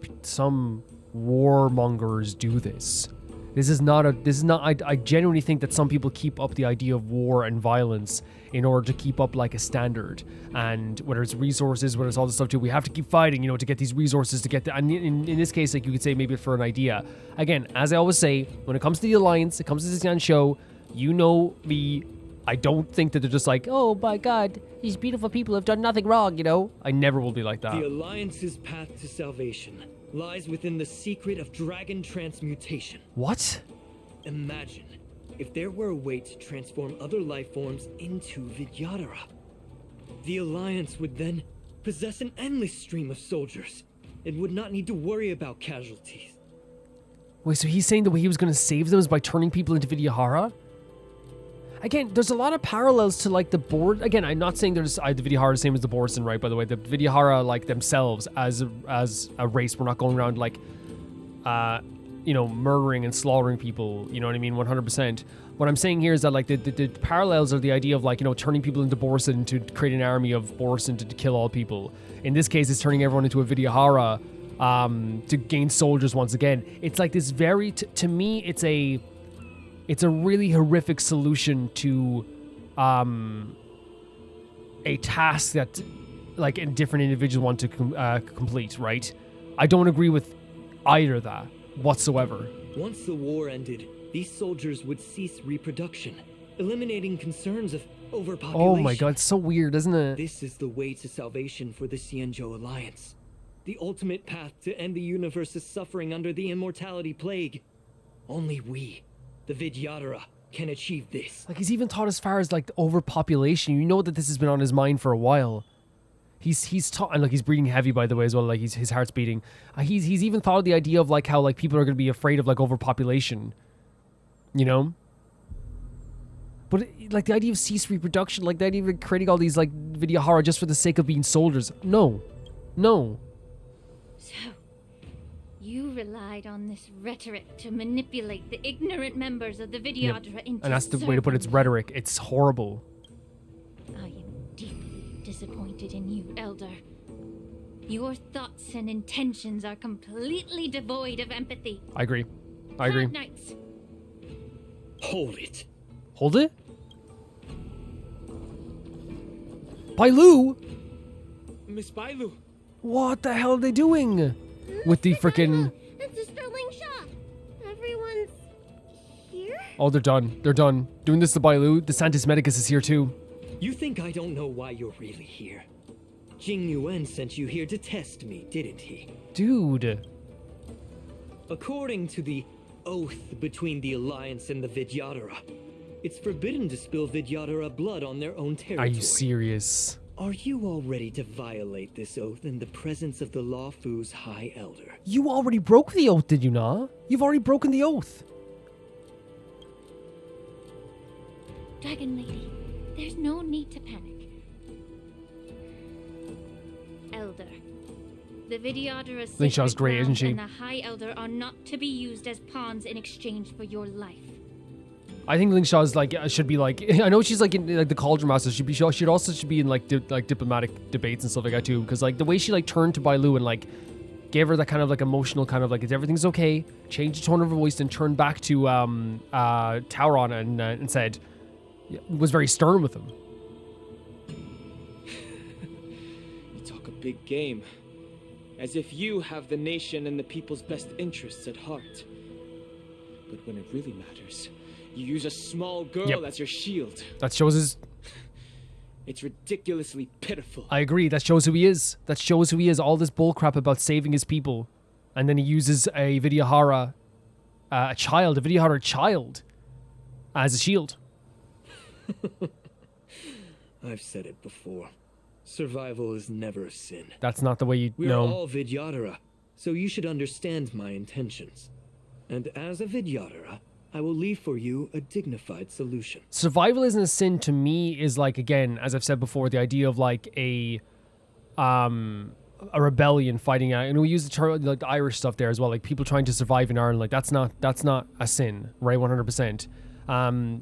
warmongers do this. I genuinely think that some people keep up the idea of war and violence in order to keep up like a standard. And whether it's resources, whether it's all this stuff too, we have to keep fighting, you know, to get these resources, to get the, and in this case, like you could say maybe for an idea. Again, as I always say, when it comes to the Alliance, it comes to this show, you know me, I don't think that they're just like, oh my god, these beautiful people have done nothing wrong, you know? I never will be like that. The Alliance's path to salvation lies within the secret of dragon transmutation. What? Imagine if there were a way to transform other life forms into Vidyadhara. The Alliance would then possess an endless stream of soldiers and would not need to worry about casualties. Wait, so he's saying the way he was going to save them is by turning people into Vidyadhara? Again, there's a lot of parallels to like the board. Again, I'm not saying there's the Vidyadhara the same as the borisin, right? By the way, the Vidyadhara like themselves as a race, we're not going around like, you know, murdering and slaughtering people. You know what I mean? 100%. What I'm saying here is that like the parallels are the idea of like, you know, turning people into borisin to create an army of borisin to kill all people. In this case, it's turning everyone into a Vidyadhara to gain soldiers once again. It's like this very to me, it's a really horrific solution to a task that like a different individuals want to complete, right? I don't agree with either of that whatsoever. Once the war ended, these soldiers would cease reproduction, eliminating concerns of overpopulation. Oh my god, it's so weird, isn't it? This is the way to salvation for the Xianzhou Alliance. The ultimate path to end the universe's suffering under the immortality plague. Only we, the Vidyadhara, can achieve this. Like, he's even thought as far as, like, overpopulation. You know that this has been on his mind for a while. He's taught, and, like, he's breathing heavy, by the way, as well. Like, his heart's beating. He's even thought of the idea of, like, how, like, people are going to be afraid of, like, overpopulation. You know? But, like, the idea of cease reproduction, like, the idea of creating all these, like, Vidyadhara just for the sake of being soldiers. No. No. So, you relied on this rhetoric to manipulate the ignorant members of the Vidyadhara into And that's the way to put it. It's rhetoric. It's horrible. I am deeply disappointed in you, Elder. Your thoughts and intentions are completely devoid of empathy. I agree. I agree. Knights. Hold it. Hold it? Bailu? Miss Bailu. What the hell are they doing? With the frickin'... And Sister Lingsha. Everyone's here? Oh, they're done. They're done. Doing this to Bailu. The Santis Medicus is here too. You think I don't know why you're really here? Jing Yuan sent you here to test me, didn't he? Dude. According to the oath between the Alliance and the Vidyadhara, it's forbidden to spill Vidyadhara blood on their own territory. Are you serious? Are you all ready to violate this oath in the presence of the Lawfu's High Elder? You already broke the oath, did you not? You've already broken the oath. Dragon Lady, there's no need to panic. Elder, the Vidyadhara's Lingsha's great, isn't she? and the High Elder are not to be used as pawns in exchange for your life. I think Lingshaw's like should be like, I know she's like in like the Cauldron Master. She should also be in like diplomatic debates and stuff like that too. Because like the way she like turned to Bailu and like gave her that kind of like emotional kind of like everything's okay, changed the tone of her voice and turned back to Tauron and said, was very stern with him. You talk a big game, as if you have the nation and the people's best interests at heart. But when it really matters, you use a small girl as your shield. That shows his... It's ridiculously pitiful. I agree. That shows who he is. That shows who he is. All this bullcrap about saving his people. And then he uses a Vidyadhara, a Vidyadhara child, as a shield. I've said it before. Survival is never a sin. That's not the way you We're know. all Vidyadhara, so you should understand my intentions. And as a Vidyadhara, I will leave for you a dignified solution. Survival isn't a sin to me is like, again, as I've said before, the idea of like a rebellion fighting out, and we use the term like the Irish stuff there as well, like people trying to survive in Ireland, like that's not a sin, right? 100%.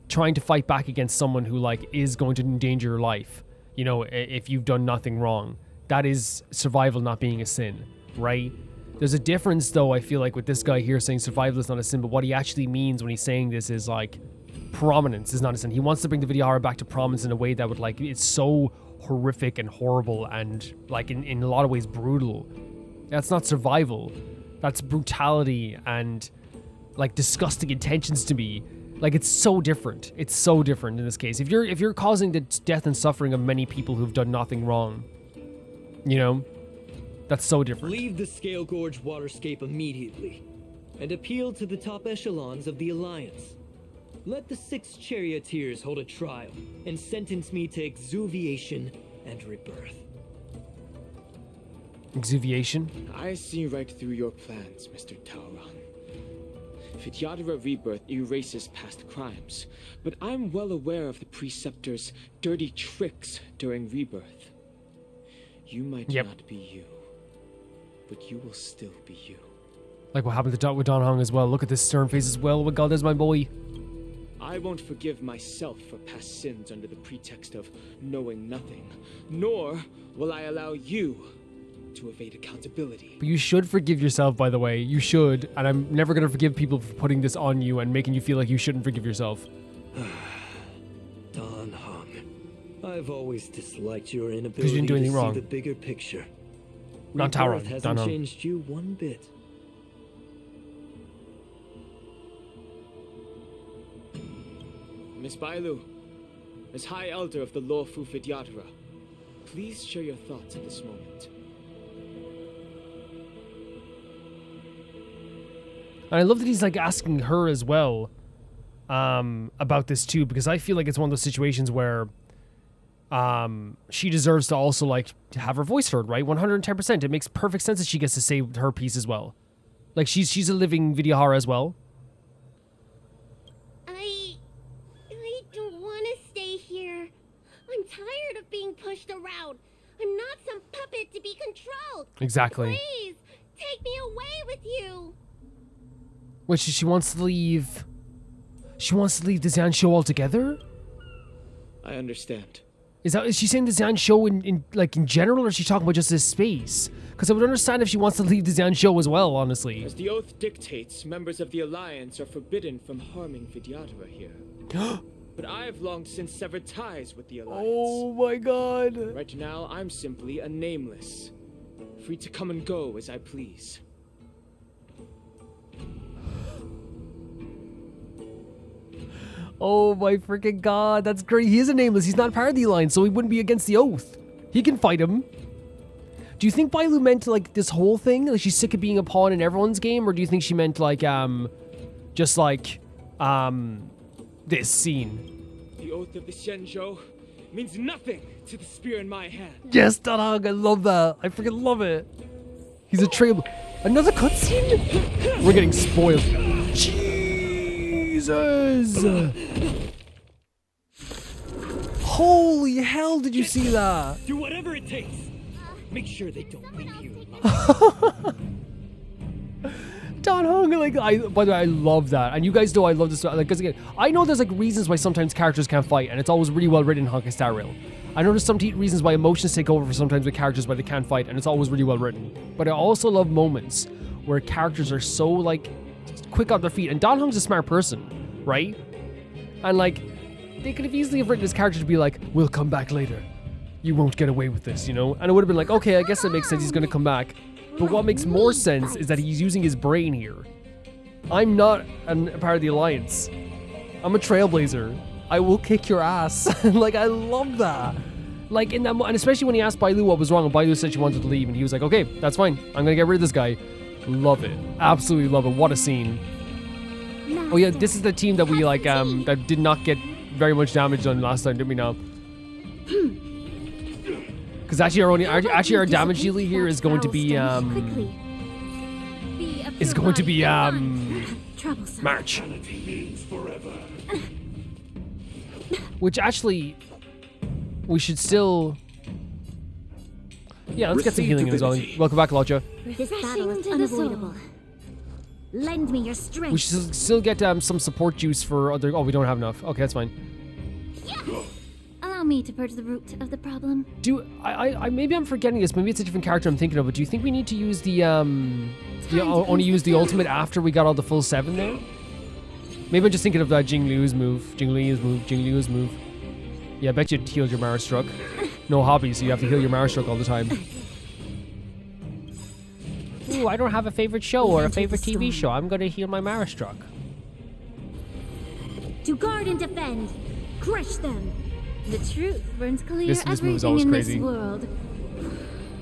Trying to fight back against someone who like is going to endanger your life, you know, if you've done nothing wrong, that is survival not being a sin, right? There's a difference, though, I feel like, with this guy here saying survival is not a sin, but what he actually means when he's saying this is, like, prominence is not a sin. He wants to bring the Vidyadhara back to prominence in a way that would, like, it's so horrific and horrible and, like, in a lot of ways brutal. That's not survival. That's brutality and, like, disgusting intentions to me. Like, it's so different. It's so different in this case. If you're causing the death and suffering of many people who've done nothing wrong, you know... That's so different. Leave the Scale Gorge waterscape immediately, and appeal to the top echelons of the Alliance. Let the 6 charioteers hold a trial, and sentence me to exuviation and rebirth. Exuviation? I see right through your plans, Mr. Tauron. Vidyadhara rebirth erases past crimes, but I'm well aware of the preceptors' dirty tricks during rebirth. You might not be you, but you will still be you. Like what happened to with Don Hong as well. Look at this stern face as well. Oh my god, there's my boy. I won't forgive myself for past sins under the pretext of knowing nothing, nor will I allow you to evade accountability. But you should forgive yourself, by the way. You should. And I'm never going to forgive people for putting this on you and making you feel like you shouldn't forgive yourself. Don Hong, I've always disliked your inability because you didn't do anything to wrong. see the bigger picture. Not Rebirth Tauron, hasn't changed you one bit. Miss Bailu, as High Elder of the Lawfu Vidyadhara, please share your thoughts at this moment. And I love that he's like asking her as well about this too, because I feel like it's one of those situations where she deserves to also like have her voice heard, right? 110%. It makes perfect sense that she gets to say her piece as well. Like she's a living Vidyadhara as well. I don't want to stay here. I'm tired of being pushed around. I'm not some puppet to be controlled. Exactly. Please, take me away with you. Which she wants to leave. She wants to leave the Xian show altogether? I understand. Is she saying the Xian show in general, or is she talking about just this space? Because I would understand if she wants to leave the Xian show as well, honestly. As the oath dictates, members of the Alliance are forbidden from harming Vidyadhara here. But I have long since severed ties with the Alliance. Oh my god. Right now, I'm simply a nameless. Free to come and go as I please. Oh my freaking god, that's great. He is a nameless. He's not part of the Alliance, so he wouldn't be against the oath. He can fight him. Do you think Bailu meant like this whole thing? Like she's sick of being a pawn in everyone's game? Or do you think she meant like, just like, this scene? The oath of the Xianzhou means nothing to the spear in my hand. Yes, Danhong, I love that. I freaking love it. He's a trail. Another cutscene? We're getting spoiled. Jesus! Holy hell, did you see that? Do whatever it takes. Make sure they don't leave you. Danhong, like, by the way, I love that. And you guys know I love this, like, because again, I know there's like reasons why sometimes characters can't fight, and it's always really well written in Honkai Star Rail. I know there's some reasons why emotions take over for sometimes with characters why they can't fight, and it's always really well written. But I also love moments where characters are so, like, quick on their feet. And Danhong's a smart person, right? And, like, they could have easily have written this character to be like, we'll come back later. You won't get away with this, you know? And it would have been like, okay, I guess that makes sense. He's going to come back. But what makes more sense is that he's using his brain here. I'm not a part of the Alliance. I'm a trailblazer. I will kick your ass. Like, I love that. Like, in that, and especially when he asked Bailu what was wrong, and Bailu said she wanted to leave, and he was like, okay, that's fine. I'm going to get rid of this guy. Love it. Absolutely love it. What a scene. Oh yeah, this is the team that we, like, that did not get very much damage done last time, didn't we now? Because actually our damage dealer here is going to be, March. Which actually, we should still... Yeah, let's get some healing in as well. Welcome back, Lodja. This battle is unavoidable. Lend me your strength. We should still get some support juice for other... Oh, we don't have enough. Okay, that's fine. Allow me to purge the root of the problem. Maybe I'm forgetting this. Maybe it's a different character I'm thinking of. But do you think we need to use the only use the ultimate after we got all the full 7 there? Maybe I'm just thinking of Jing Liu's move. Yeah, I bet you healed your Mara Struck. No hobby, so you have to heal your Mara Struck all the time. Ooh, I don't have a favorite show or a favorite TV show. I'm gonna heal my Mara Struck. To guard and defend, crush them. The truth burns clear. This move is Everything always in crazy. this world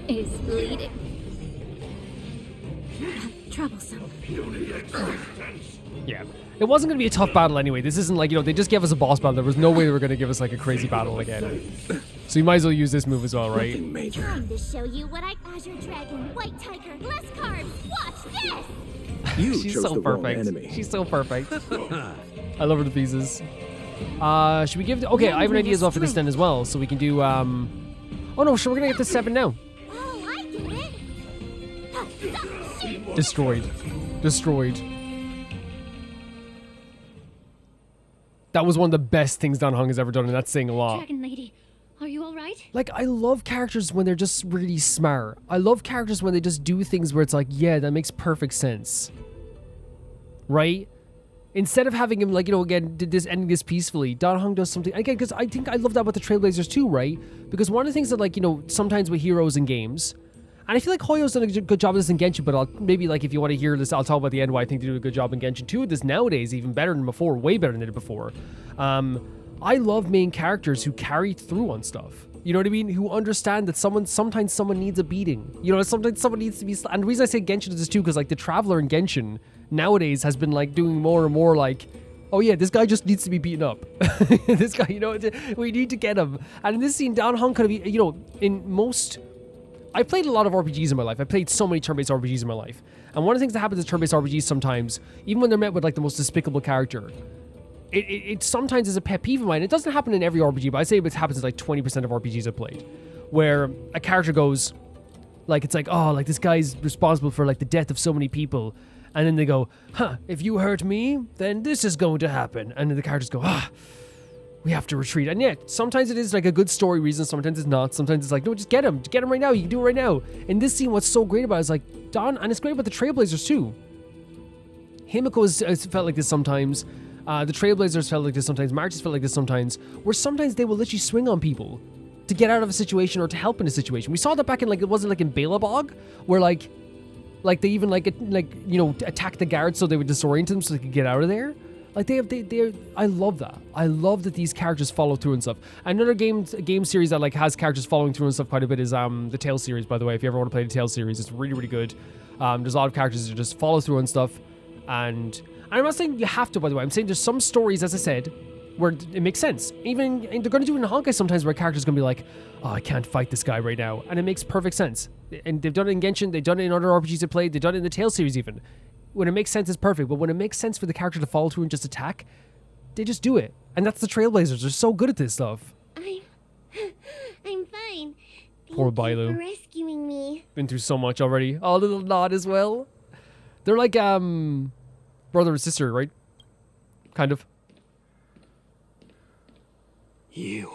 is bleeding. Troublesome. Yeah. It wasn't going to be a tough battle anyway. This isn't like, you know, they just gave us a boss battle. There was no way they were going to give us like a crazy battle again. So you might as well use this move as well, right? Trying to show you what Azure Dragon, White Tiger, less carbs. Watch this! She's so perfect. She's so perfect. I love her to pieces. Should we give... Okay, I have an idea as well for this then as well. So we can do... Oh no, sure, we're going to get to 7 now. Oh, I get it! Destroyed. That was one of the best things Danhong has ever done, and that's saying a lot. Dragon Lady, are you alright? Like, I love characters when they're just really smart. I love characters when they just do things where it's like, yeah, that makes perfect sense. Right? Instead of having him, like, you know, again, ending this peacefully, Danhong does something, again, because I think I love that with the Trailblazers too, right? Because one of the things that, like, you know, sometimes with heroes in games, And I feel like Hoyo's done a good job of this in Genshin, but maybe like if you want to hear this, I'll talk about the end why I think they do a good job in Genshin 2 with this nowadays, even better than before, way better than they did before. I love main characters who carry through on stuff. You know what I mean? Who understand that sometimes someone needs a beating. You know, sometimes someone needs to be... And the reason I say Genshin is this too, because like the Traveler in Genshin nowadays has been like doing more and more like, oh yeah, this guy just needs to be beaten up. This guy, you know, we need to get him. And in this scene, Dan Hong kind of, you know, in most... I played a lot of RPGs in my life. I played so many turn-based RPGs in my life. And one of the things that happens in turn-based RPGs sometimes, even when they're met with like the most despicable character, it sometimes is a pet peeve of mine. It doesn't happen in every RPG, but I say it happens in like 20% of RPGs I've played, where a character goes, like, it's like, oh, like this guy's responsible for like the death of so many people. And then they go, huh, if you hurt me, then this is going to happen. And then the characters go, we have to retreat. And yeah, sometimes it is like a good story reason, sometimes it's not. Sometimes it's like, no, just get him right now. You can do it right now. In this scene, what's so great about it is like, Don, and it's great about the Trailblazers too. Himiko has felt like this sometimes. The Trailblazers felt like this sometimes. Marches felt like this sometimes. Where sometimes they will literally swing on people to get out of a situation or to help in a situation. We saw that back in like, it wasn't like in Balabog, where like they even like you know, attack the guards so they would disorient them so they could get out of there. Like they I love that. I love that these characters follow through and stuff. Another game series that like has characters following through and stuff quite a bit is the Tales series, by the way. If you ever want to play the Tales series, it's really, really good. There's a lot of characters that just follow through and stuff. And I'm not saying you have to, by the way. I'm saying there's some stories, as I said, where it makes sense. Even they're going to do it in Honkai sometimes, where a character's going to be like, oh, I can't fight this guy right now. And it makes perfect sense. And they've done it in Genshin, they've done it in other RPGs I've played, they've done it in the Tales series even. When it makes sense, it's perfect. But when it makes sense for the character to follow through and just attack, they just do it. And that's the Trailblazers. They're so good at this stuff. I'm fine. Poor Thank you Bailu. for rescuing me. Been through so much already. Oh, little Nod as well. They're like brother and sister, right? Kind of. You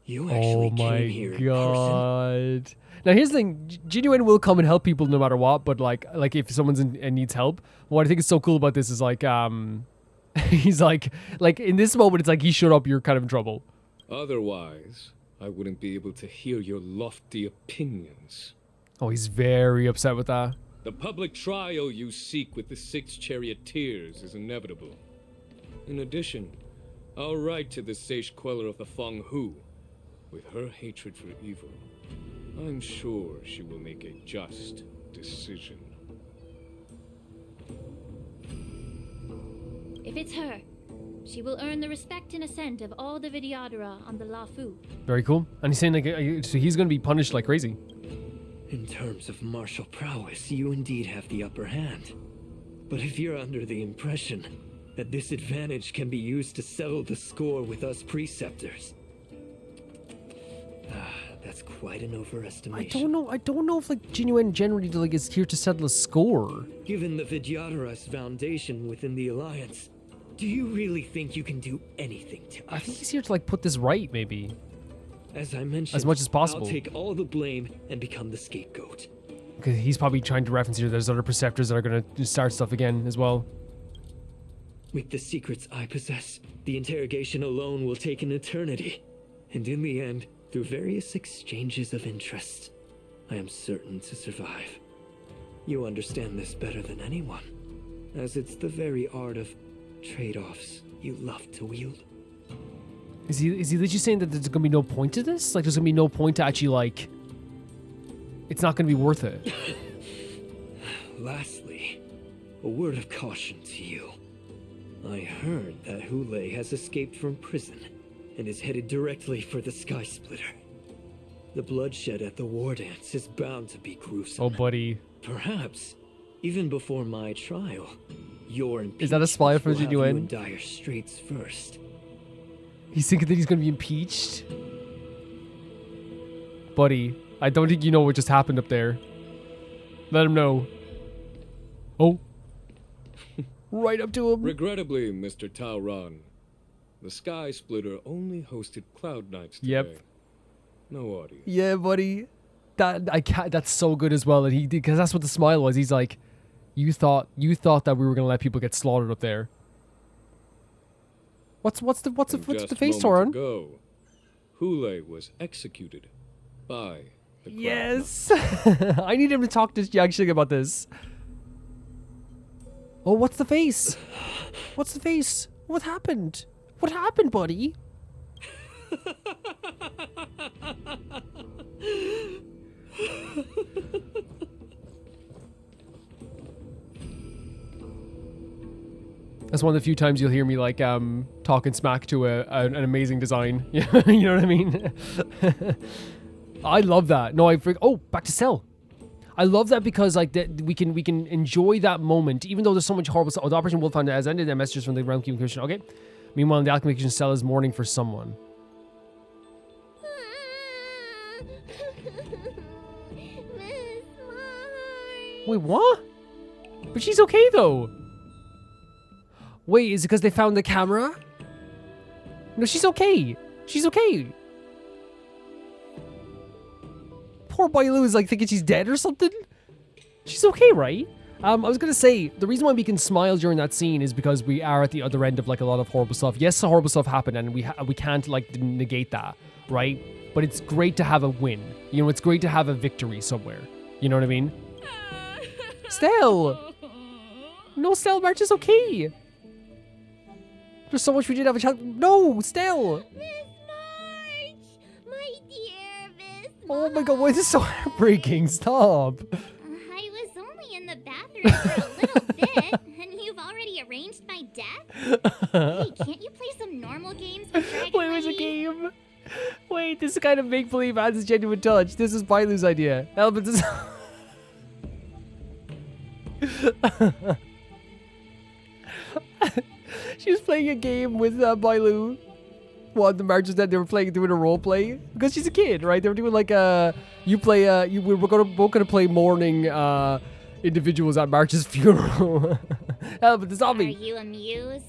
actually came here in person? Now here's the thing, Genuine will come and help people no matter what, but like if someone's in needs help, what I think is so cool about this is like he's like in this moment it's like he showed up, you're kind of in trouble. Otherwise, I wouldn't be able to hear your lofty opinions. Oh, he's very upset with that. The public trial you seek with the 6 charioteers is inevitable. In addition, I'll write to the sage queller of the Feng Hu. With her hatred for evil, I'm sure she will make a just decision. If it's her, she will earn the respect and assent of all the Vidyadhara on the Lafu. Very cool. And he's saying like so he's going to be punished like crazy. In terms of martial prowess, you indeed have the upper hand. But if you're under the impression that this advantage can be used to settle the score with us preceptors, that's quite an overestimation. I don't know if like Genuine generally like is here to settle a score. Given the Vidyadhara's foundation within the Alliance, do you really think you can do anything to us? I think he's here to like put this right, maybe. As I mentioned, as much as possible. I'll take all the blame and become the scapegoat. Because he's probably trying to reference here there's other preceptors that are going to start stuff again as well. With the secrets I possess, the interrogation alone will take an eternity. And in the end, through various exchanges of interest, I am certain to survive. You understand this better than anyone, as it's the very art of trade-offs you love to wield. Is he literally saying that there's gonna be no point to this? Like there's gonna be no point to actually like it's not gonna be worth it. Lastly, a word of caution to you. I heard that Hoolay has escaped from prison and is headed directly for the skysplitter. The bloodshed at the wardance is bound to be gruesome. Oh, buddy. Perhaps, even before my trial, your impeachment is that a spy for will have you Genuine? in dire straits first. He's thinking that he's gonna be impeached? Buddy, I don't think you know what just happened up there. Let him know. Oh. Right up to him. Regrettably, Mr. Taoran, the Sky Splitter only hosted Cloud Knights today. Yep. No audience. Yeah, buddy. That's so good as well. And he did, because that's what the smile was. He's like, you thought that we were gonna let people get slaughtered up there. What's the face, Toran? Ago, Hoolay was executed by Yes. I need him to talk to Yanqing about this. Oh, what's the face? What's the face? What happened? What happened, buddy? That's one of the few times you'll hear me like talking smack to an amazing design. You know what I mean? I love that. No, oh, back to Cell. I love that because like we can enjoy that moment, even though there's so much horrible stuff. Oh, the Operation Wolfhound has ended. And messages from the Realm Communication. Okay. Meanwhile, in the Alchemy Kitchen, Cell is mourning for someone. Wait, what? But she's okay though. Wait, is it because they found the camera? No, she's okay. She's okay. Poor Bailu is like thinking she's dead or something. She's okay, right? I was gonna say, the reason why we can smile during that scene is because we are at the other end of like a lot of horrible stuff. Yes, the horrible stuff happened and we can't like negate that, right? But it's great to have a win. You know, it's great to have a victory somewhere. You know what I mean? Stell! No, Stell, March is okay. There's so much we did have a chat. No, Stell! Miss March! My dear Miss March! Oh my god, why is this so heartbreaking? Stop! I was only in the bathroom for a little bit, and you've already arranged my death? Hey, can't you play some normal games with Dragon Wait, where's a game? Wait, this kind of make-believe adds a genuine touch. This is Bailu's idea. Elements is... She was playing a game with Bailu. What, the marches that they were doing a role play? Because she's a kid, right? They were doing like we're both gonna play mourning individuals at March's funeral. But the zombie. Are you amused?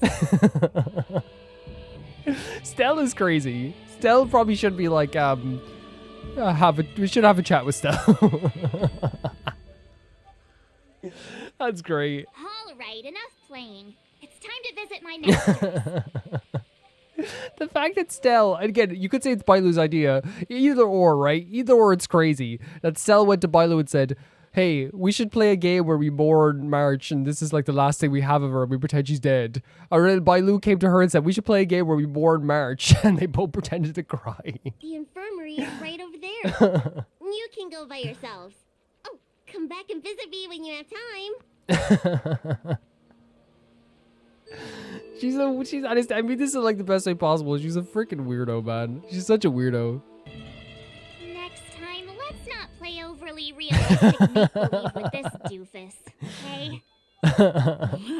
Stell is crazy. Stell probably should be like we should have a chat with Stell. That's great. All right, enough playing. It's time to visit my masters. The fact that Stell, again, you could say it's Bailu's idea. Either or, right? Either or, it's crazy. That Stell went to Bailu and said, hey, we should play a game where we mourn March, and this is like the last thing we have of her, and we pretend she's dead. Or then Bailu came to her and said, we should play a game where we mourn March, and they both pretended to cry. The infirmary is right over there. You can go by yourselves. Oh, come back and visit me when you have time. She's honest. I mean, this is like the best way possible. She's a freaking weirdo, man. She's such a weirdo. Next time, let's not play overly realistic make-believe with this doofus, okay?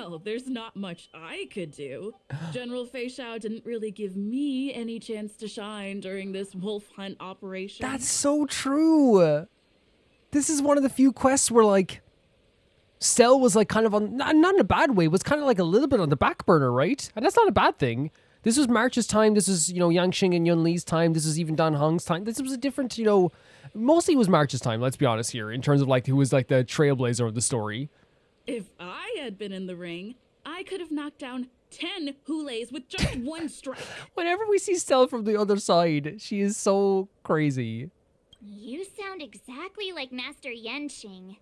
Well, there's not much I could do. General Feixiao didn't really give me any chance to shine during this wolf hunt operation. That's so true. This is one of the few quests where, like, Stell was like kind of on, not in a bad way, was kind of like a little bit on the back burner, right? And that's not a bad thing. This was March's time. This is, you know, Yanqing and Yun Li's time. This is even Dan Hong's time. This was a different, you know, mostly it was March's time, let's be honest here, in terms of like who was like the trailblazer of the story. If I had been in the ring, I could have knocked down 10 Hoolays with just one strike. Whenever we see Stell from the other side, she is so crazy. You sound exactly like Master Yanqing.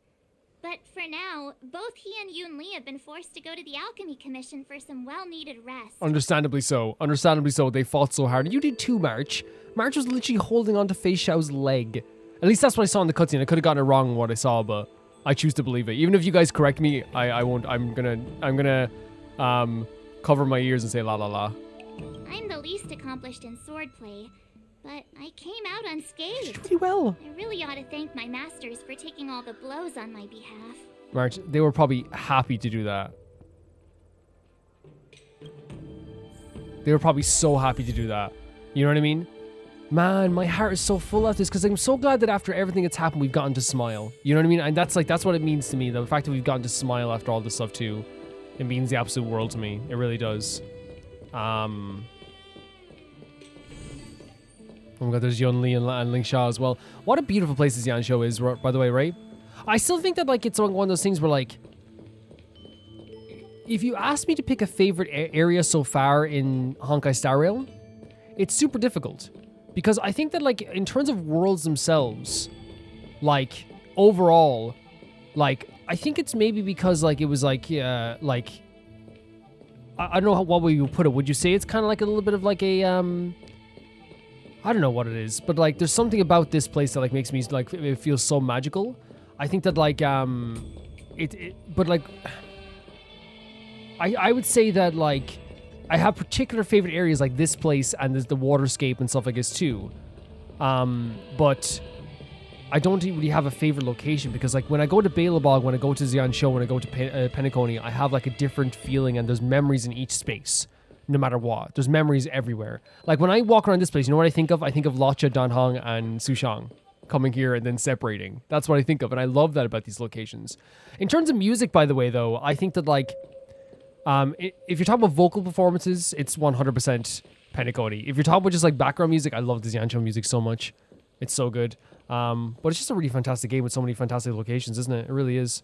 But for now, both he and Yun Li have been forced to go to the Alchemy Commission for some well-needed rest. Understandably so. Understandably so. They fought so hard. And you did too, March. March was literally holding on to Feixiao's leg. At least that's what I saw in the cutscene. I could have gotten it wrong in what I saw, but I choose to believe it. Even if you guys correct me, I won't. I'm gonna cover my ears and say la la la. I'm the least accomplished in swordplay, but I came out unscathed. Pretty well. I really ought to thank my masters for taking all the blows on my behalf. March, they were probably happy to do that. They were probably so happy to do that. You know what I mean? Man, my heart is so full of this because I'm so glad that after everything that's happened, we've gotten to smile. You know what I mean? And that's what it means to me. The fact that we've gotten to smile after all this stuff too, it means the absolute world to me. It really does. Oh my god, there's Yun Li and Ling Sha as well. What a beautiful place this Yanqiu is, by the way, right? I still think that like it's one of those things where like, if you ask me to pick a favorite area so far in Honkai Star Rail, it's super difficult. Because I think that like in terms of worlds themselves, like, overall, like, I think it's maybe because, like, it was, like, I don't know what way you would put it. Would you say it's kind of like a little bit of, like, a, I don't know what it is, but, like, there's something about this place that, like, makes me, like, it feels so magical. I think that, like, but, like, I would say that, like, I have particular favorite areas like this place and there's the waterscape and stuff like this too. But I don't really have a favorite location because, like, when I go to Beelzebub, when I go to Jiaoqiu, when I go to Penacony, I have, like, a different feeling and there's memories in each space, no matter what. There's memories everywhere. Like, when I walk around this place, you know what I think of? I think of Luocha, Danhong, and Sushang coming here and then separating. That's what I think of, and I love that about these locations. In terms of music, by the way, though, I think that, like, if you're talking about vocal performances, it's 100% Penacony. If you're talking about just, like, background music, I love the Jiaoqiu music so much. It's so good. But it's just a really fantastic game with so many fantastic locations, isn't it? It really is.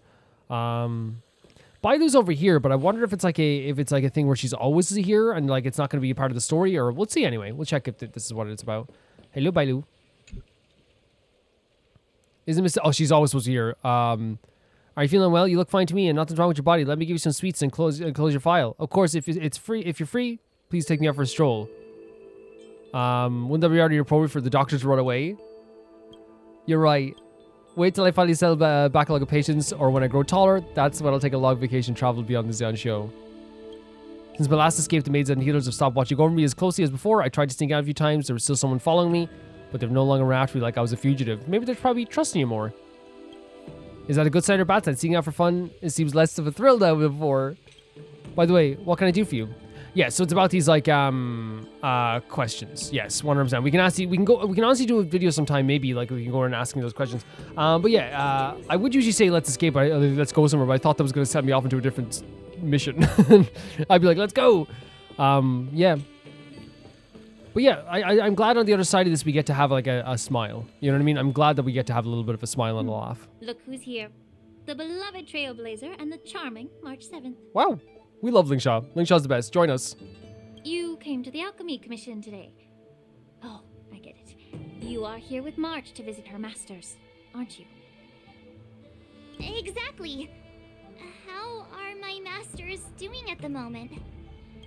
Bailu's over here, but I wonder if it's like a thing where she's always here and, like, it's not going to be a part of the story, or we'll see anyway. We'll check if this is what it's about. Hello, Bailu. Isn't Mr. Oh, she's always supposed to be here. Are you feeling well? You look fine to me, and nothing's wrong with your body. Let me give you some sweets and close your file. Of course, if you're free, please take me out for a stroll. Wouldn't that be already appropriate for the doctor to run away? You're right. Wait till I finally sell a backlog of patients, or when I grow taller, that's when I'll take a long vacation travel beyond the Xian show. Since my last escape, the maids and healers have stopped watching over me as closely as before. I tried to sneak out a few times. There was still someone following me, but they've no longer run after me like I was a fugitive. Maybe they're probably trusting you more. Is that a good side or bad side? Seeing out for fun, it seems less of a thrill now than before. By the way, what can I do for you? Yeah, so it's about these, like, questions. Yes, 100%. We can honestly do a video sometime, maybe, like, we can go around asking those questions. But yeah, I would usually say let's escape, let's go somewhere, but I thought that was going to set me off into a different mission. I'd be like, let's go. Yeah. But yeah, I'm glad on the other side of this we get to have, like, a smile. You know what I mean? I'm glad that we get to have a little bit of a smile and a laugh. Look who's here. The beloved Trailblazer and the charming March 7th. Wow. We love Lingsha. Lingsha's the best. Join us. You came to the Alchemy Commission today. Oh, I get it. You are here with March to visit her masters, aren't you? Exactly. How are my masters doing at the moment?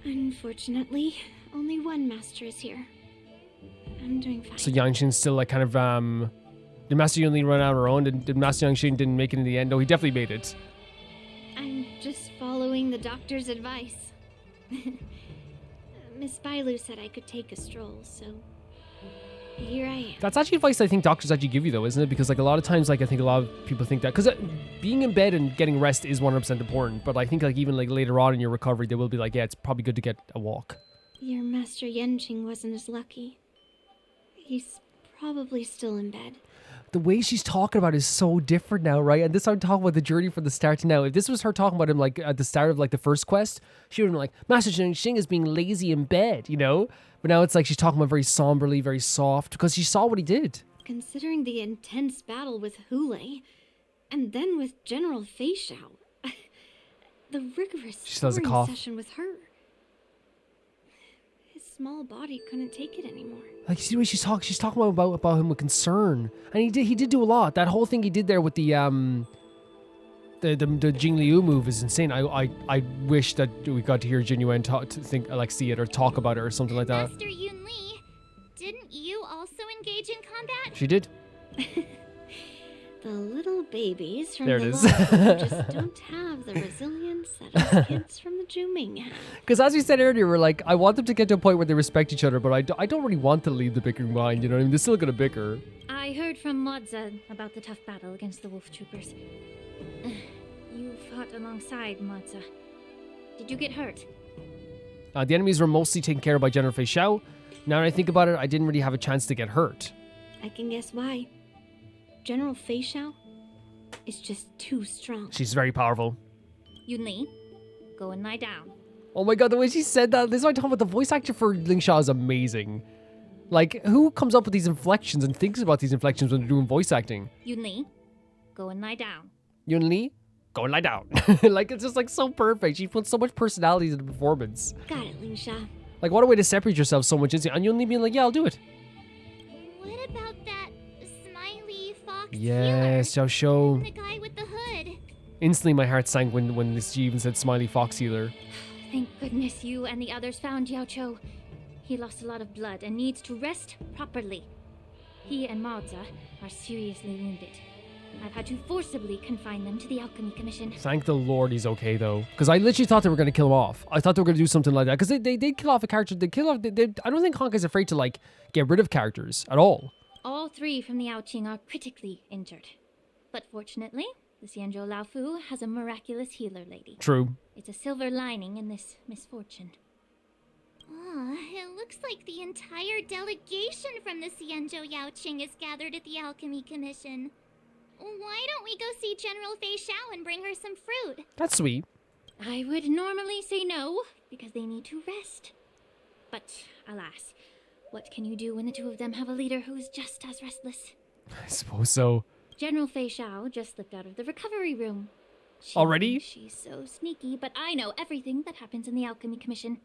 Unfortunately, only one master is here. I'm doing fine. So Yanqing's still, like, kind of, did Master Yunli run out on her own? Did Master Yanqing didn't make it in the end? No, he definitely made it. I'm just following the doctor's advice. Miss Bailu said I could take a stroll, so here I am. That's actually advice I think doctors actually give you, though, isn't it? Because, like, a lot of times, like, I think a lot of people think that, because being in bed and getting rest is 100% important, but I think, like, even, like, later on in your recovery, they will be like, yeah, it's probably good to get a walk. Your Master Yanqing wasn't as lucky. He's probably still in bed. The way she's talking about it is so different now, right? And this I'm talking about the journey from the start to now. If this was her talking about him, like, at the start of, like, the first quest, she would have been like, Master Yanqing is being lazy in bed, you know? But now it's like she's talking about very somberly, very soft, because she saw what he did. Considering the intense battle with Hoolay, and then with General Feixiao, the rigorous sparring session with her, his small body couldn't take it anymore. Like, you see the way she's talking about him with concern, and he did do a lot. That whole thing he did there with the Jing Liu move is insane. I wish that we got to hear Jinyuan see it or talk about it or something like that. Master Yunli, didn't you also engage in combat? She did. The little babies from there the it is. just don't have the resilience that us kids from the Juming have. Because as we said earlier, we're like, I want them to get to a point where they respect each other, but I don't really want to leave the bickering behind, you know what I mean? They're still going to bicker. I heard from Modza about the tough battle against the wolf troopers. You fought alongside Modza. Did you get hurt? The enemies were mostly taken care of by General Feixiao. Now that I think about it, I didn't really have a chance to get hurt. I can guess why. General Feixiao is just too strong. She's very powerful. Yunli, go and lie down. Oh my god, the way she said that. This is what I'm talking about. The voice actor for Lingsha is amazing. Like, who comes up with these inflections and thinks about these inflections when they're doing voice acting? Yunli, go and lie down. Yunli, go and lie down. Like, it's just, like, so perfect. She puts so much personality into the performance. Got it, Lingsha. Like, what a way to separate yourself so much. And Yunli being like, yeah, I'll do it. What about that smiley fox Yes, Jiaoqiu. The guy with the hood. Instantly my heart sank when she even said smiley fox healer. Thank goodness you and the others found Jiaoqiu. He lost a lot of blood and needs to rest properly. He and Maoza are seriously wounded. I've had to forcibly confine them to the Alchemy Commission. Thank the Lord he's okay though, because I literally thought they were going to kill him off. I thought they were going to do something like that, because they did kill off a character. They kill off. I don't think Honkai's afraid to like get rid of characters at all. All 3 from the Yaoqing are critically injured, but fortunately, the Xianzhou Laofu has a miraculous healer lady. True. It's a silver lining in this misfortune. It looks like the entire delegation from the Xianzhou Yaoqing is gathered at the Alchemy Commission. Why don't we go see General Feixiao and bring her some fruit? That's sweet. I would normally say no, because they need to rest. But, alas, what can you do when the 2 of them have a leader who's just as restless? I suppose so. General Feixiao just slipped out of the recovery room. Already? She's so sneaky, but I know everything that happens in the Alchemy Commission.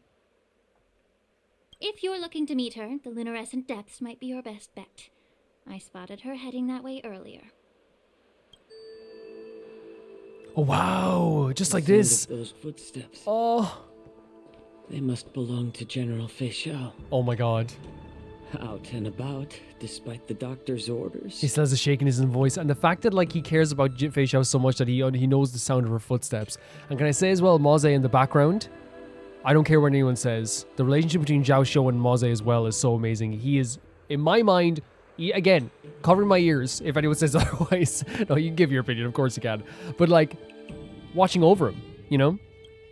If you're looking to meet her, the luminescent depths might be your best bet. I spotted her heading that way earlier. Oh wow, just like this. Those footsteps. Oh. They must belong to General Feixiao. Oh my god. Out and about, despite the doctor's orders. He still has a shake in his voice, and the fact that like he cares about Feixiao so much that he knows the sound of her footsteps. And can I say as well, Moze in the background? I don't care what anyone says. The relationship between Jiaoqiu and Moze as well is so amazing. He is, in my mind, again, covering my ears if anyone says otherwise. No, you can give your opinion, of course you can. But like, watching over him, you know?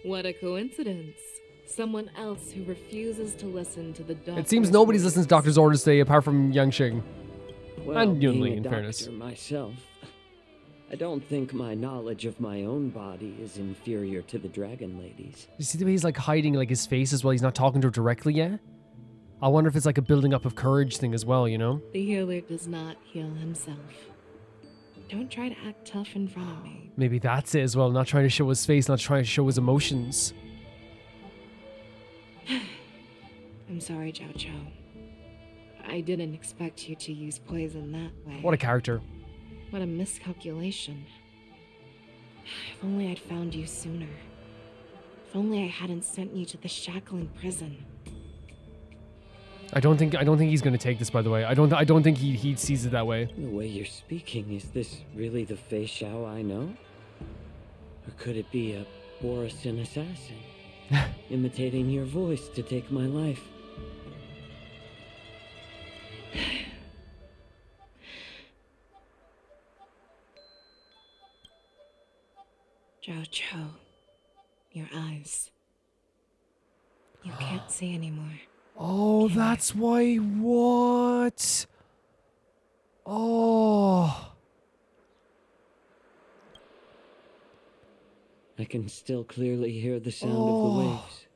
What a coincidence. Someone else who refuses to listen to the doctor's It seems nobody's listening to doctor's orders today apart from Yanqing. Well, And being Yunli, a in doctor fairness. myself, I don't think my knowledge of my own body is inferior to the Dragon Lady's. You see the way he's like hiding like his face as well? He's not talking to her directly yet? I wonder if it's like a building up of courage thing as well, you know? The healer does not heal himself. Don't try to act tough in front of me. Maybe that's it as well. Not trying to show his face, not trying to show his emotions. I'm sorry, Jiaoqiu. I didn't expect you to use poison that way. What a character. What a miscalculation. If only I'd found you sooner. If only I hadn't sent you to the shackling prison. I don't think he's gonna take this, by the way. I don't think he sees it that way. The way you're speaking, is this really the Feixiao I know? Or could it be a borisin assassin? Imitating your voice to take my life. Jiaoqiu, your eyes. You can't see anymore. Oh, that's why. What? Oh. I can still clearly hear the sound of the waves.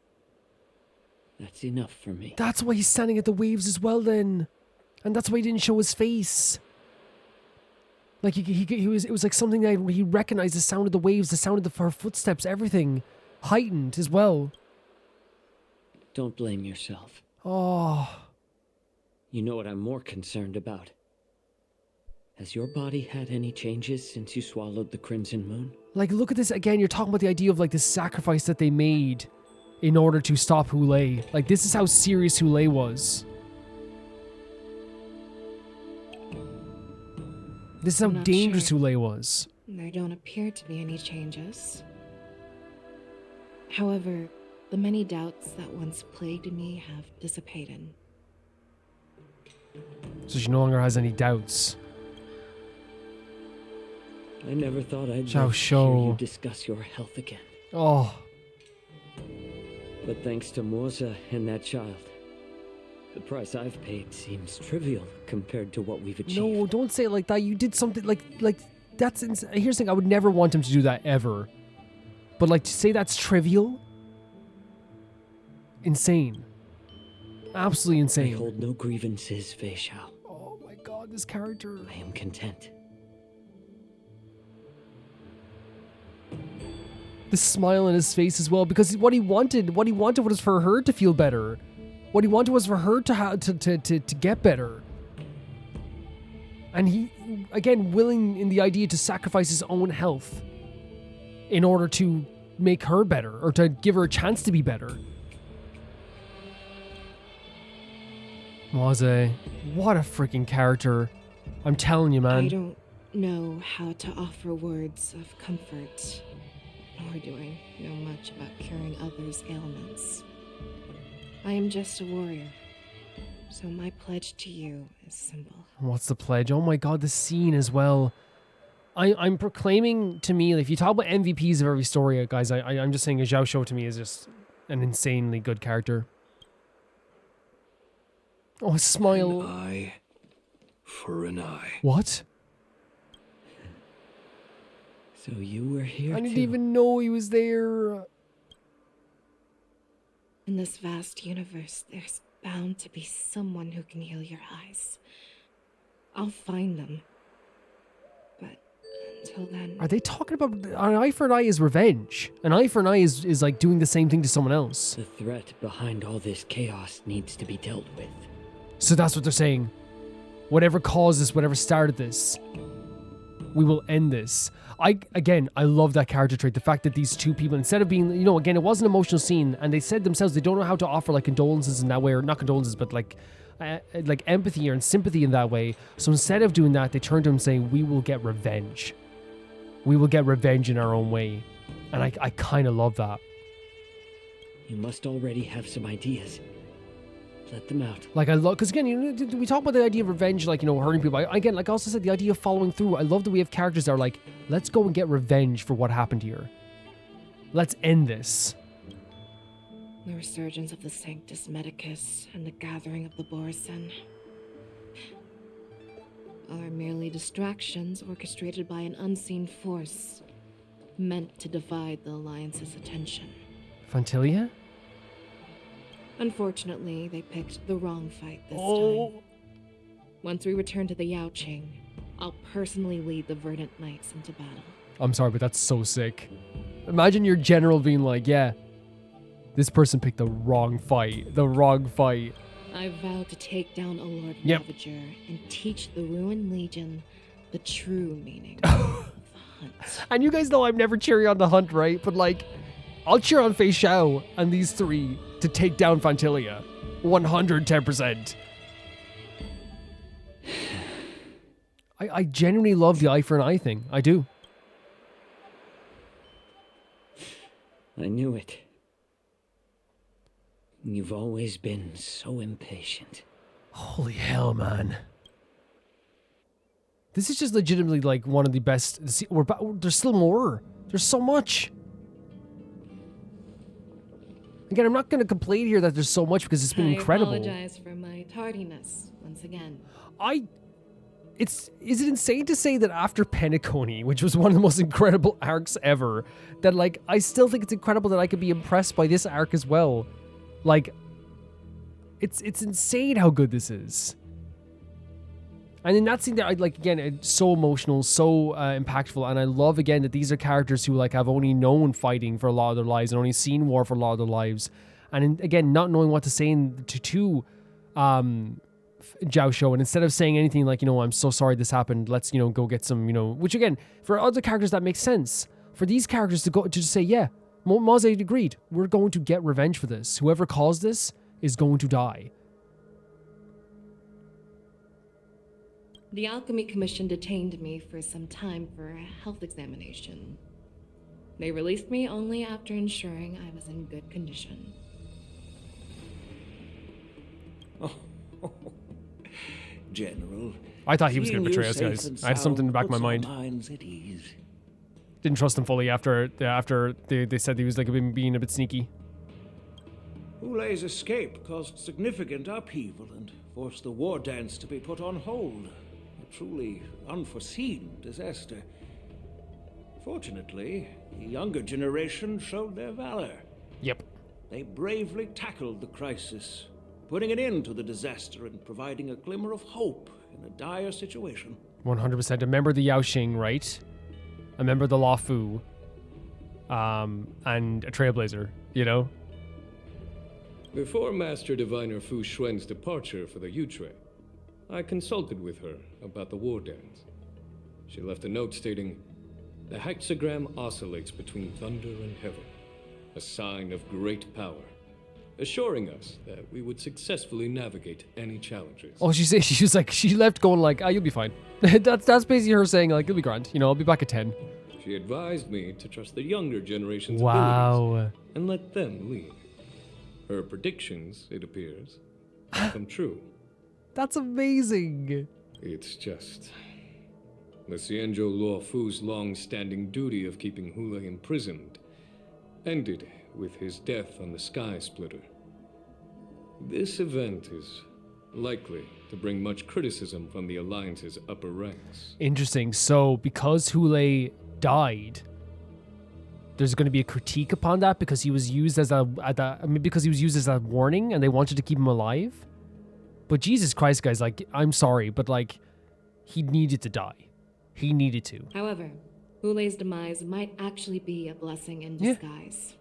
That's enough for me. That's why he's standing at the waves as well then. And that's why he didn't show his face. Like he was, it was like something that he recognized, the sound of the waves, the sound of her footsteps, everything heightened as well. Don't blame yourself. Oh. You know what I'm more concerned about? Has your body had any changes since you swallowed the Crimson Moon? Like, look at this again. You're talking about the idea of like the sacrifice that they made in order to stop Hoolay. Like, this is how serious Hoolay was. This is how dangerous Hoolay was. There don't appear to be any changes. However, the many doubts that once plagued me have dissipated. So she no longer has any doubts. I never thought I'd Jiaoqiu. hear you discuss your health again. Oh. But thanks to Moza and that child, the price I've paid seems trivial compared to what we've achieved. No, don't say it like that. You did something like that's here's the thing. I would never want him to do that ever. But like to say that's trivial? Insane. Absolutely insane. I hold no grievances, Feixiao. Oh my god, this character. I am content. The smile on his face as well, because what he wanted was for her to feel better. What he wanted was for her to get better. And he, again, willing in the idea to sacrifice his own health in order to make her better, or to give her a chance to be better. Moze, what a freaking character. I'm telling you, man. I don't know how to offer words of comfort, nor do I know much about curing others' ailments. I am just a warrior, so my pledge to you is simple. What's the pledge? Oh my god, the scene as well. I'm proclaiming to me, if you talk about MVPs of every story, guys, I'm just saying Jiaoqiu to me is just an insanely good character. Oh, smile. An eye for an eye. What? So you were here I didn't too. even know he was there. In this vast universe, there's bound to be someone who can heal your eyes. I'll find them. But until then... Are they talking about an eye for an eye is revenge? An eye for an eye is like doing the same thing to someone else. The threat behind all this chaos needs to be dealt with. So that's what they're saying. Whatever caused this, whatever started this, we will end this. I love that character trait. The fact that these two people, instead of being, again, it was an emotional scene, and they said themselves they don't know how to offer like condolences in that way, or not condolences, but like empathy or sympathy in that way. So instead of doing that, they turned to him saying, we will get revenge. We will get revenge in our own way. And I kind of love that. You must already have some ideas. Let them out. Like, I love, because again, we talk about the idea of revenge, like, hurting people. Again, like I also said, the idea of following through. I love that we have characters that are like, let's go and get revenge for what happened here. Let's end this. The resurgence of the Sanctus Medicus and the gathering of the borisin are merely distractions orchestrated by an unseen force meant to divide the Alliance's attention. Fantilia? Unfortunately, they picked the wrong fight this time. Once we return to the Yanqing, I'll personally lead the Verdant Knights into battle. I'm sorry, but that's so sick. Imagine your general being like, yeah, this person picked the wrong fight. The wrong fight. I vow to take down a Lord Yep. Ravager and teach the Ruined Legion the true meaning of the hunt. And you guys know I'm never cheering on the hunt, right? But like, I'll cheer on Feixiao and these three to take down Fantilia. 110%. I genuinely love the eye for an eye thing. I do. I knew it. You've always been so impatient. Holy hell, man. This is just legitimately like one of the best. There's still more. There's so much. Again, I'm not going to complain here that there's so much because it's been incredible. I apologize for my tardiness once again. Is it insane to say that after Penacony, which was one of the most incredible arcs ever, that like I still think it's incredible that I could be impressed by this arc as well. Like, it's insane how good this is. And in that scene there, it's so emotional, so impactful, and I love again that these are characters who like have only known fighting for a lot of their lives and only seen war for a lot of their lives, and again not knowing what to say to Jiaoqiu, and instead of saying anything like, I'm so sorry this happened, let's go get some, which again for other characters that makes sense. For these characters to just say, yeah, Moze agreed, we're going to get revenge for this. Whoever caused this is going to die. The Alchemy Commission detained me for some time for a health examination. They released me only after ensuring I was in good condition. General. I thought he was going to betray us, guys. I had something in the back of my mind. Didn't trust him fully after they said he was like being a bit sneaky. Hoolay's escape caused significant upheaval and forced the war dance to be put on hold. A truly unforeseen disaster. Fortunately, the younger generation showed their valor. Yep. They bravely tackled the crisis, putting an end to the disaster and providing a glimmer of hope in a dire situation. 100%. A member of the Yanqing, right? A member of the Law Fu. And a trailblazer, Before Master Diviner Fu Xuan's departure for the Yutre, I consulted with her about the wardance. She left a note stating, "The hexagram oscillates between thunder and heaven, a sign of great power, assuring us that we would successfully navigate any challenges." Oh, she was like, she left going like, you'll be fine. that's basically her saying like, you'll be grand. You know, I'll be back at 10. She advised me to trust the younger generation's Wow. abilities and let them lead. Her predictions, it appears, have come true. That's amazing. It's just... the Xianzhou Luofu's long-standing duty of keeping Hoolay imprisoned ended with his death on the skysplitter. This event is likely to bring much criticism from the Alliance's upper ranks. Interesting. So because Hoolay died, there's going to be a critique upon that because he was used as because he was used as a warning and they wanted to keep him alive. But Jesus Christ, guys, like, I'm sorry, but like, he needed to die. He needed to. However, Hoolay's demise might actually be a blessing in disguise.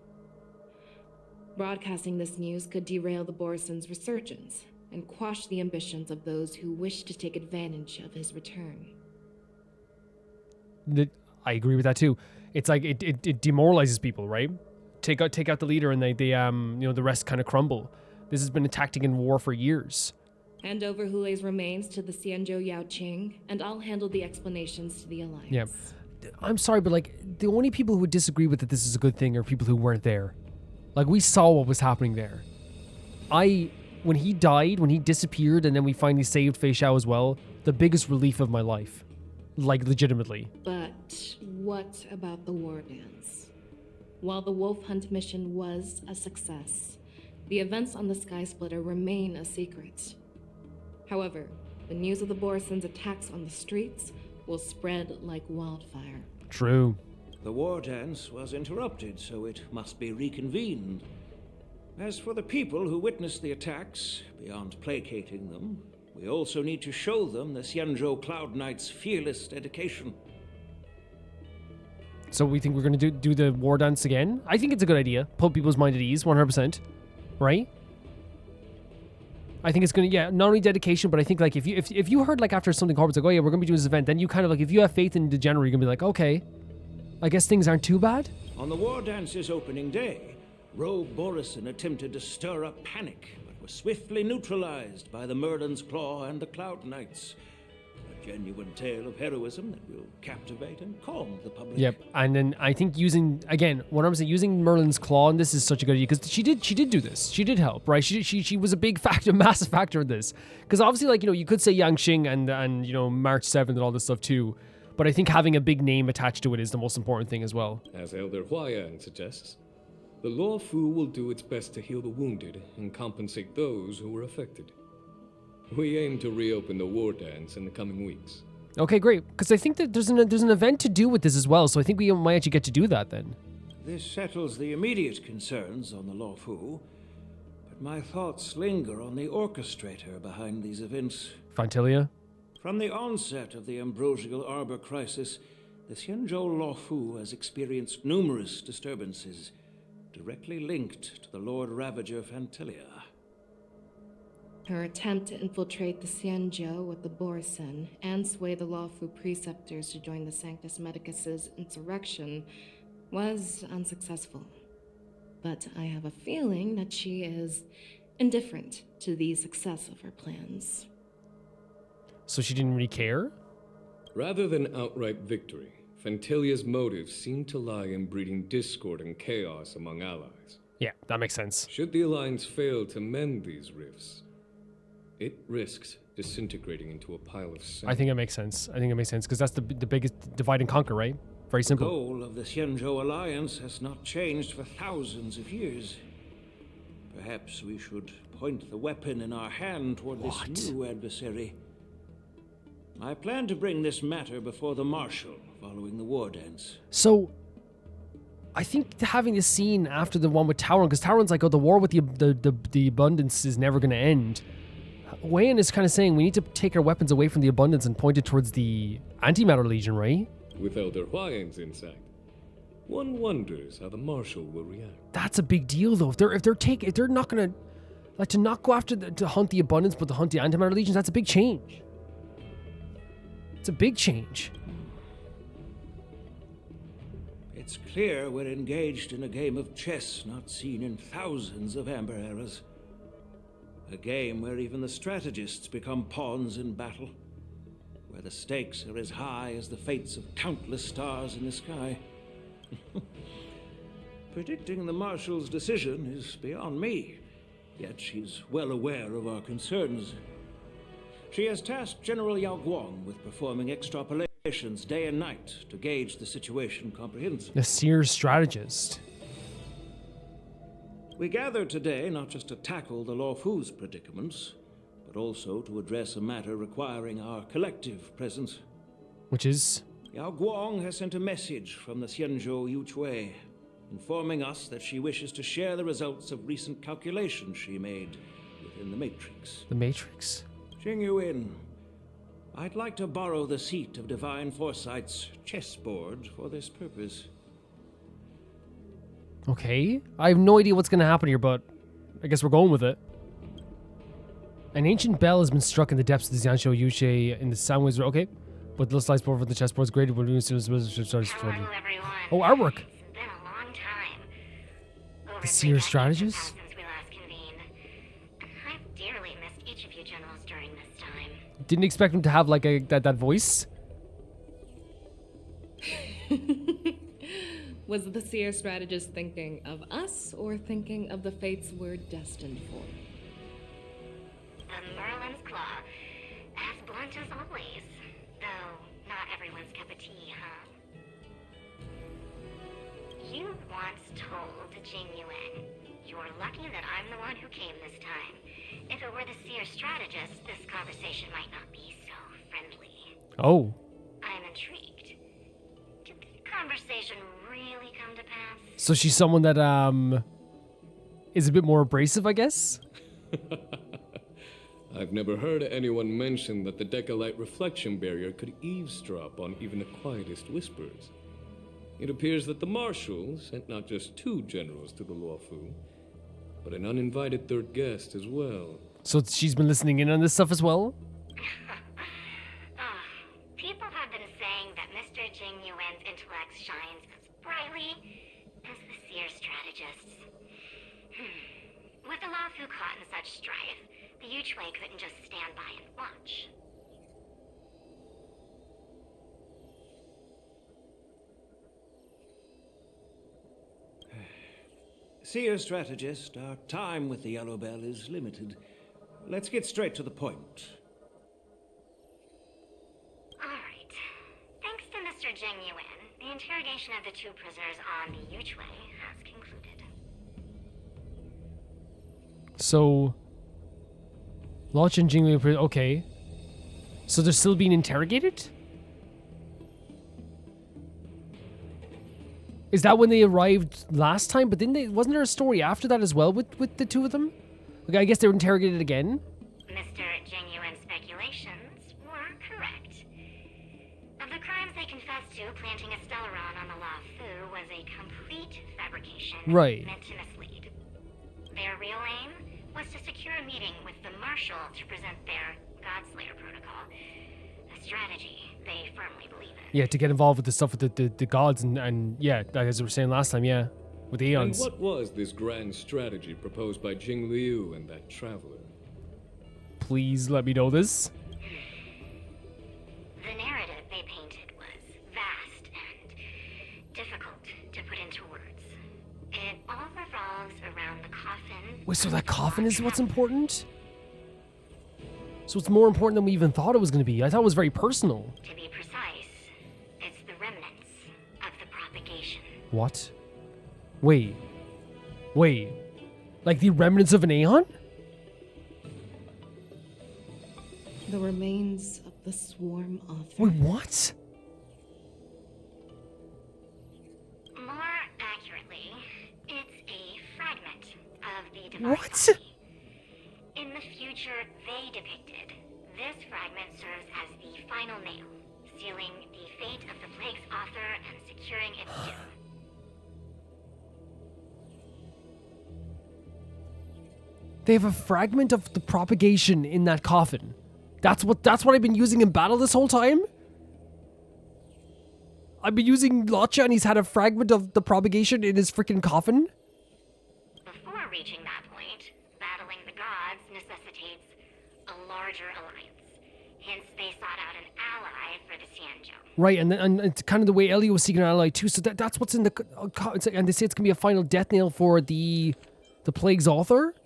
Broadcasting this news could derail the Borisin's resurgence and quash the ambitions of those who wish to take advantage of his return. I agree with that too. It's like it demoralizes people, right? Take out the leader and they the rest kind of crumble. This has been a tactic in war for years. Hand over Hulay's remains to the Xianzhou Yanqing, and I'll handle the explanations to the Alliance. Yeah. I'm sorry, but like, the only people who would disagree with that this is a good thing are people who weren't there. Like, we saw what was happening there. When he died, when he disappeared, and then we finally saved Feixiao as well, the biggest relief of my life. Like, legitimately. But what about the war dance? While the wolf hunt mission was a success, the events on the skysplitter remain a secret. However, the news of the Borisin's attacks on the streets will spread like wildfire. True. The war dance was interrupted, so it must be reconvened. As for the people who witnessed the attacks, beyond placating them, we also need to show them the Xianzhou Cloud Knight's fearless dedication. So we think we're going to do the war dance again? I think it's a good idea. Put people's mind at ease, 100%. Right? I think it's going to, not only dedication, but I think like if you heard like after something Corbett's like, oh yeah, we're going to be doing this event, then you kind of like, if you have faith in the general, you're going to be like, okay, I guess things aren't too bad. On the war dance's opening day, rogue borisin attempted to stir up panic, but was swiftly neutralized by the Merlin's Claw and the Cloud Knights. A genuine tale of heroism that will captivate and calm the public. Yep, and then I think using Merlin's Claw, and this is such a good idea because she did do this. She did help, right? She was a big factor, massive factor in this. Because obviously, like, you could say Yanqing and March 7th and all this stuff too, but I think having a big name attached to it is the most important thing as well. As Elder Huayan suggests, the Luofu will do its best to heal the wounded and compensate those who were affected. We aim to reopen the war dance in the coming weeks. Okay, great. Because I think that there's an event to do with this as well, so I think we might actually get to do that then. This settles the immediate concerns on the Luofu, but my thoughts linger on the orchestrator behind these events. Fantilia? From the onset of the Ambrosial Arbor crisis, the Xianzhou Luofu has experienced numerous disturbances, directly linked to the Lord Ravager Fantilia. Her attempt to infiltrate the Xianzhou with the Borisin and sway the Luofu preceptors to join the Sanctus Medicus's insurrection was unsuccessful. But I have a feeling that she is indifferent to the success of her plans. So she didn't really care? Rather than outright victory, Fantilia's motives seem to lie in breeding discord and chaos among allies. Yeah, that makes sense. Should the Alliance fail to mend these rifts, it risks disintegrating into a pile of sand. I think it makes sense. Because that's the biggest divide and conquer, right? Very simple. The goal of the Xianzhou Alliance has not changed for thousands of years. Perhaps we should point the weapon in our hand toward this new adversary. I plan to bring this matter before the Marshal following the war dance. So, I think having this scene after the one with Tauron, because Tauron's like, oh, the war with the abundance is never going to end. Wayan is kind of saying we need to take our weapons away from the abundance and point it towards the Antimatter Legion, right? With Elder Huayan's insight, one wonders how the Marshal will react. That's a big deal, though. If they're not gonna, Like, to not go after to hunt the abundance, but to hunt the antimatter legions, that's a big change. It's a big change. It's clear we're engaged in a game of chess not seen in thousands of Amber eras. A game where even the strategists become pawns in battle. Where the stakes are as high as the fates of countless stars in the sky. Predicting the Marshal's decision is beyond me, yet she's well aware of our concerns. She has tasked General Yaoqiu with performing extrapolations day and night to gauge the situation comprehensively. The seer strategist. We gathered today not just to tackle the Luofu's predicaments, but also to address a matter requiring our collective presence. Which is? Yaoqiu has sent a message from the Xianzhou Yuchui, informing us that she wishes to share the results of recent calculations she made within the Matrix. The Matrix? Jingyuin, I'd like to borrow the seat of Divine Foresight's chessboard for this purpose. Okay. I have no idea what's going to happen here, but I guess we're going with it. An ancient bell has been struck in the depths of the Xianzhou Yuchui in the Samway's Road. Okay. But the slice board for the chessboard is graded when we started. Oh, artwork. It's been a long time. The seer strategist? Since we last convened. I've dearly missed each of you generals during this time. Didn't expect him to have like that voice. Was the seer strategist thinking of us or thinking of the fates we're destined for? The Merlin's Claw. As blunt as always. Though, not everyone's cup of tea, huh? You once told Jingyuan, you're lucky that I'm the one who came this time. If it were the seer strategist, this conversation might not be so friendly. Oh. I'm intrigued. Did the conversation really come to pass? So she's someone that is a bit more abrasive, I guess? I've never heard anyone mention that the Decalite reflection barrier could eavesdrop on even the quietest whispers. It appears that the Marshal sent not just 2 generals to the Luofu, but an uninvited 3rd guest as well. So she's been listening in on this stuff as well? People have been saying that Mr. Jingyuan's intellect shines as brightly as the seer strategist's. With the Luofu caught in such strife, the Yuchui couldn't just stand by and watch. Seer strategist, our time with the Yellow Bell is limited. Let's get straight to the point. Alright. Thanks to Mr. Jingyuan, the interrogation of the 2 prisoners on the Yuchui has concluded. So, Lodge and Jingli, okay. So they're still being interrogated? Is that when they arrived last time? But wasn't there a story after that as well with the 2 of them? Okay, I guess they were interrogated again? Mr. Jingyuan's speculations were correct. Of the crimes they confessed to, planting a Stellaron on the Luofu was a complete fabrication Right. meant to mislead. Their real aim was to secure a meeting with the Marshal to present their Godslayer protocol. A strategy they firmly believe in. Yeah, to get involved with the stuff with the gods and yeah, as we were saying last time, yeah. With the Aeons. And what was this grand strategy proposed by Jing Liu and that traveler? Please let me know this. The narrative they painted was vast and difficult to put into words. It all revolves around the coffin. Wait, so that coffin is what's important? So it's more important than we even thought it was going to be. I thought it was very personal. To be precise, it's the remnants of the propagation. What? Wait. Like the remnants of an Aeon? The remains of the swarm author. Wait, what? More accurately, it's a fragment of the divine. What? In the future they depicted, this fragment serves as the final nail, sealing the fate of the plague's author and securing its doom. They have a fragment of the propagation in that coffin. That's what I've been using in battle this whole time? I've been using Lotcha and he's had a fragment of the propagation in his freaking coffin? Before reaching that point, battling the gods necessitates a larger alliance. Hence, they sought out an ally for the Xianzhou. Right, and it's kind of the way Elio was seeking an ally too. So that's what's in the... and they say it's going to be a final death nail for the Plague's author?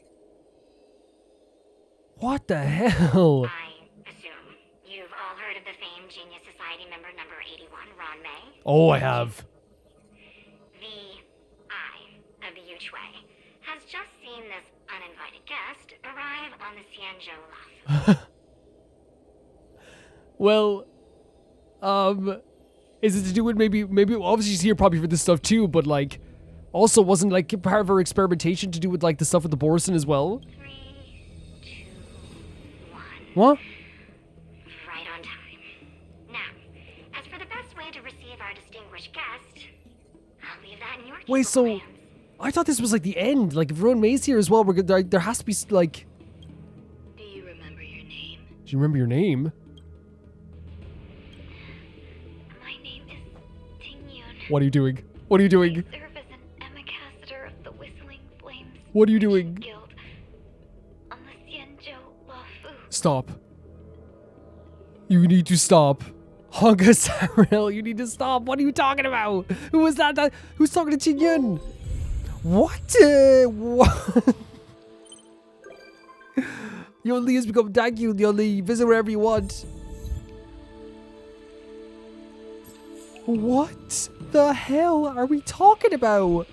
What the hell? I assume you've all heard of the famed Genius Society member number 81, Ron May? Oh, I have. The Eye of the Yuchui has just seen this uninvited guest arrive on the Xianzhou Luff. Well, is it to do with maybe obviously she's here probably for this stuff too, but like also wasn't like part of her experimentation to do with like the stuff with the borisin as well? 3, 2, 1. What? Right on time. Now, as for the best way to receive our distinguished guest, I'll leave that in your Wait, so hands. I thought this was like the end. Like if Rowan May's here as well, there has to be like. Do you remember your name? Do you remember your name? My name is Tingyun. What are you doing? What are you doing? I serve as an ambassador of the Whistling Flames What are you doing? Guild on the Xianzhou Lufu. Stop. You need to stop. Honkai Star Rail, you need to stop. What are you talking about? Who was that? Who's talking to Tingyun? What? What? Yoli has become thank you, Yoli. Visit wherever you want. What the hell are we talking about?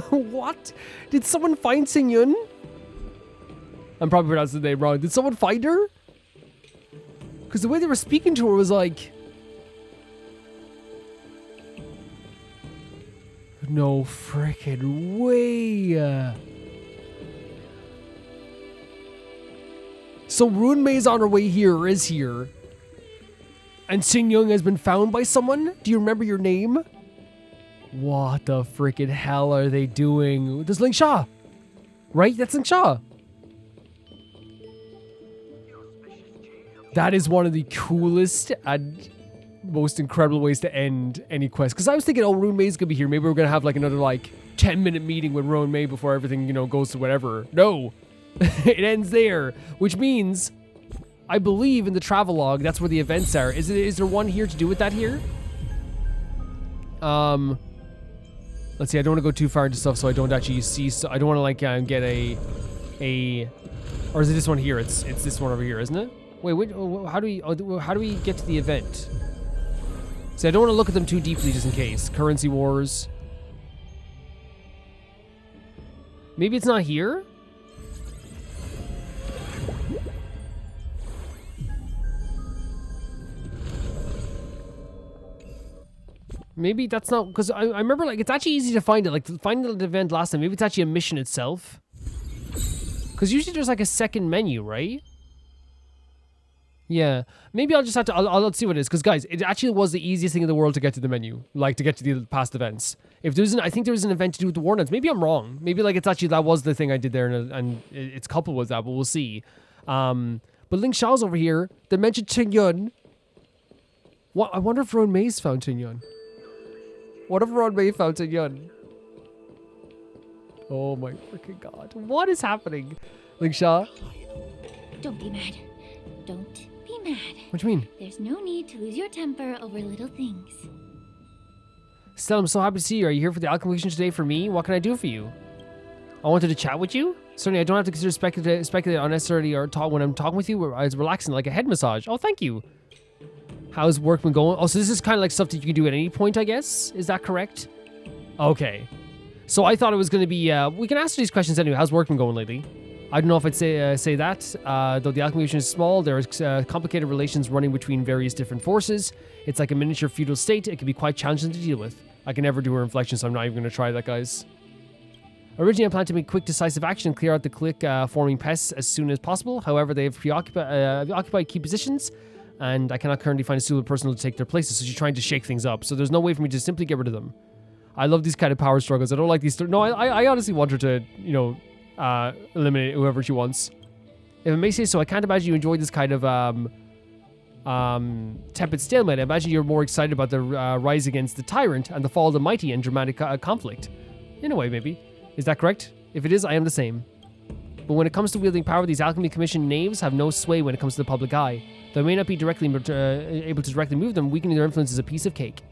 What? Did someone find Tingyun? I'm probably pronouncing the name wrong. Did someone find her? Because the way they were speaking to her was like... No freaking way. So Ruin May's on her way here, or is here. And Tingyun has been found by someone? Do you remember your name? What the freaking hell are they doing? This is Ling Sha. Right? That's Ling Sha. That is one of the coolest and most incredible ways to end any quest. Because I was thinking, oh, Ruin May's gonna be here. Maybe we're gonna have like another like 10-minute meeting with Ruin May before everything, you know, goes to whatever. No. It ends there. Which means, I believe in the travelogue, that's where the events are. Is there one here to do with that here? Let's see, I don't want to go too far into stuff so I don't actually see, so I don't want to like get a, or is it this one here? It's this one over here, isn't it? Wait, how do we get to the event? See, I don't want to look at them too deeply just in case. Currency wars. Maybe it's not here? Maybe that's not, because I remember like it's actually easy to find it. Like finding the event last time, maybe it's actually a mission itself. Because usually there's like a second menu, right? Yeah, maybe I'll just have to, I'll see what it is. Because guys, it actually was the easiest thing in the world to get to the menu. Like to get to the past events. If there's I think there was an event to do with the wardance. Maybe I'm wrong. Maybe like it's actually, that was the thing I did there and it's coupled with that, but we'll see. But Ling Shao's over here. They mentioned Tingyun. What? I wonder if Ruin May's found Tingyun. What if Ron May found Tingyun? Oh my freaking god. What is happening? Ling Sha? Don't be mad. Don't be mad. What do you mean? There's no need to lose your temper over little things. Stella, I'm so happy to see you. Are you here for the alchemy mission today for me? What can I do for you? I wanted to chat with you? Certainly, I don't have to consider speculate unnecessarily or talk when I'm talking with you. I was relaxing like a head massage. Oh, thank you. How's work been going? Oh, so this is kind of like stuff that you can do at any point, I guess? Is that correct? Okay. So I thought it was going to be... we can answer these questions anyway. How's work been going lately? I don't know if I'd say that. Though the alchemy mission is small, there are complicated relations running between various different forces. It's like a miniature feudal state. It can be quite challenging to deal with. I can never do her inflection, so I'm not even going to try that, guys. Originally, I planned to make quick, decisive action and clear out the clique forming pests as soon as possible. However, they have occupied key positions, and I cannot currently find a suitable person to take their places, so she's trying to shake things up. So there's no way for me to simply get rid of them. I love these kind of power struggles. I don't like these. No, I honestly want her to, you know, eliminate whoever she wants. If I may say so, I can't imagine you enjoyed this kind of tepid stalemate. I imagine you're more excited about the rise against the tyrant and the fall of the mighty and dramatic conflict. In a way, maybe. Is that correct? If it is, I am the same. But when it comes to wielding power, these Alchemy Commission knaves have no sway when it comes to the public eye. Though I may not be directly able to directly move them, weakening their influence is a piece of cake.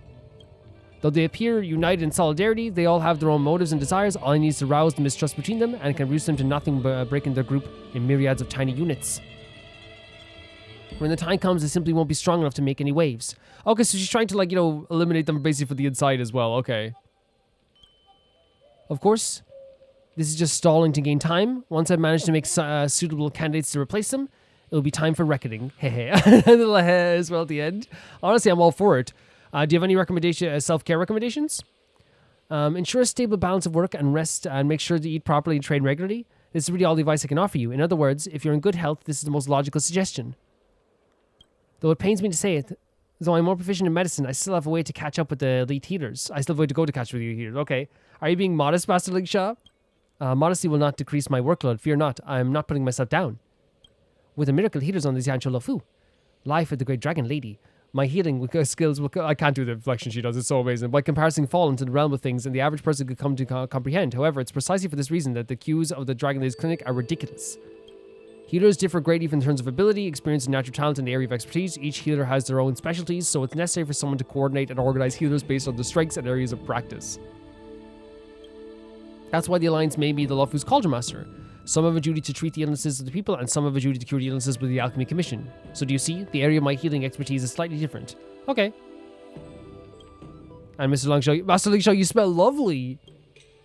Though they appear united in solidarity, they all have their own motives and desires. All I need is to rouse the mistrust between them, and it can reduce them to nothing but breaking their group in myriads of tiny units. When the time comes, they simply won't be strong enough to make any waves. Okay, so she's trying to, like, you know, eliminate them basically from the inside as well. Okay. Of course, this is just stalling to gain time. Once I've managed to make suitable candidates to replace them, it'll be time for reckoning. Hehe. A little as well at the end. Honestly, I'm all for it. Do you have any self-care recommendations? Ensure a stable balance of work and rest, and make sure to eat properly and train regularly. This is really all the advice I can offer you. In other words, if you're in good health, this is the most logical suggestion. Though it pains me to say it, though I'm more proficient in medicine, I still have a way to catch up with the elite healers. I still have a way to go to catch up with the elite healers. Okay. Are you being modest, Master Ling Sha? Modesty will not decrease my workload. Fear not. I'm not putting myself down. With the miracle healers on the Xianqiu Luofu. Life of the great dragon lady. My healing skills will... I can't do the inflection she does. It's so amazing. By comparison, fall into the realm of things and the average person could come to comprehend. However, it's precisely for this reason that the queues of the Dragon Lady's clinic are ridiculous. Healers differ greatly in terms of ability, experience, and natural talent in the area of expertise. Each healer has their own specialties, so it's necessary for someone to coordinate and organize healers based on their strengths and areas of practice. That's why the Alliance made me the Luofu's Cauldron Master. Some have a duty to treat the illnesses of the people, and some have a duty to cure the illnesses with the Alchemy Commission. So do you see? The area of my healing expertise is slightly different. Okay. And Master Ling Sha, you smell lovely.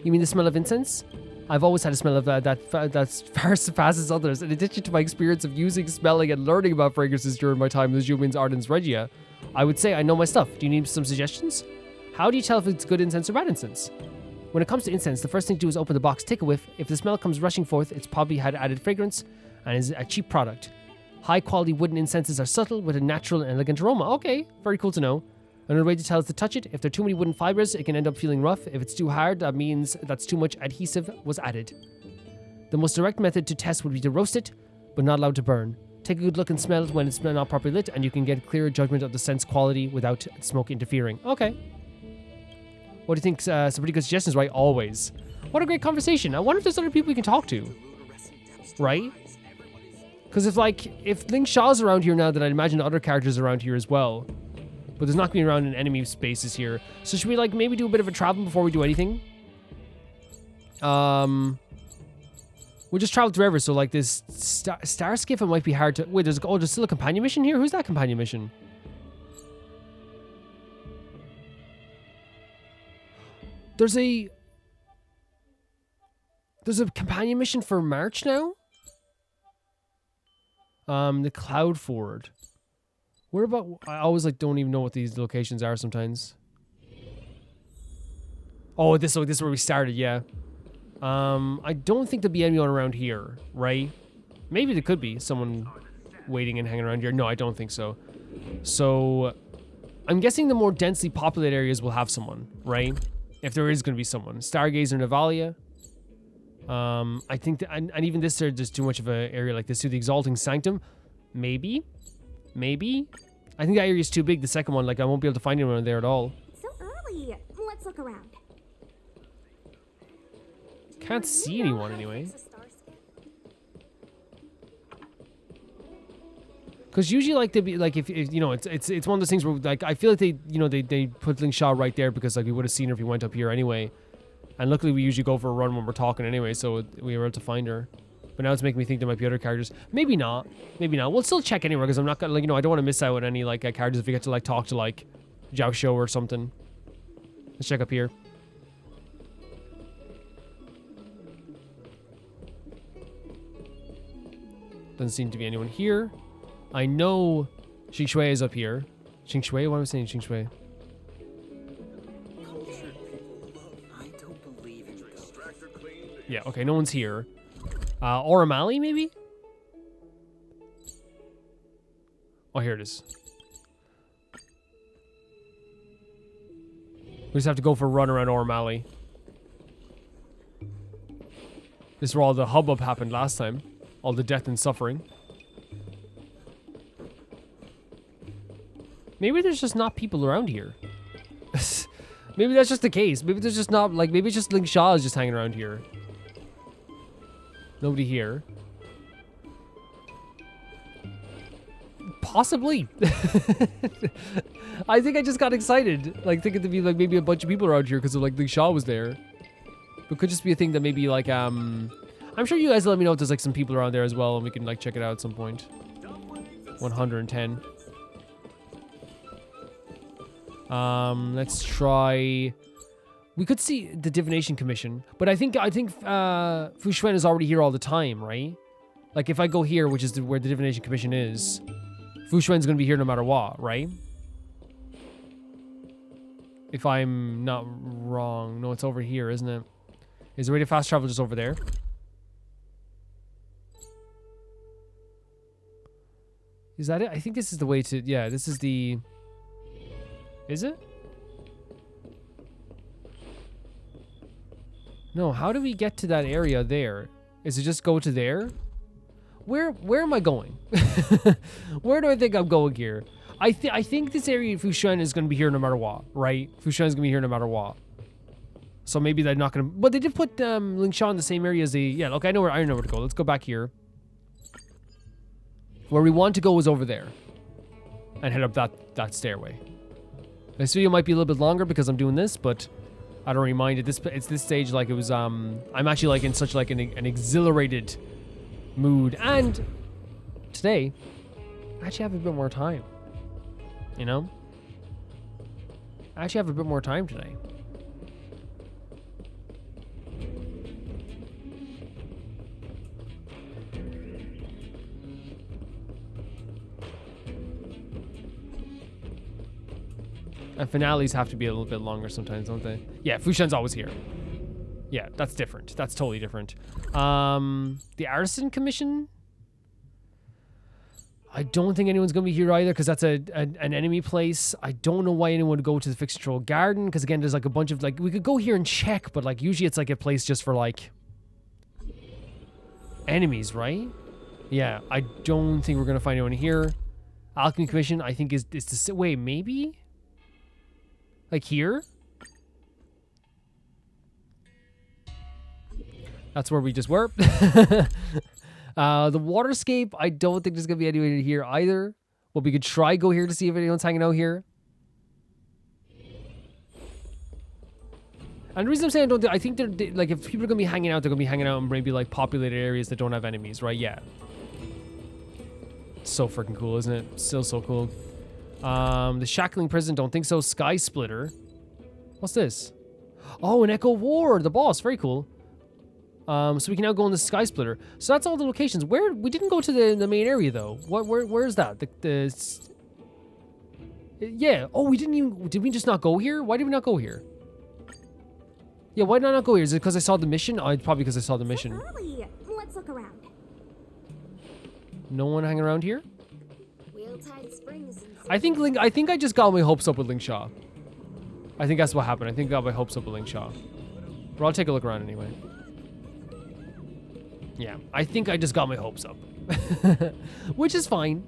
You mean the smell of incense? I've always had a smell of that far surpasses others. In addition to my experience of using, smelling, and learning about fragrances during my time with Zhumin's Ardens Regia, I would say I know my stuff. Do you need some suggestions? How do you tell if it's good incense or bad incense? When it comes to incense, the first thing to do is open the box, take a whiff. If the smell comes rushing forth, it's probably had added fragrance and is a cheap product. High quality wooden incenses are subtle with a natural and elegant aroma. Okay, very cool to know. Another way to tell is to touch it. If there are too many wooden fibers, it can end up feeling rough. If it's too hard, that means that's too much adhesive was added. The most direct method to test would be to roast it, but not allowed to burn. Take a good look and smell it when it's not properly lit, and you can get a clearer judgment of the scent's quality without smoke interfering. Okay. What do you think? Some pretty good suggestions, right? Always. What a great conversation. I wonder if there's other people we can talk to. Right? Because if Ling Sha's around here now, then I'd imagine other characters around here as well. But there's not going to be around in enemy spaces here. So should we maybe do a bit of a travel before we do anything? We'll just travel through ever. So this star skiff, it might be hard to... Wait, there's still a companion mission here? Who's that companion mission? There's a companion mission for March now? The Cloud Ford. Where about... I always don't even know what these locations are sometimes. Oh, this is where we started, yeah. I don't think there'll be anyone around here, right? Maybe there could be someone waiting and hanging around here. No, I don't think so. So, I'm guessing the more densely populated areas will have someone, right? If there is going to be someone. Stargazer Navalia. I think that, and even this, there's too much of an area like this too. The Exalting Sanctum. Maybe. I think that area is too big. The second one, I won't be able to find anyone there at all. It's so early. Let's look around. Can't see anyone anyway. Because usually, they'd be if you know, it's one of those things where I feel like they put Ling Sha right there because we would have seen her if we went up here anyway. And luckily, we usually go for a run when we're talking anyway, so we were able to find her. But now it's making me think there might be other characters. Maybe not. We'll still check anywhere because I'm not gonna I don't want to miss out on any characters if we get to talk to Jiaoqiu or something. Let's check up here. Doesn't seem to be anyone here. I know Xingshui is up here. Xingshui? What am I saying, Xingshui? Yeah, okay, no one's here. Oramali, maybe? Oh, here it is. We just have to go for a run around Orm Alley. This is where all the hubbub happened last time. All the death and suffering. Maybe there's just not people around here. Maybe that's just the case. Maybe there's just not, like, maybe it's just Ling Sha is just hanging around here. Nobody here. Possibly. I think I just got excited. Like, thinking to be, like, maybe a bunch of people around here because of, like, Ling Sha was there. It could just be a thing that maybe, like, I'm sure you guys let me know if there's, like, some people around there as well and we can, like, check it out at some point. 110. Let's try... We could see the Divination Commission, but I think Fu Xuan is already here all the time, right? Like, if I go here, which is where the Divination Commission is, Fu Xuan's gonna be here no matter what, right? If I'm not wrong. No, it's over here, isn't it? Is the way to fast travel just over there? Is that it? I think this is the way to... Yeah, this is the... Is it? No, how do we get to that area there? Is it just go to there? Where am I going? Where do I think I'm going here? I think this area of Fushan is going to be here no matter what, right? Fushan is going to be here no matter what. So maybe they're not going to... But they did put Ling Sha in the same area as the... Yeah, look, I know where to go. Let's go back here. Where we want to go is over there. And head up that stairway. This video might be a little bit longer because I'm doing this, but I don't really mind. It's this stage, like, it was... I'm actually, like, in such, like, an exhilarated mood. And today, I actually have a bit more time. You know? I actually have a bit more time today. And finales have to be a little bit longer sometimes, don't they? Yeah, Fushan's always here. Yeah, that's different. That's totally different. The Artisan Commission? I don't think anyone's going to be here either because that's an enemy place. I don't know why anyone would go to the Fixed Control Garden because, again, there's, like, a bunch of, like, we could go here and check, but, like, usually it's, like, a place just for, like, enemies, right? Yeah, I don't think we're going to find anyone here. Alchemy Commission, I think, is to... Wait, maybe? Like here? That's where we just were. The waterscape, I don't think there's going to be anyone here either. Well, we could try go here to see if anyone's hanging out here. And the reason I'm saying I think they're, like, if people are going to be hanging out, they're going to be hanging out in maybe, like, populated areas that don't have enemies, right? Yeah. So freaking cool, isn't it? Still so cool. The Shackling Prison, don't think so. Skysplitter. What's this? Oh, an Echo Ward, the boss. Very cool. So we can now go in the Skysplitter. So that's all the locations. Where we didn't go to the main area though. Where is that? Yeah. Oh, we didn't even. Did we just not go here? Why did we not go here? Yeah. Why did I not go here? Is it because I saw the mission? Oh, it's probably because I saw the mission. Early. Let's look around. No one hanging around here. Wheeltide Springs. I think I just got my hopes up with Ling Sha. I think that's what happened. I think I got my hopes up with Ling Sha. But I'll take a look around anyway. Yeah, I think I just got my hopes up. Which is fine.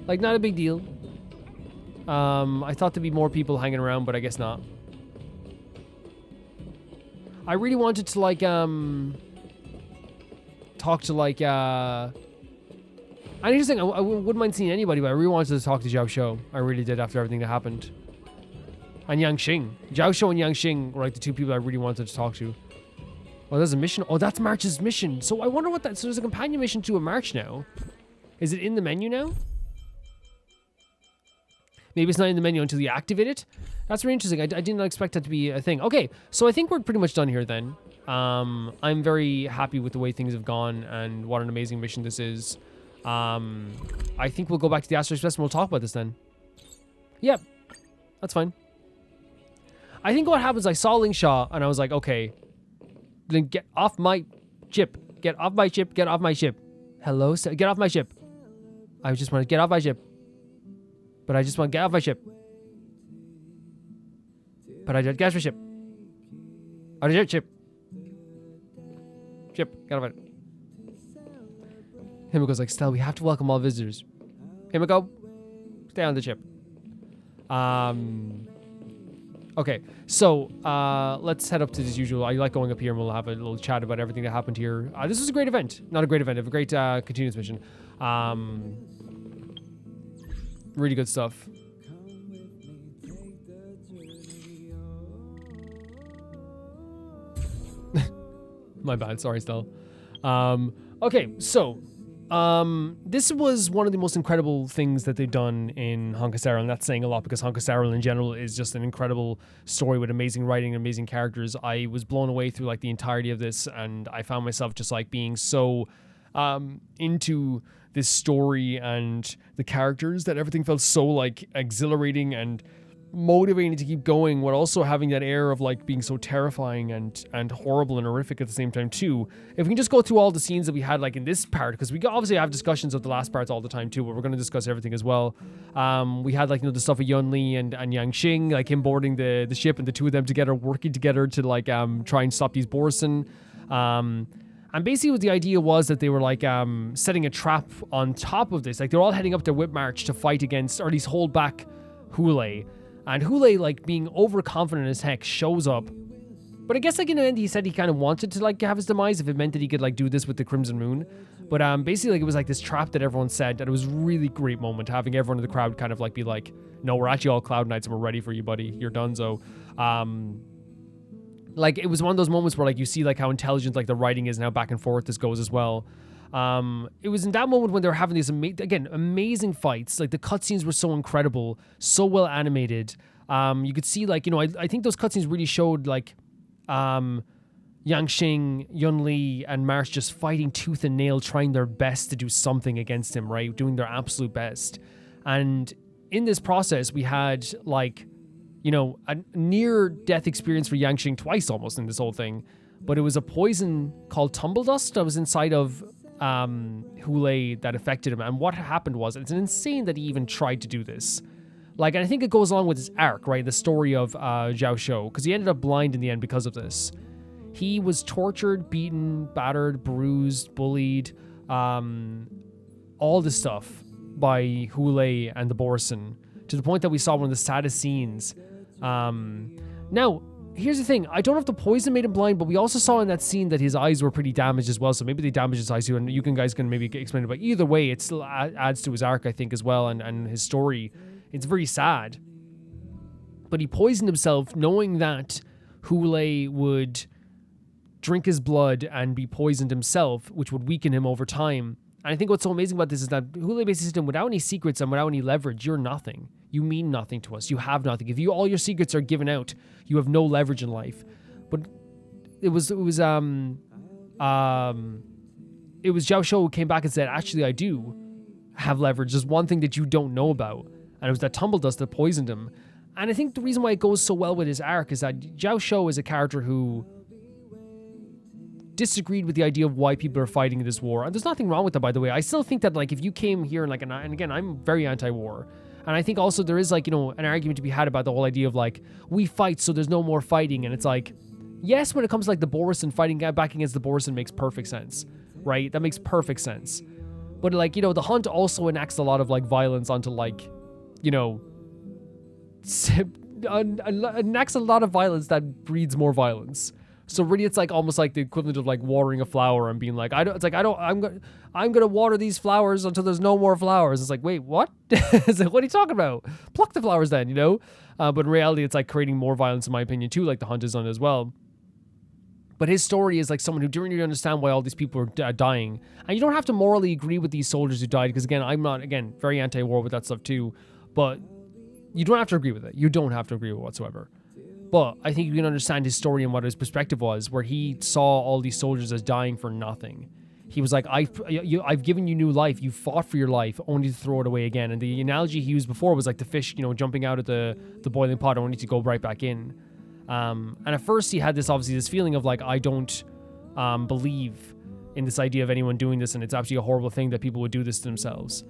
Like, not a big deal. I thought there'd be more people hanging around, but I guess not. I really wanted to, like, talk to, like, and here's the thing, I wouldn't mind seeing anybody, but I really wanted to talk to Jiaoqiu. I really did after everything that happened. And Yanqing. Jiaoqiu and Yanqing were, like, the two people I really wanted to talk to. Oh, there's a mission. Oh, that's March's mission. So I wonder what that... So there's a companion mission to a March now. Is it in the menu now? Maybe it's not in the menu until you activate it. That's very interesting. I didn't expect that to be a thing. Okay, so I think we're pretty much done here then. I'm very happy with the way things have gone and what an amazing mission this is. I think we'll go back to the Astro Express and we'll talk about this then. Yep, that's fine. I think what happens, I saw Ling Sha and I was like, okay, then get off my ship. Get off my ship. Get off my ship. Hello, sir. Get off my ship. I just want to get off my ship. But I just want to get off my ship. Gas for ship. Ship. Ship. Get off it. Himiko's like, Stella, we have to welcome all visitors. Himiko, stay on the ship. Okay, so let's head up to as usual. I like going up here and we'll have a little chat about everything that happened here. This was a great event. Not a great event, a great continuous mission. Really good stuff. My bad, sorry, Stella. Okay, so this was one of the most incredible things that they've done in Honkai Star Rail, and that's saying a lot because Honkai Star Rail in general is just an incredible story with amazing writing and amazing characters. I was blown away through like the entirety of this, and I found myself just like being so into this story and the characters that everything felt so like exhilarating and motivating to keep going, while also having that air of like being so terrifying and horrible and horrific at the same time too. If we can just go through all the scenes that we had like in this part, because we obviously have discussions of the last parts all the time too, but we're going to discuss everything as well. We had like, you know, the stuff of Yunli and Yanqing, like him boarding the ship and the two of them together working together to like try and stop these borisin. And basically what the idea was that they were like setting a trap on top of this. Like they're all heading up their whip march to fight against, or at least hold back, Hoolay. And Hoolay, like being overconfident as heck, shows up. But I guess like in the end he said he kind of wanted to like have his demise if it meant that he could like do this with the Crimson Moon. But basically like it was like this trap that everyone said, and it was a really great moment having everyone in the crowd kind of like be like, no, we're actually all Cloud Knights and we're ready for you, buddy. You're donezo. Like it was one of those moments where like you see like how intelligent like the writing is and how back and forth this goes as well. It was in that moment when they were having these amazing fights. Like the cutscenes were so incredible, so well animated. You could see like, you know, I think those cutscenes really showed like Yanqing, Yunli, and March just fighting tooth and nail, trying their best to do something against him, right? Doing their absolute best. And in this process, we had like, you know, a near-death experience for Yanqing twice almost in this whole thing. But it was a poison called Tumble Dust that was inside of Hoolay that affected him. And what happened was, it's insane that he even tried to do this. Like, and I think it goes along with his arc, right? The story of Jiaoqiu, because he ended up blind in the end because of this. He was tortured, beaten, battered, bruised, bullied, all this stuff by Hoolay and the borisin, to the point that we saw one of the saddest scenes. Now, here's the thing. I don't know if the poison made him blind, but we also saw in that scene that his eyes were pretty damaged as well. So maybe they damaged his eyes too, and you guys can maybe explain it. But either way, it still adds to his arc, I think, as well, and his story. It's very sad. But he poisoned himself knowing that Hoolay would drink his blood and be poisoned himself, which would weaken him over time. And I think what's so amazing about this is that Hoolay basically said, without any secrets and without any leverage, you're nothing. You mean nothing to us. You have nothing. If all your secrets are given out, you have no leverage in life. But it was Jiaoqiu who came back and said, actually, I do have leverage. There's one thing that you don't know about. And it was that tumble dust that poisoned him. And I think the reason why it goes so well with his arc is that Jiaoqiu is a character who disagreed with the idea of why people are fighting in this war. And there's nothing wrong with that, by the way. I still think that, like, if you came here and, like, and again, I'm very anti-war. And I think also there is, like, you know, an argument to be had about the whole idea of, like, we fight so there's no more fighting. And it's like, yes, when it comes to, like, the borisin, fighting back against the borisin makes perfect sense, right? That makes perfect sense. But, like, you know, the hunt also enacts a lot of, like, violence onto, like, you know, enacts a lot of violence that breeds more violence. So really, it's like almost like the equivalent of like watering a flower and being like, I'm gonna water these flowers until there's no more flowers. It's like, wait, what? It's like, what are you talking about? Pluck the flowers then, you know? But in reality, it's like creating more violence, in my opinion, too, like the hunt is done as well. But his story is like someone who didn't really understand why all these people are dying. And you don't have to morally agree with these soldiers who died, because again, I'm not, again, very anti-war with that stuff too. But you don't have to agree with it. You don't have to agree with it whatsoever. But I think you can understand his story and what his perspective was, where he saw all these soldiers as dying for nothing. He was like, I've given you new life. You fought for your life, only to throw it away again. And the analogy he used before was like the fish, you know, jumping out of the boiling pot only to go right back in. And at first he had this feeling of like, I don't believe in this idea of anyone doing this, and it's actually a horrible thing that people would do this to themselves.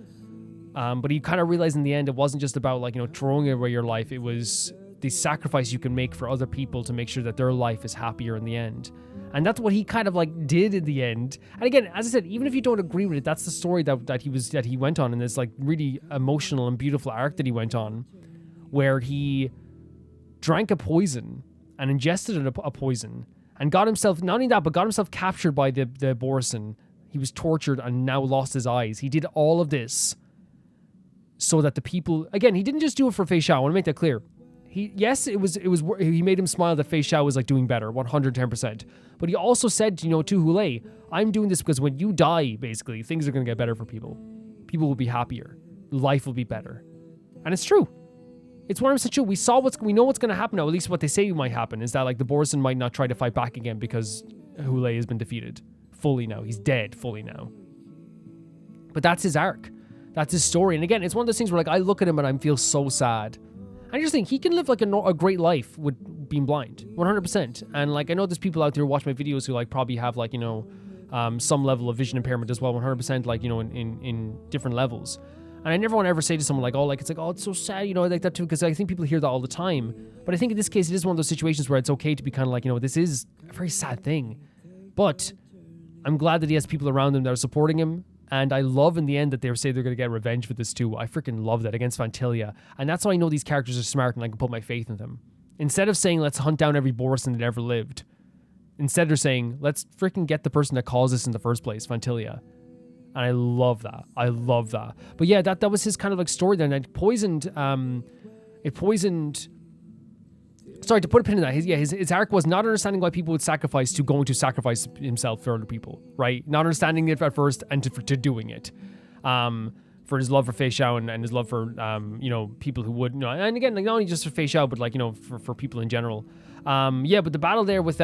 But he kind of realized in the end, it wasn't just about like, you know, throwing away your life. It was the sacrifice you can make for other people to make sure that their life is happier in the end. And that's what he kind of like did in the end. And again, as I said, even if you don't agree with it, that's the story that he went on in this like really emotional and beautiful arc that he went on, where he drank a poison and ingested a poison and got himself, not only that, but got himself captured by the borisin. He was tortured and now lost his eyes. He did all of this so that the people, again, he didn't just do it for Feixiao. I want to make that clear. He made him smile that Feixiao was like doing better, 110%. But he also said, to Hoolay, I'm doing this because when you die, basically, things are going to get better for people. People will be happier. Life will be better. And it's true. It's 100% true. We know what's going to happen now. At least what they say might happen is that like the borisin might not try to fight back again because Hoolay has been defeated fully now. He's dead fully now. But that's his arc. That's his story. And again, it's one of those things where like I look at him and I feel so sad. I just think he can live like a great life with being blind, 100%. And like I know there's people out there who watch my videos who like probably have like some level of vision impairment as well, 100%, like in different levels. And I never want to ever say to someone like, oh, like it's like, oh, it's so sad, like that too, because I think people hear that all the time. But I think in this case, it is one of those situations where it's okay to be kind of like, this is a very sad thing. But I'm glad that he has people around him that are supporting him. And I love in the end that they say they're going to get revenge for this too. I freaking love that against Fantilia. And that's how I know these characters are smart and I can put my faith in them. Instead of saying, let's hunt down every borisin that ever lived. Instead they're saying, let's freaking get the person that caused this in the first place, Fantilia. And I love that. I love that. But yeah, that was his kind of like story then. And sorry, to put a pin in that, his arc was not understanding why people would sacrifice to going to sacrifice himself for other people, right? Not understanding it at first and to doing it. For his love for Feixiao and his love for, people who would, and again, like not only just for Feixiao, but like, for people in general. But the battle there with,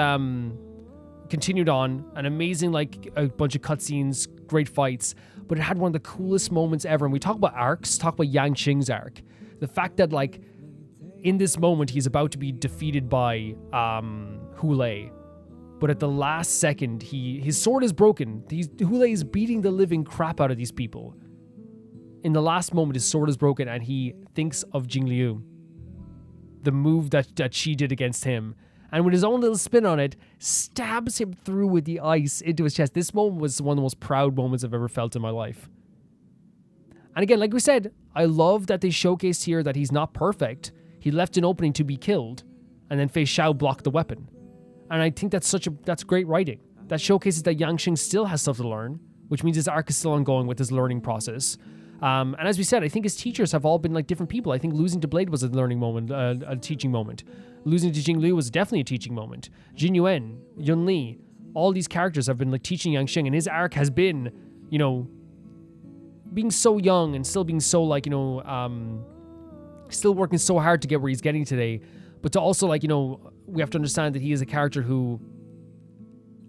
continued on, an amazing, like a bunch of cutscenes, great fights, but it had one of the coolest moments ever. And we talk about arcs, talk about Yanqing's arc. The fact that like, in this moment, he's about to be defeated by Hoolay. But at the last second, his sword is broken. Hoolay is beating the living crap out of these people. In the last moment, his sword is broken and he thinks of Jiaoqiu. The move that she did against him. And with his own little spin on it, stabs him through with the ice into his chest. This moment was one of the most proud moments I've ever felt in my life. And again, like we said, I love that they showcased here that he's not perfect. He left an opening to be killed, and then Feixiao blocked the weapon. And I think that's great writing. That showcases that Yanqing still has stuff to learn, which means his arc is still ongoing with his learning process. And as we said, I think his teachers have all been like different people. I think losing to Blade was a learning moment, a teaching moment. Losing to Jingliu was definitely a teaching moment. Jin Yuan, Yun Li, all these characters have been like teaching Yanqing, and his arc has been, being so young and still being so like, still working so hard to get where he's getting today, but to also like, we have to understand that he is a character who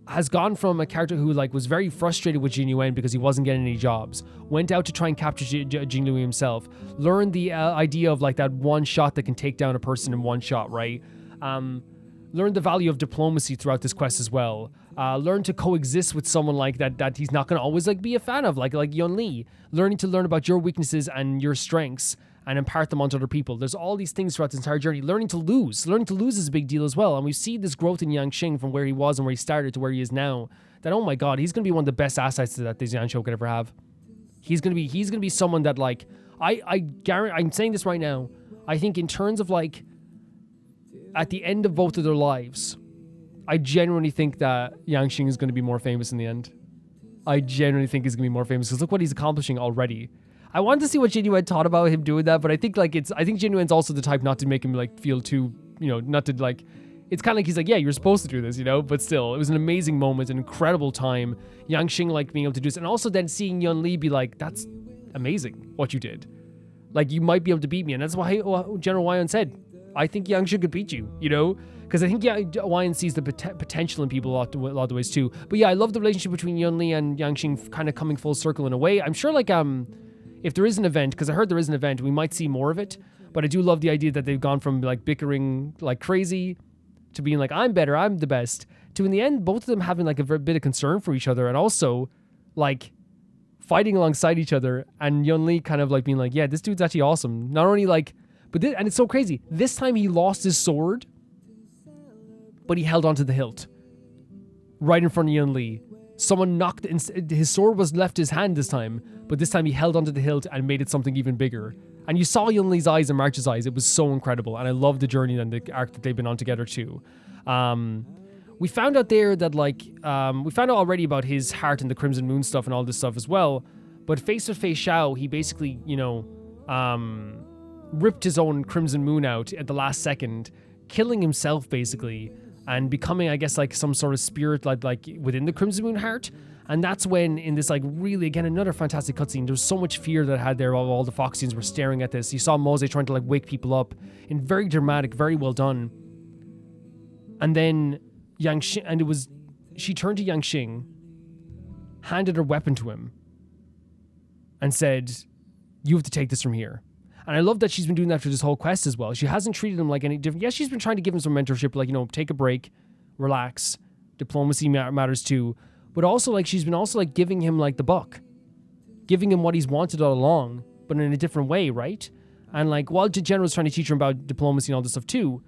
has gone from a character who like was very frustrated with Jin Yuan because he wasn't getting any jobs, went out to try and capture Jingliu himself, learned the idea of like that one shot that can take down a person in one shot, right? Learned the value of diplomacy throughout this quest as well. Learned to coexist with someone like that he's not going to always like be a fan of, like Yun Li. Learning to learn about your weaknesses and your strengths and impart them onto other people. There's all these things throughout this entire journey. Learning to lose is a big deal as well. And we see this growth in Yanqing from where he was and where he started to where he is now. That, oh my God, he's going to be one of the best assets that this Yanqiu could ever have. He's going to be someone that like, I guarantee, I'm saying this right now. I think in terms of like, at the end of both of their lives, I genuinely think that Yanqing is going to be more famous in the end. I genuinely think he's going to be more famous because look what he's accomplishing already. I wanted to see what Jin Yuan thought about him doing that, but I think Jin Yuan's also the type not to make him like feel too, not to like, it's kind of like he's like, yeah, you're supposed to do this, but still, it was an amazing moment, an incredible time. Yanqing like being able to do this, and also then seeing Yun Li be like, that's amazing what you did. Like, you might be able to beat me, and that's why General Wyan said, I think Yanqing could beat you, because I think Wyan sees the potential in people a lot of the ways too. But yeah, I love the relationship between Yun Li and Yanqing kind of coming full circle in a way. I'm sure like if there is an event, because I heard there is an event, we might see more of it. But I do love the idea that they've gone from like bickering like crazy to being like, I'm better, I'm the best, to in the end, both of them having like a bit of concern for each other and also like fighting alongside each other. And Yun Li kind of like being like, yeah, this dude's actually awesome. Not only like And it's so crazy. This time he lost his sword, but he held onto the hilt. Right in front of Yun Li. Someone knocked, his sword was left his hand this time, but this time he held onto the hilt and made it something even bigger. And you saw Yun Li's eyes and March's eyes. It was so incredible. And I love the journey and the arc that they've been on together too. We found out there that we found out already about his heart and the Crimson Moon stuff and all this stuff as well. But faced with Feixiao, he basically, ripped his own Crimson Moon out at the last second, killing himself basically, and becoming, I guess, like some sort of spirit like within the Crimson Moon heart. And that's when, in this really, again, another fantastic cutscene, there was so much fear that I had there while all the Foxians were staring at this. You saw Mose trying to wake people up, in very dramatic, very well done. And then Yanqing, she turned to Yanqing, handed her weapon to him, and said, "You have to take this from here." And I love that she's been doing that through this whole quest as well. She hasn't treated him like any different. Yes, she's been trying to give him some mentorship, take a break, relax, diplomacy matters too. But also, she's been also giving him the buck, giving him what he's wanted all along, but in a different way, right? And while General's trying to teach her about diplomacy and all this stuff too,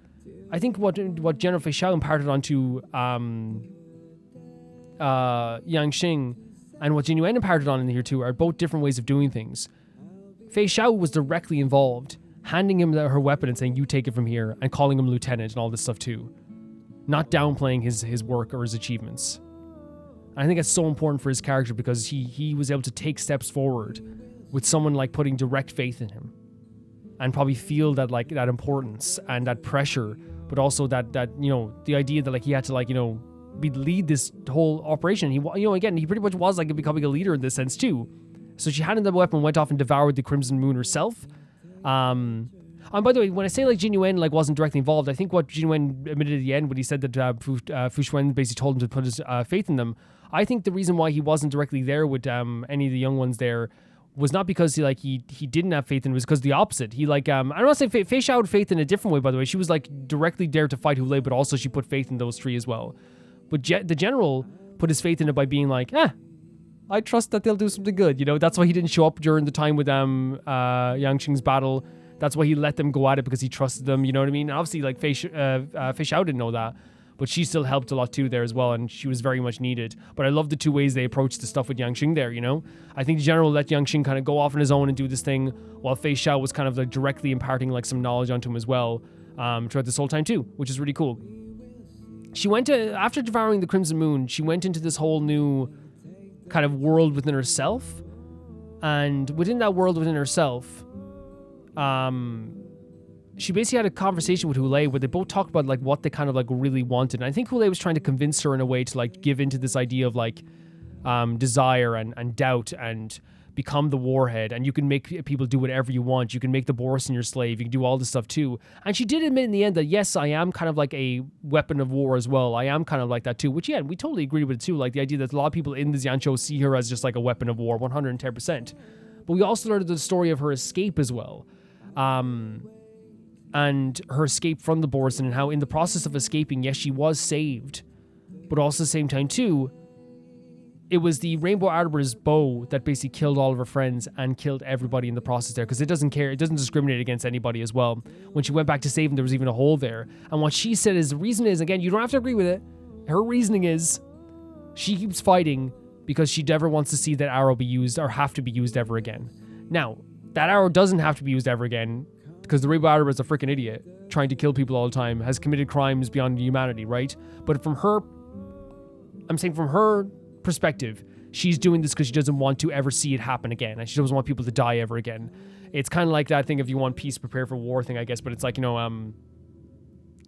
I think what General Feixiao imparted onto Yanqing and what Jinyuan imparted on in here too are both different ways of doing things. Feixiao was directly involved, handing him her weapon and saying, "You take it from here," and calling him lieutenant and all this stuff too. Not downplaying his work or his achievements. And I think that's so important for his character because he was able to take steps forward with someone putting direct faith in him. And probably feel that that importance and that pressure, but also that the idea that he had to lead this whole operation. He again, he pretty much was becoming a leader in this sense too. So she handed the weapon, went off and devoured the Crimson Moon herself. And by the way, when I say Jinyuan wasn't directly involved, I think what Jinyuan admitted at the end when he said that Fu Xuan basically told him to put his faith in them, I think the reason why he wasn't directly there with any of the young ones there was not because he didn't have faith in it, was because the opposite. He I don't want to say Feixiao had faith in a different way, by the way. She was directly there to fight Hoolay, but also she put faith in those three as well. But the general put his faith in it by being I trust that they'll do something good. That's why he didn't show up during the time with Yanqing's battle. That's why he let them go at it, because he trusted them. You know what I mean? And obviously, Feixiao didn't know that, but she still helped a lot too there as well, and she was very much needed. But I love the two ways they approached the stuff with Yanqing there. I think the general let Yanqing kind of go off on his own and do this thing, while Feixiao was kind of directly imparting some knowledge onto him as well throughout this whole time too, which is really cool. She went after devouring the Crimson Moon, she went into this whole new kind of world within herself, and within that world within herself, she basically had a conversation with Hoolay where they both talked about what they kind of really wanted. And I think Hoolay was trying to convince her in a way to give into this idea of desire and doubt and become the warhead, and you can make people do whatever you want. You can make the borisin your slave. You can do all this stuff too. And she did admit in the end that yes, I am kind of a weapon of war as well. I am kind of like that too, which we totally agree with it too. The idea that a lot of people in the Xianzhou see her as just a weapon of war, 110%. But we also learned the story of her escape as well. And her escape from the borisin, and how in the process of escaping, yes, she was saved, but also at the same time too, it was the Rainbow Arbor's bow that basically killed all of her friends and killed everybody in the process there, because it doesn't care, it doesn't discriminate against anybody as well. When she went back to save him, there was even a hole there. And what she said is, the reason is, again, you don't have to agree with it, her reasoning is, she keeps fighting because she never wants to see that arrow be used or have to be used ever again. Now, that arrow doesn't have to be used ever again, because the Rainbow Arbor is a freaking idiot, trying to kill people all the time, has committed crimes beyond humanity, right? But from her perspective, she's doing this because she doesn't want to ever see it happen again, and she doesn't want people to die ever again. It's kind of like that thing, if you want peace, prepare for war thing, I guess, but it's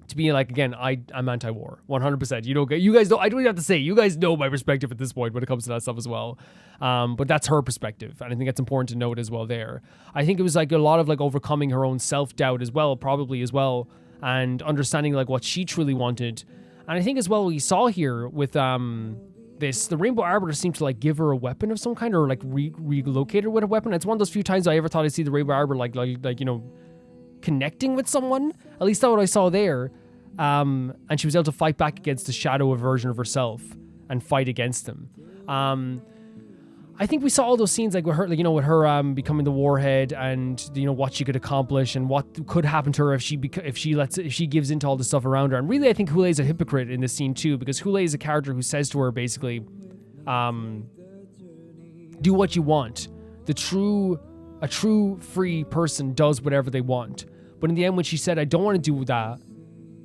to be again, I'm anti-war, 100%. You guys know, I don't even have to say, you guys know my perspective at this point when it comes to that stuff as well. But that's her perspective, and I think that's important to note as well there. I think it was a lot of overcoming her own self-doubt as well, probably as well, and understanding what she truly wanted. And I think as well, we saw here with the Rainbow Arbiter seemed to give her a weapon of some kind, or relocate her with a weapon. It's one of those few times I ever thought I'd see the Rainbow Arbiter connecting with someone. At least that's what I saw there. And she was able to fight back against the shadow version of herself and fight against them. I think we saw all those scenes like with her, like, you know, with her becoming the warhead, and you know what she could accomplish and what could happen to her if she gives into all the stuff around her. And really, I think Hoolay is a hypocrite in this scene too, because Hoolay is a character who says to her basically, "Do what you want." A true free person does whatever they want. But in the end, when she said, "I don't want to do that,"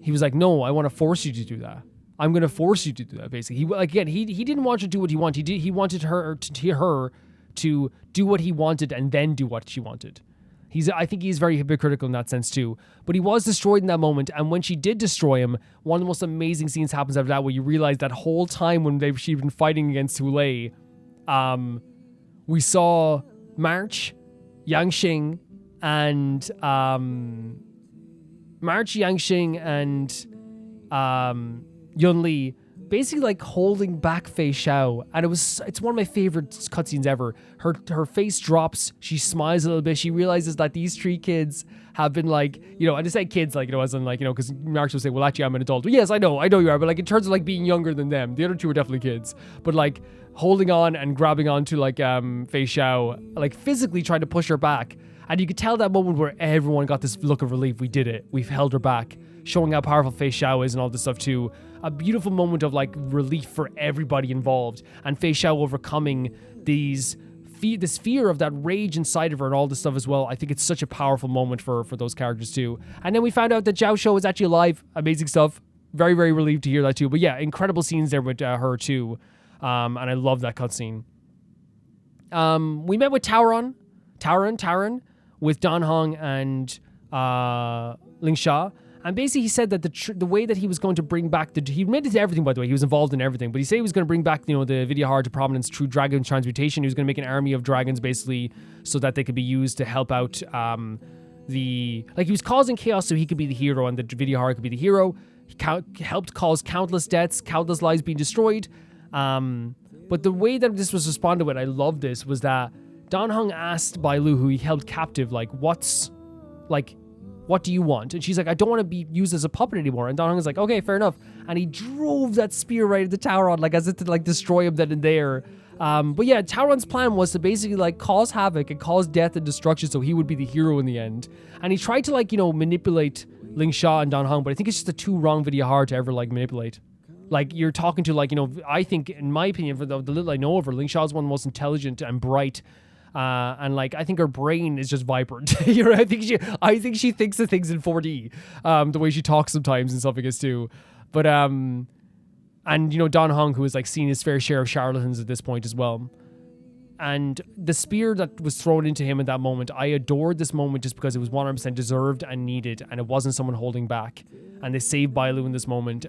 he was like, "No, I want to force you to do that. I'm going to force you to do that." Basically, he didn't want her to do what he wanted. He wanted her to do what he wanted and then do what she wanted. I think he's very hypocritical in that sense too. But he was destroyed in that moment, and when she did destroy him, one of the most amazing scenes happens after that, where you realize that whole time when she'd been fighting against Hoolay, we saw March, Yanqing, and Yunli basically like holding back Feixiao, and it's one of my favorite cutscenes ever. Her face drops, she smiles a little bit, she realizes that these three kids have been like, you know, and I say kids like, you know, as in like, you know, because Marx will say, well, actually I'm an adult. Well, yes, I know you are, but like in terms of like being younger than them, the other two are definitely kids, but like holding on and grabbing onto like Feixiao, like physically trying to push her back. And you could tell that moment where everyone got this look of relief. We did it. We've held her back, showing how powerful Feixiao is and all this stuff too. A beautiful moment of like relief for everybody involved, and Feixiao overcoming this fear of that rage inside of her and all this stuff as well. I think it's such a powerful moment for those characters too. And then we found out that Jiaoqiu is actually alive. Amazing stuff. Very, very relieved to hear that too. But yeah, incredible scenes there with her too. And I love that cutscene. We met with Taoran, with Dan Hong and Ling Sha. And basically he said that the way that he was going to bring back he admitted to everything, by the way, he was involved in everything, but he said he was going to bring back, you know, the Vidyahara to prominence through dragon transmutation. He was going to make an army of dragons basically so that they could be used to help out he was causing chaos so he could be the hero and the Vidyahara could be the hero. He helped cause countless deaths, countless lives being destroyed. But the way that this was responded with, I love this, was that Dan Hong asked Bai Lu, who he held captive, what do you want? And she's like, I don't want to be used as a puppet anymore. And Dan Hong is like, okay, fair enough. And he drove that spear right at the Taoran, like as if to like destroy him then and there. But yeah, Taoran's plan was to basically like cause havoc and cause death and destruction so he would be the hero in the end. And he tried to like, you know, manipulate Ling Sha and Dan Hong, but I think it's just the two wrong Vidyahara to ever like manipulate. Like you're talking to like, you know, I think in my opinion, for the little I know of her, Ling Sha is one of the most intelligent and bright. And like I think her brain is just vibrant. You know, I think she thinks of things in 4D. The way she talks sometimes and stuff like this too. But and you know, Dan Hong, who is like seen his fair share of charlatans at this point as well. And the spear that was thrown into him at that moment, I adored this moment just because it was 100% deserved and needed, and it wasn't someone holding back. And they saved Bai Lu in this moment.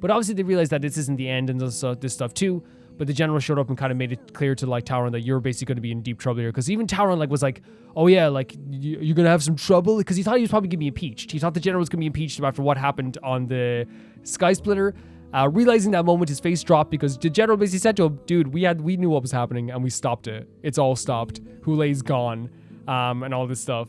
But obviously they realized that this isn't the end and this stuff too. But the general showed up and kind of made it clear to like Taoran that you're basically going to be in deep trouble here. Because even Taoran like was like, oh yeah, like you're going to have some trouble. Because he thought he was probably going to be impeached. He thought the general was going to be impeached after what happened on the skysplitter. Realizing that moment, his face dropped because the general basically said to him, dude, we knew what was happening and we stopped it. It's all stopped. Hoolay's gone. And all this stuff.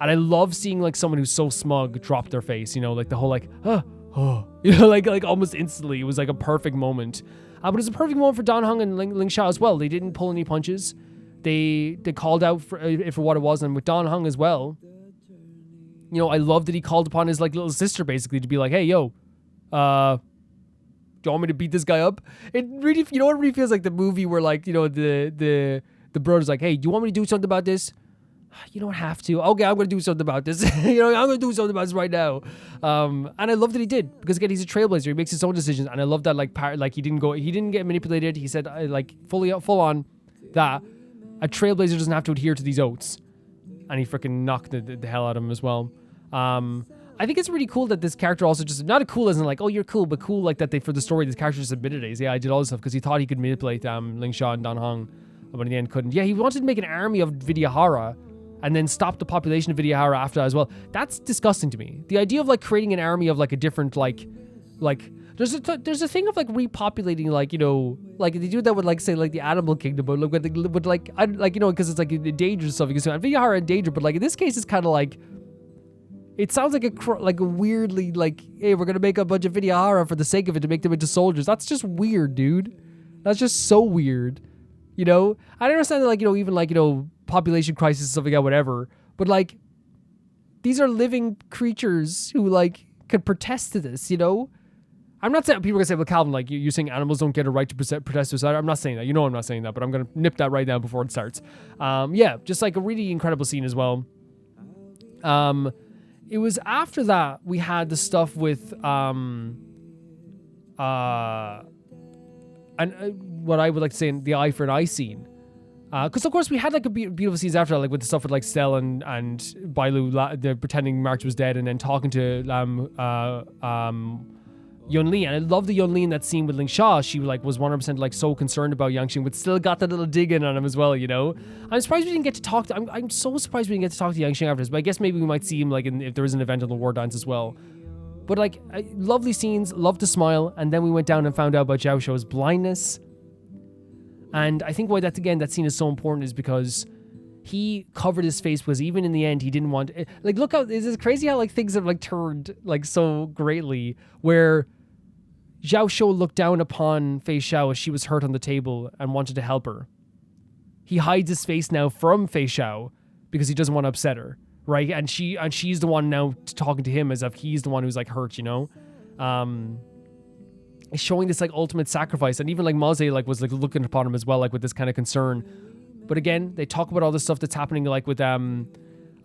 And I love seeing like someone who's so smug drop their face, you know, like the whole like, you know, like almost instantly. It was like a perfect moment. But it was a perfect moment for Dan Hong and Ling Sha as well. They didn't pull any punches. They called out for what it was. And with Dan Hong as well, you know, I love that he called upon his like little sister basically to be like, hey, yo, do you want me to beat this guy up? It really, you know what, it really feels like the movie where like, you know, the brother's like, hey, do you want me to do something about this? You don't have to. Okay, I'm going to do something about this. You know, I'm going to do something about this right now. And I love that he did, because again, he's a trailblazer. He makes his own decisions, and I love that he didn't get manipulated. He said like full on that a trailblazer doesn't have to adhere to these oaths, and he freaking knocked the hell out of him as well. I think it's really cool that this character also just, not cool as in like, oh, you're cool, but cool like that for the story, this character just admitted it. Yeah, I did all this stuff because he thought he could manipulate Ling Sha and Dan Hong, but in the end couldn't. Yeah, he wanted to make an army of Vidyahara and then stop the population of Vidyahara after that as well. That's disgusting to me. The idea of like creating an army of like a different like there's a thing of like repopulating, like, you know, like they do that with like say like the animal kingdom, but like you know, because it's like endangered stuff. You can say Vidyahara endangered, but like in this case it's kind of like, it sounds like a weirdly like, hey, we're gonna make a bunch of Vidyahara for the sake of it to make them into soldiers. That's just weird, dude. That's just so weird. you know? I understand that, like, you know, even like, you know, population crisis, stuff like that, whatever. But like, these are living creatures who like could protest to this, you know? I'm not saying, people are gonna say, well, Calvin, like, you're saying animals don't get a right to protest suicide. I'm not saying that. You know I'm not saying that, but I'm gonna nip that right now before it starts. Yeah, just like a really incredible scene as well. It was after that we had the stuff with and what I would like to say in the eye for an eye scene. Because of course we had like a beautiful scenes after that, like with the stuff with like Stell and Bailu, they're pretending March was dead, and then talking to Yunli. And I love the Yunli in that scene with Ling Sha. She like was 100% like so concerned about Yanqing, but still got that little dig in on him as well, you know? I'm surprised we didn't get to talk to, I'm so surprised we didn't get to talk to Yanqing after this, but I guess maybe we might see him like if there is an event on the War Dance as well. But like, lovely scenes, loved to smile, and then we went down and found out about Jiaoqiu's blindness. And I think why that scene is so important is because he covered his face, because even in the end he didn't want like, look how is it crazy how like things have like turned like so greatly, where Jiaoqiu looked down upon Feixiao as she was hurt on the table and wanted to help her. He hides his face now from Feixiao because he doesn't want to upset her, right? And she's the one now talking to him as if he's the one who's like hurt, you know? Showing this like ultimate sacrifice, and even like Maze like was like looking upon him as well, like with this kind of concern. But again, they talk about all the stuff that's happening, like with you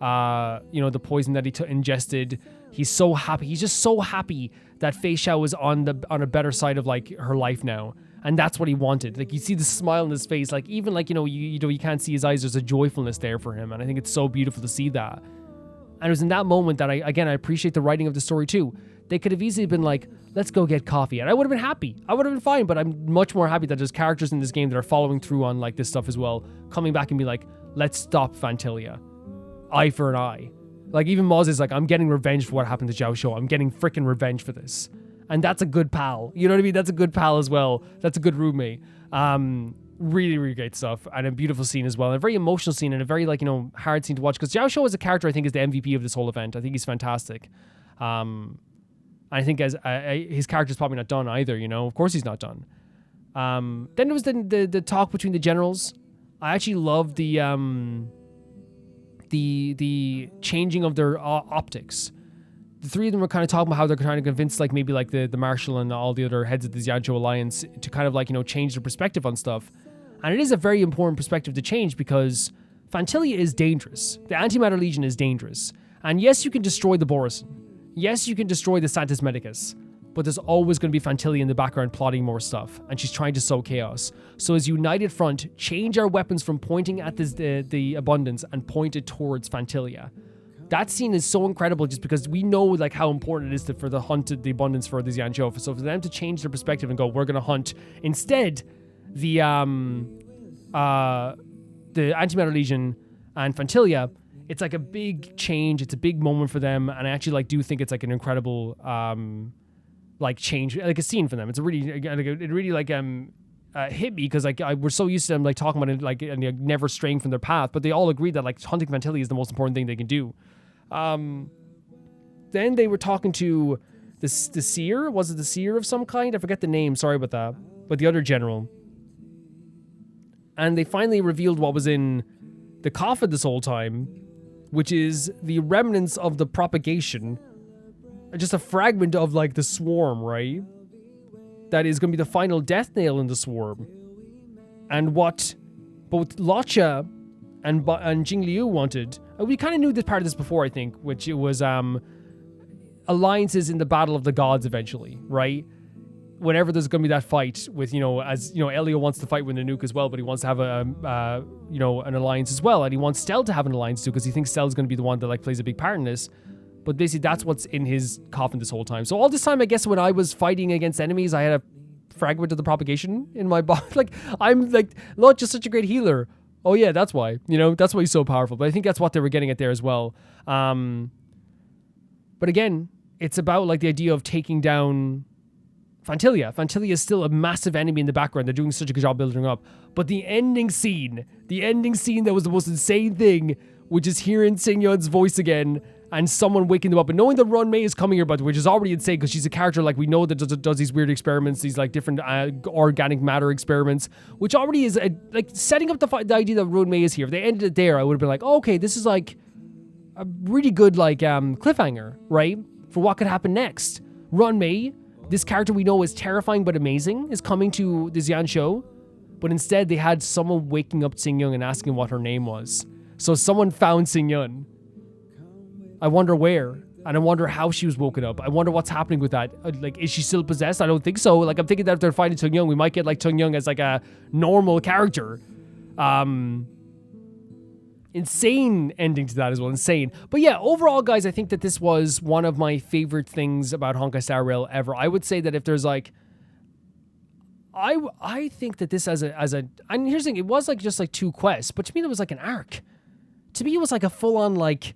know, the poison that he ingested. He's so happy. He's just so happy that Feixiao is on a better side of like her life now, and that's what he wanted. Like, you see the smile in his face, like even like, you know, you can't see his eyes. There's a joyfulness there for him, and I think it's so beautiful to see that. And it was in that moment that I appreciate the writing of the story too. They could have easily been like, let's go get coffee, and I would have been happy. I would have been fine, but I'm much more happy that there's characters in this game that are following through on like this stuff as well, coming back and be like, let's stop Phantilia. Eye for an eye. Like, even Moz is like, I'm getting revenge for what happened to Jiaoqiu. I'm getting freaking revenge for this. And that's a good pal. You know what I mean? That's a good pal as well. That's a good roommate. Really, really great stuff. And a beautiful scene as well. And a very emotional scene, and a very, like, you know, hard scene to watch. Because Jiaoqiu as a character, I think, is the MVP of this whole event. I think he's fantastic. I think as his character's probably not done either, you know? Of course he's not done. Then there was the talk between the generals. I actually loved the changing of their optics. The three of them were kind of talking about how they're trying to convince, like, maybe like the Marshal and all the other heads of the Xianzhou Alliance to kind of, like, you know, change their perspective on stuff. And it is a very important perspective to change, because Phantilia is dangerous. The Antimatter Legion is dangerous. And yes, you can destroy the Borisin. Yes, you can destroy the Santis Medicus. But there's always going to be Phantilia in the background plotting more stuff, and she's trying to sow chaos. So as United Front, change our weapons from pointing at the Abundance and point it towards Phantilia. That scene is so incredible, just because we know like how important it is for the hunt the Abundance for the Xianzhou. So for them to change their perspective and go, we're going to hunt instead the Antimatter Legion and Phantilia, it's like a big change. It's a big moment for them, and I actually like do think it's like an incredible like change, like a scene for them. It's a really, it really like hit me, because like we're so used to them like talking about it like, and never straying from their path, but they all agree that like hunting Phantilia is the most important thing they can do. Then they were talking to the seer. Was it the seer of some kind? I forget the name. Sorry about that. But the other general. And they finally revealed what was in the coffin this whole time, which is the remnants of the propagation. Just a fragment of like the swarm, right? That is going to be the final death nail in the swarm. And what both Locha and Jingliu wanted, we kind of knew this part of this before, I think, which it was alliances in the Battle of the Gods eventually, right? Whenever there's going to be that fight with, you know, as you know, Elio wants to fight with Nanook as well, but he wants to have a you know, an alliance as well, and he wants Stell to have an alliance too, because he thinks Stell's going to be the one that like plays a big part in this. But basically, that's what's in his coffin this whole time. So all this time, I guess, when I was fighting against enemies, I had a fragment of the propagation in my body. Like, I'm like, not just such a great healer. Oh yeah, that's why. You know, that's why he's so powerful. But I think that's what they were getting at there as well. But again, it's about like the idea of taking down Phantilia. Phantilia is still a massive enemy in the background. They're doing such a good job building her up. But the ending scene that was the most insane thing, which is hearing Xingyun's voice again and someone waking them up and knowing that Run Mei is coming here, but which is already insane because she's a character like we know that does these weird experiments, these like different organic matter experiments, which already is like setting up the idea that Run Mei is here. If they ended it there, I would have been like, oh, okay, this is like a really good like cliffhanger, right, for what could happen next. Run Mei, this character we know is terrifying but amazing, is coming to the Xianzhou, but instead they had someone waking up Xingyun and asking what her name was. So someone found Xingyun. I wonder where, and I wonder how she was woken up. I wonder what's happening with that. Like, is she still possessed? I don't think so. Like, I'm thinking that if they're finding Xingyun, we might get like Xingyun as like a normal character. Insane ending to that as well. Insane. But yeah, overall, guys, I think that this was one of my favorite things about Honkai Star Rail ever. I would say that if there's like, I think that this as a, and here's the thing, it was like just like 2 quests, but to me it was like an arc. To me it was like a full on like,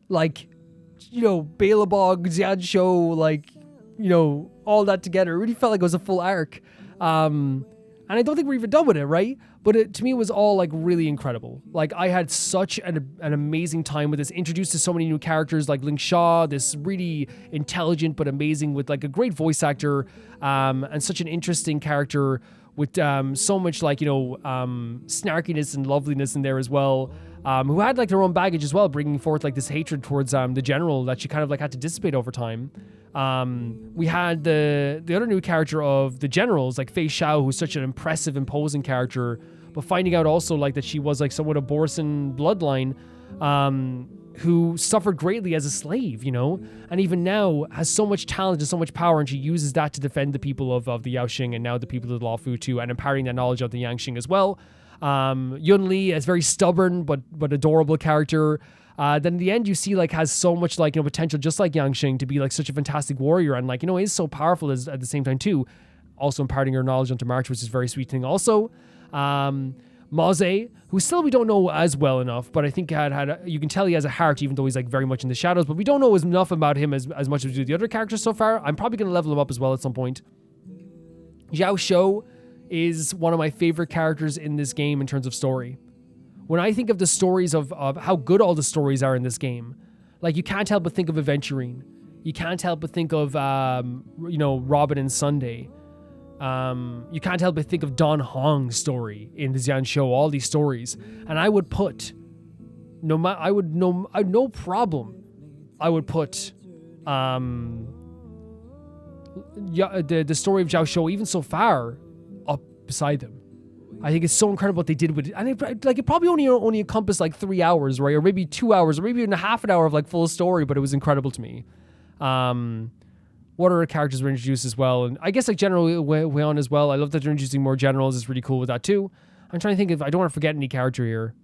you know, Balabog, Xianzhou, like, you know, all that together. It really felt like it was a full arc. And I don't think we're even done with it, right? But to me, it was all like really incredible. Like, I had such an amazing time with this. Introduced to so many new characters like Ling Sha, this really intelligent but amazing with like a great voice actor, and such an interesting character with so much like, you know, snarkiness and loveliness in there as well. Who had like their own baggage as well, bringing forth like this hatred towards the general that she kind of like had to dissipate over time. We had the other new character of the generals, like Feixiao, who's such an impressive, imposing character, but finding out also like that she was like somewhat a borisin bloodline, who suffered greatly as a slave, you know, and even now has so much talent and so much power, and she uses that to defend the people of the Yaoqing and now the people of the Luofu too, and imparting that knowledge of the Yanqing as well. Yun Li is very stubborn but adorable character. Then in the end you see like has so much like, you know, potential just like Yanqing to be like such a fantastic warrior, and like, you know, is so powerful as at the same time too, also imparting her knowledge onto March, which is a very sweet thing also. Maze, who still we don't know as well enough, but I think you can tell he has a heart even though he's like very much in the shadows, but we don't know enough about him as much as we do the other characters so far. I'm probably going to level him up as well at some point. Jiaoqiu is one of my favorite characters in this game in terms of story. When I think of the stories of how good all the stories are in this game, like you can't help but think of Aventurine. You can't help but think of, you know, Robin and Sunday. You can't help but think of Don Hong's story in the Xianzhou, all these stories. And I would put, no problem, I would put the story of Jiaoqiu, even so far, up beside them. I think it's so incredible what they did with it. And it probably only encompassed like 3 hours, right? Or maybe 2 hours, or maybe even a half an hour of like full story, but it was incredible to me. What other characters were introduced as well? And I guess like General Huion as well. I love that they're introducing more generals. It's really cool with that too. I'm trying to think if I don't want to forget any character here.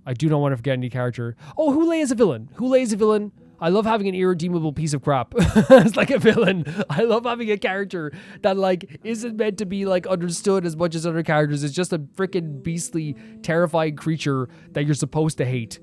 I do not want to forget any character. Oh, Hoolay is a villain. Hoolay is a villain. I love having an irredeemable piece of crap. It's like a villain. I love having a character that like isn't meant to be like understood as much as other characters. It's just a freaking beastly, terrifying creature that you're supposed to hate.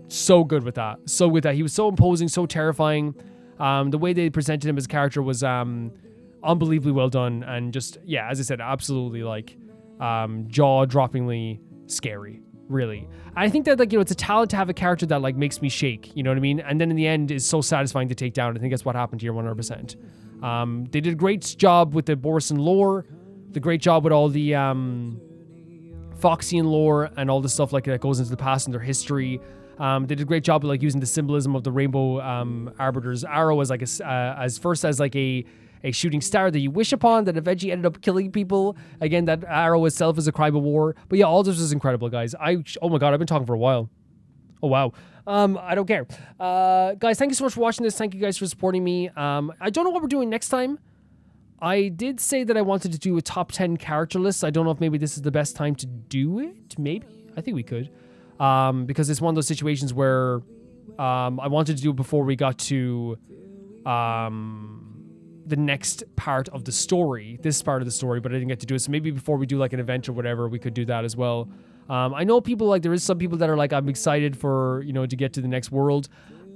So good with that. So with that. He was so imposing, so terrifying. The way they presented him as a character was unbelievably well done, and just, yeah, as I said, absolutely like jaw-droppingly scary, really. I think that, like, you know, it's a talent to have a character that like makes me shake, you know what I mean? And then in the end is so satisfying to take down. I think that's what happened here 100%. They did a great job with the borisin lore, the great job with all the Foxian lore and all the stuff like that goes into the past and their history. They did a great job of like using the symbolism of the Rainbow Arbiter's arrow as like as a shooting star that you wish upon that eventually ended up killing people. Again, that arrow itself is a crime of war. But yeah, all this was incredible, guys. Oh my god, I've been talking for a while. Oh wow. I don't care. Guys, thank you so much for watching this. Thank you guys for supporting me. I don't know what we're doing next time. I did say that I wanted to do a top 10 character list. I don't know if maybe this is the best time to do it. Maybe. I think we could. Because it's one of those situations where I wanted to do it before we got to the next part of the story, this part of the story, but I didn't get to do it. So maybe before we do like an event or whatever, we could do that as well. I know people like, there is some people that are like, I'm excited for, you know, to get to the next world.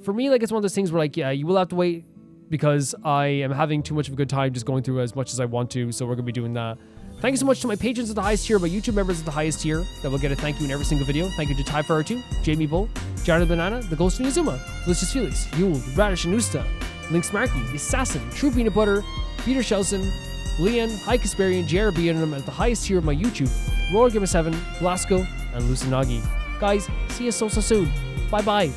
For me, like, it's one of those things where like, yeah, you will have to wait because I am having too much of a good time just going through as much as I want to. So we're going to be doing that. Thank you so much to my patrons at the highest tier, my YouTube members at the highest tier that will get a thank you in every single video. Thank you to Ty42, Jamie Bull, Jared Banana, The Ghost of Nizuma, Felicious Felix, Yule, Radish and Usta, Lynx Markey, Assassin, True Peanut Butter, Peter Shelson, Leon, High Casparian, JRB, and them at the highest tier of my YouTube, Royal Gamer 7, Blasco, and Lucinagi. Guys, see you so soon. Bye bye.